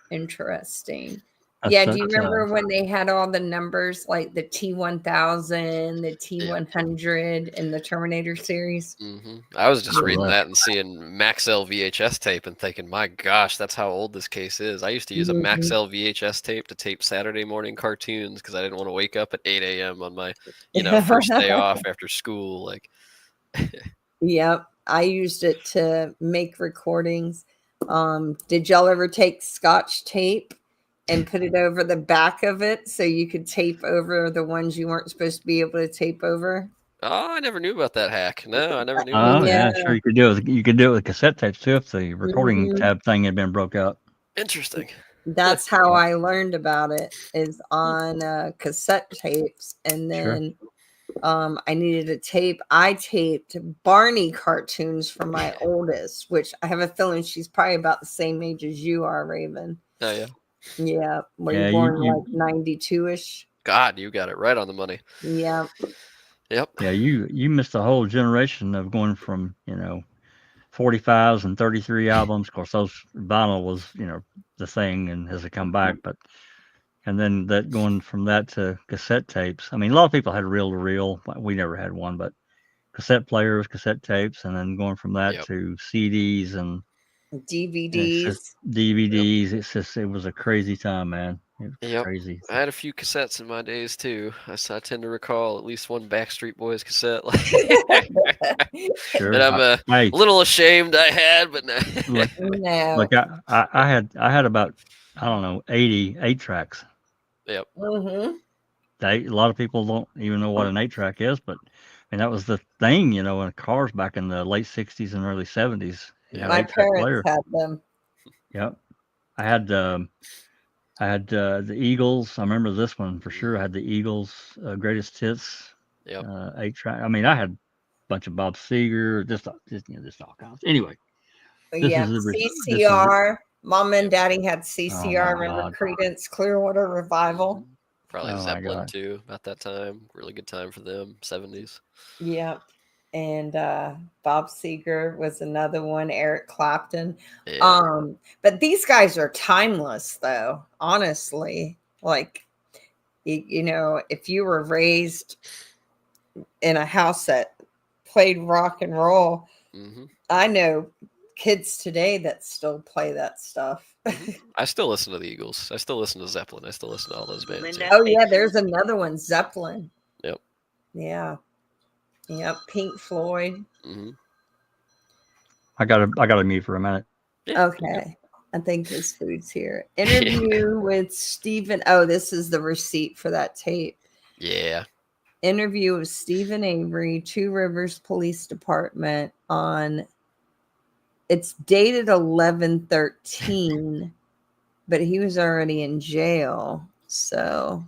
Interesting. That's Do you remember when they had all the numbers like the T-1000, the T-100 in the Terminator series? Mm-hmm. I was just reading that and seeing Maxell VHS tape and thinking, my gosh, that's how old this case is. I used to use a Maxell VHS tape to tape Saturday morning cartoons because I didn't want to wake up at 8 a.m. on my, first day off after school. Like, Yep. I used it to make recordings. Did y'all ever take Scotch tape and put it over the back of it so you could tape over the ones you weren't supposed to be able to tape over? Oh, I never knew about that hack. No, I never knew Oh, about that. yeah, sure. You could do it with cassette tapes too if the recording tab thing had been broke up. Interesting. That's how I learned about it, is on cassette tapes. And then I needed a tape. I taped Barney cartoons for my oldest, which I have a feeling she's probably about the same age as you are, Raven. Oh, yeah. Yeah. Were you born like 92-ish? God, you got it right on the money. Yeah. Yep. Yeah, you missed a whole generation of going from 45s and 33 albums. Of course, those vinyl was the thing and has come back, and then that going from that to cassette tapes. I mean, a lot of people had reel to reel. We never had one, but cassette players, cassette tapes, and then going from that to CDs and DVDs. DVDs. It was a crazy time, man. It was crazy. I had a few cassettes in my days too. I tend to recall at least one Backstreet Boys cassette. Sure. And I'm a little ashamed I had, but no. Like I had about 80 8-tracks. Yep. Mm-hmm. A lot of people don't even know what an 8-track is, but that was the thing, in cars back in the late 60s and early 70s. My parents had them. Yep. I had the Eagles. I remember this one for sure. I had the Eagles Greatest Hits. Yep. 8-track. I mean, I had a bunch of Bob Seger, just all kinds. Anyway. CCR. Mom and Daddy had CCR. Remember Creedence Clearwater Revival? Probably Zeppelin too. About that time, really good time for them. 70s. Yeah. And Bob Seger was another one. Eric Clapton. Yeah. But these guys are timeless, though. Honestly, like if you were raised in a house that played rock and roll, I know kids today that still play that stuff. I still listen to the Eagles. I still listen to Zeppelin. I still listen to all those bands. Oh yeah, there's another one, Zeppelin. Yep. Yeah. Yep, Pink Floyd. I gotta mute for a minute. Yeah, okay. I think his food's here. Interview with Stephen. Oh, this is the receipt for that tape. Yeah. interview of Stephen Avery, Two Rivers Police Department it's dated 11/13, but he was already in jail. So,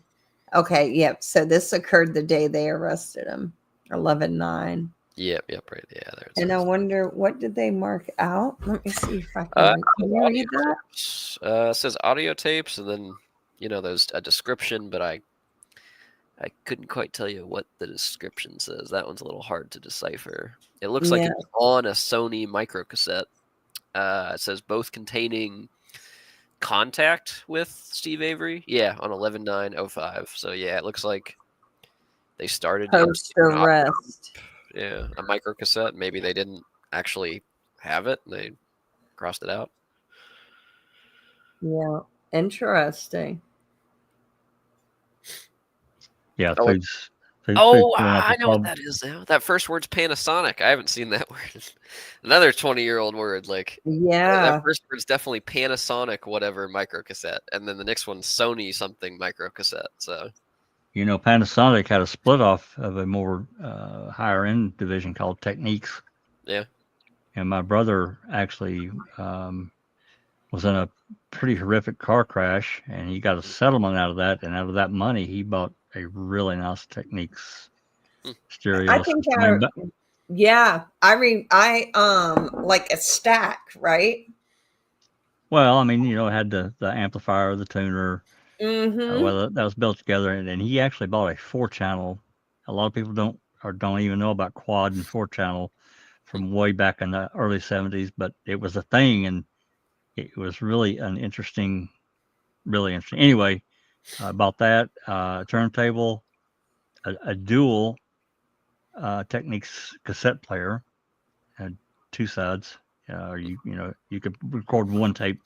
okay, yep. So this occurred the day they arrested him, 11/9. Yep, right. Yeah, there. And I wonder, what did they mark out? Let me see if I can you read that? It says audio tapes, and then there's a description, but I couldn't quite tell you what the description says. That one's a little hard to decipher. It looks like it's on a Sony microcassette. It says both containing contact with Steve Avery. Yeah, on 11/9/05. So yeah, it looks like they started post arrest. Yeah, a microcassette. Maybe they didn't actually have it. They crossed it out. Yeah, interesting. Yeah, I know what that is now. That first word's Panasonic. I haven't seen that word. Another 20-year-old word. Like, that first word's definitely Panasonic whatever microcassette, and then the next one's Sony something microcassette. So, Panasonic had a split off of a more higher end division called Techniques. Yeah. And my brother actually was in a pretty horrific car crash, and he got a settlement out of that. And out of that money, he bought a really nice Techniques stereo. I think I like a stack, right? Well, it had the amplifier, the tuner. Mm-hmm. Well, that was built together, and he actually bought a 4-channel. A lot of people don't even know about quad and 4-channel from way back in the early 70s, but it was a thing, and it was really interesting. Anyway, I bought that turntable, a dual Techniques cassette player, had 2 sides. You could record one tape,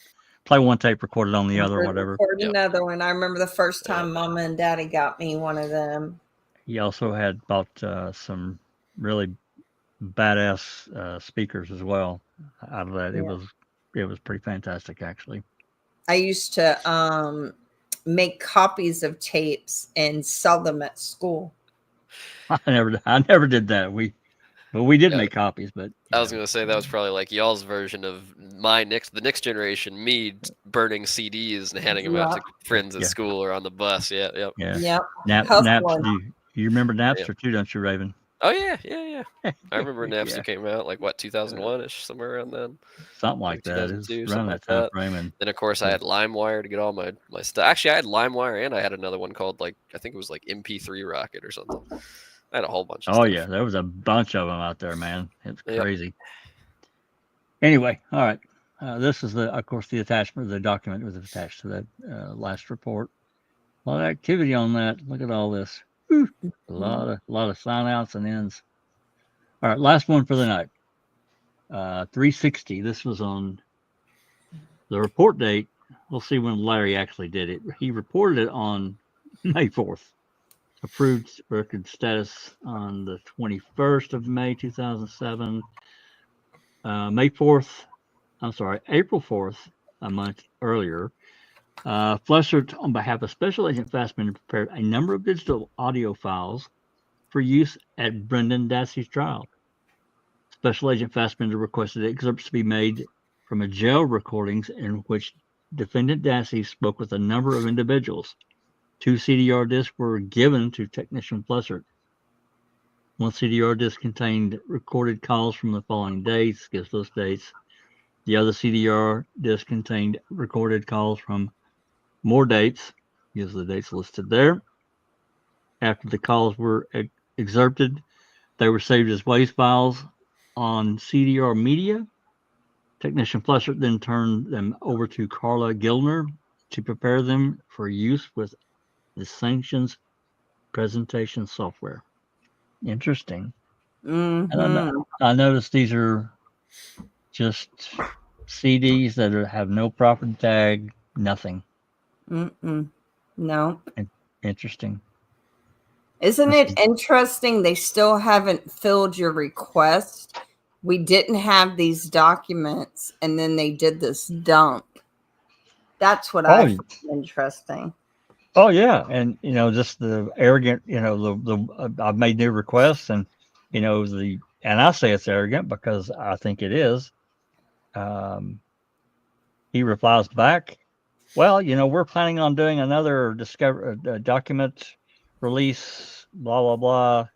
play one tape, record it on the other, whatever. Record another one. I remember the first time Mama and Daddy got me one of them. He also had bought some really badass speakers as well out of that. It was pretty fantastic, actually. I used to make copies of tapes and sell them at school. I never did that. We did make copies, but I was gonna say that was probably like y'all's version of the next generation, me burning CDs and handing them out to friends at school or on the bus. Yeah. Napster. You remember Napster too, don't you, Raven? Oh yeah. I remember Napster came out like 2001-ish, somewhere around then. Something like that. It's around that time frame. And then of course I had LimeWire to get all my stuff. Actually, I had LimeWire and I had another one called I think it was like MP3 Rocket or something. I had a whole bunch of stuff. Yeah, there was a bunch of them out there, man. It's crazy. Anyway, all right. This is of course the attachment. The document was attached to that last report. A lot of activity on that. Look at all this. A lot of sign outs and ends. All right, last one for the night. 360. This was on the report date. We'll see when Larry actually did it. He reported it on May 4th. Approved record status on the 21st of May 2007. April 4th, a month earlier. Flessert, on behalf of Special Agent Fassbender, prepared a number of digital audio files for use at Brendan Dassey's trial. Special Agent Fassbender requested excerpts to be made from a jail recordings in which Defendant Dassey spoke with a number of individuals. 2 CDR discs were given to Technician Flessert. 1 CDR disc contained recorded calls from the following dates, gives those dates. The other CDR disc contained recorded calls from more dates, gives the dates listed there. After the calls were excerpted, they were saved as WAV files on CDR media. Technician Flessert then turned them over to Carla Gilner to prepare them for use with the sanctions presentation software. Interesting. Mm-hmm. I noticed these are just CDs that have no property tag, nothing. No. Interesting. Isn't it interesting they still haven't filled your request? We didn't have these documents, and then they did this dump. That's what I find interesting. Oh yeah, and just the arrogant. I've made new requests, and and I say it's arrogant because I think it is. Um, he replies back, "Well, we're planning on doing another document release, blah blah blah,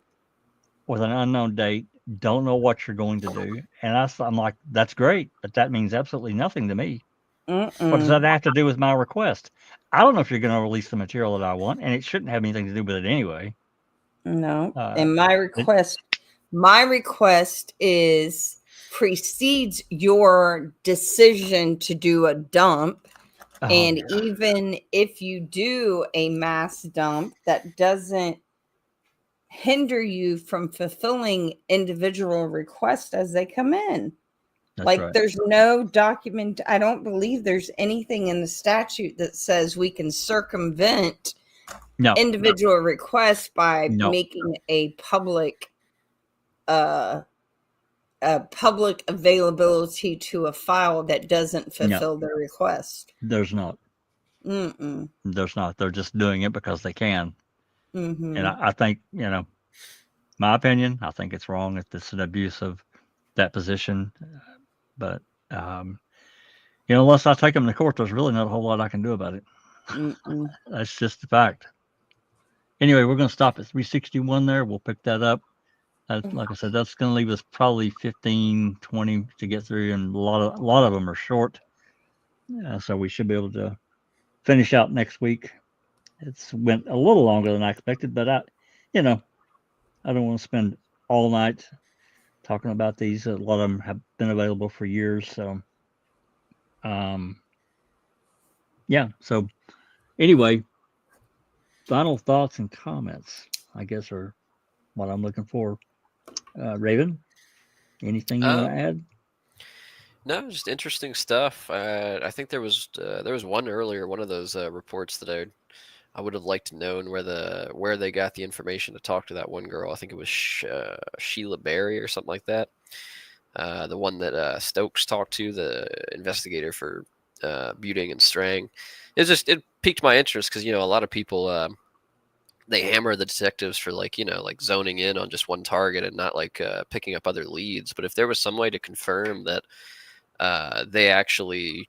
with an unknown date. Don't know what you're going to do." And I'm like, "That's great, but that means absolutely nothing to me. What does that have to do with my request? I don't know if you're going to release the material that I want, and it shouldn't have anything to do with it anyway." No. Uh, And my request is precedes your decision to do a dump. And yeah. even if you do a mass dump, that doesn't hinder you from fulfilling individual requests as they come in. That's like right. there's no document. I don't believe there's anything in the statute that says we can circumvent No, individual requests by no, making a public availability to a file that doesn't fulfill their request. there's not. Mm-mm. There's not. They're just doing it because they can. Mm-hmm. And I think, my opinion, I think it's wrong if it's an abuse of that position. But, unless I take them to court, there's really not a whole lot I can do about it. Mm-mm. That's just the fact. Anyway, we're going to stop at 361 there. We'll pick that up. Like I said, that's going to leave us probably 15, 20 to get through, and a lot of them are short. So we should be able to finish out next week. It's went a little longer than I expected, but I don't want to spend all night talking about these. A lot of them have been available for years. So, yeah. So anyway, final thoughts and comments, I guess, are what I'm looking for. Raven, anything you want to add? No, just interesting stuff. I think there was one earlier, one of those reports that I would have liked to know where they got the information to talk to that one girl. I think it was Sheila Berry or something like that. The one that Stokes talked to, the investigator for Buting and Strang. It piqued my interest because a lot of people they hammer the detectives for like zoning in on just one target and not like picking up other leads. But if there was some way to confirm that they actually,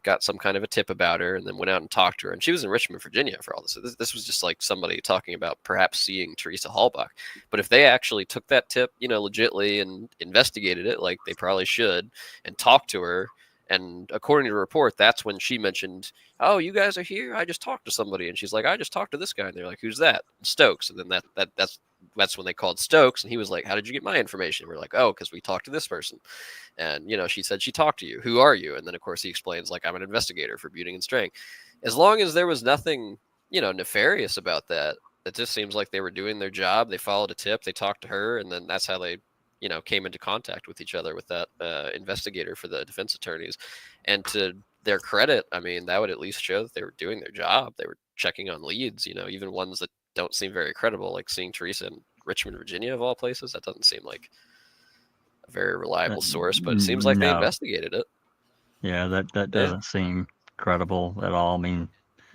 got some kind of a tip about her and then went out and talked to her. And she was in Richmond, Virginia for all this. So this was just like somebody talking about perhaps seeing Teresa Halbach. But if they actually took that tip, legitly and investigated it like they probably should and talked to her. And according to the report, that's when she mentioned, "Oh, you guys are here? I just talked to somebody." And she's like, "I just talked to this guy." And they're like, "Who's that?" Stokes. And then that's when they called Stokes, and he was like, "How did you get my information?" We're like, "Oh, because we talked to this person." And she said she talked to you. Who are you? And then of course he explains like, "I'm an investigator for Buting and Strang." As long as there was nothing, nefarious about that, it just seems like they were doing their job. They followed a tip, they talked to her, and then that's how they came into contact with each other with that investigator for the defense attorneys. And to their credit, I mean, that would at least show that they were doing their job. They were checking on leads, even ones that don't seem very credible, like seeing Teresa in Richmond, Virginia, of all places. That doesn't seem like a very reliable source, but it seems like they investigated it. Yeah, that doesn't seem credible at all. I mean,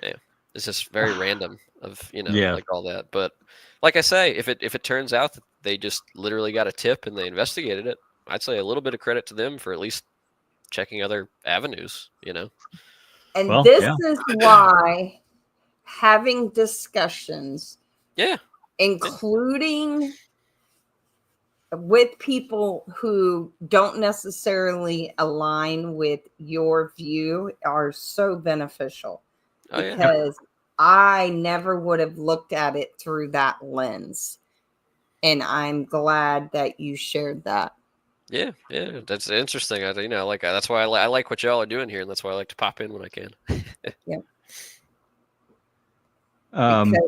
yeah, it's just very random of Yeah. like all that. But like I say, if it turns out that they just literally got a tip and they investigated it, I'd say a little bit of credit to them for at least checking other avenues, And this is why having discussions, including with people who don't necessarily align with your view, are so beneficial. Because I never would have looked at it through that lens. And I'm glad that you shared that. Yeah, that's interesting. That's why I like what y'all are doing here, and that's why I like to pop in when I can. Yeah.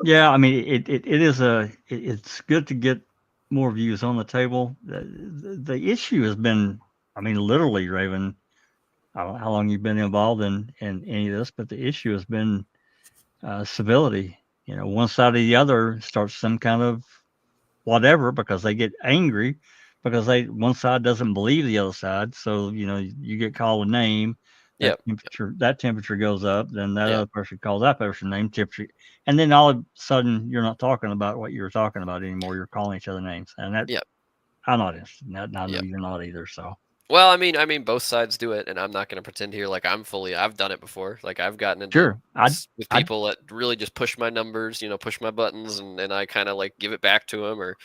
Yeah, I mean, it's good to get more views on the table. The issue has been, I mean, literally, Raven, I don't know how long you've been involved in any of this, but the issue has been civility. One side or the other starts some kind of whatever because they get angry because one side doesn't believe the other side. So, you get called a name. Yep. That temperature goes up, then that Yep. other person calls that person name, temperature, and then all of a sudden you're not talking about what you were talking about anymore. You're calling each other names, and that Yep. I'm not interested in that. And I know Yep. you're not either. So Well, I mean, both sides do it, and I'm not going to pretend here like I've done it before. Like I've gotten into sure, with people that really just push my numbers, push my buttons, and I kind of like give it back to them, or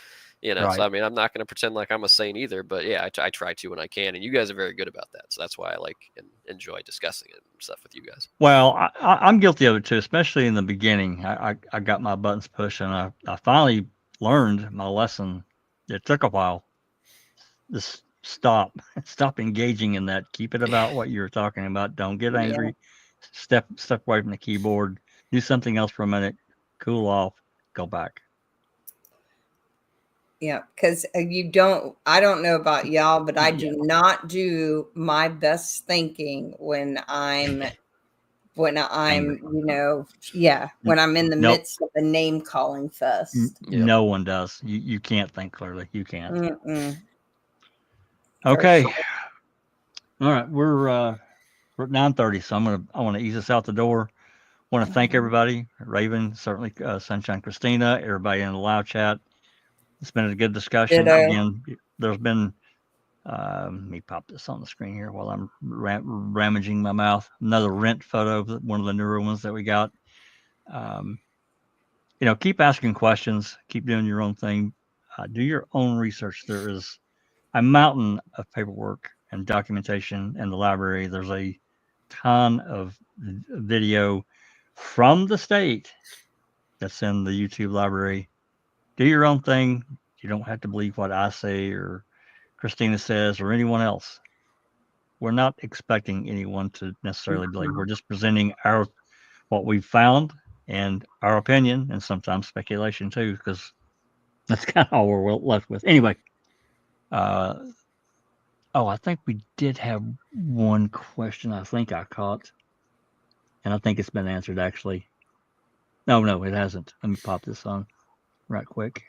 right. So I mean, I'm not going to pretend like I'm a saint either, but yeah, I try to when I can, and you guys are very good about that. So that's why I like and enjoy discussing it and stuff with you guys. Well, I'm guilty of it too, especially in the beginning. I got my buttons pushed, and I finally learned my lesson. It took a while. Just stop engaging in that. Keep it about what you're talking about. Don't get angry. Step away from the keyboard. Do something else for a minute. Cool off. Go back. Yeah, because I don't know about y'all, but I do not do my best thinking when I'm, when I'm in the midst of a name calling fest. No one does. You can't think clearly. You can't. Mm-mm. Okay. Sure. All right. We're at 9:30, so I want to ease us out the door. Want to thank everybody. Raven, certainly, Sunshine Christina, everybody in the live chat. It's been a good discussion. Again, there's been, let me pop this on the screen here while I'm rummaging my mouth. Another rent photo, one of the newer ones that we got. Keep asking questions. Keep doing your own thing. Do your own research. There is a mountain of paperwork and documentation in the library. There's a ton of video from the state that's in the YouTube library. Do your own thing. You don't have to believe what I say or Christina says or anyone else. We're not expecting anyone to necessarily believe. We're just presenting what we've found and our opinion, and sometimes speculation too, because that's kind of all we're left with. Anyway, I think we did have one question I think I caught, and I think it's been answered actually. No, it hasn't. Let me pop this on right quick.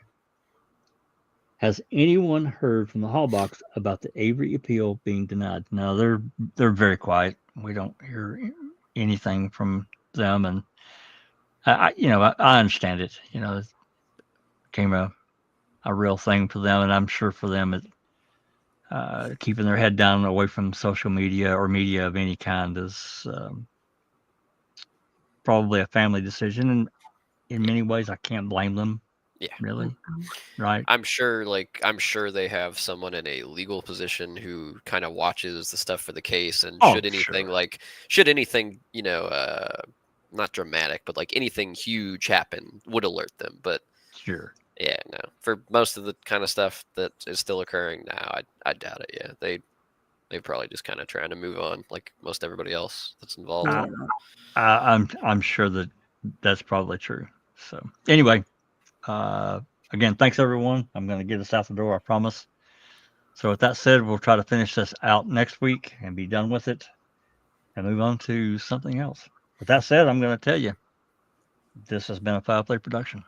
Has anyone heard from the Halbachs about the Avery appeal being denied? No, they're very quiet. We don't hear anything from them, and I understand it. It became a real thing for them, and I'm sure for them, keeping their head down away from social media or media of any kind is probably a family decision, and in many ways, I can't blame them. Yeah. Really. Right. I'm sure they have someone in a legal position who kind of watches the stuff for the case, and should anything, not dramatic, but like anything huge happen, would alert them. But sure. Yeah, no. For most of the kind of stuff that is still occurring now, I doubt it. Yeah. They probably just kind of trying to move on like most everybody else that's involved. I'm sure that's probably true. So anyway, again, thanks everyone. I'm going to get us out the door, I promise. So with that said, we'll try to finish this out next week and be done with it and move on to something else. With that said, I'm going to tell you, this has been a Foul Play production.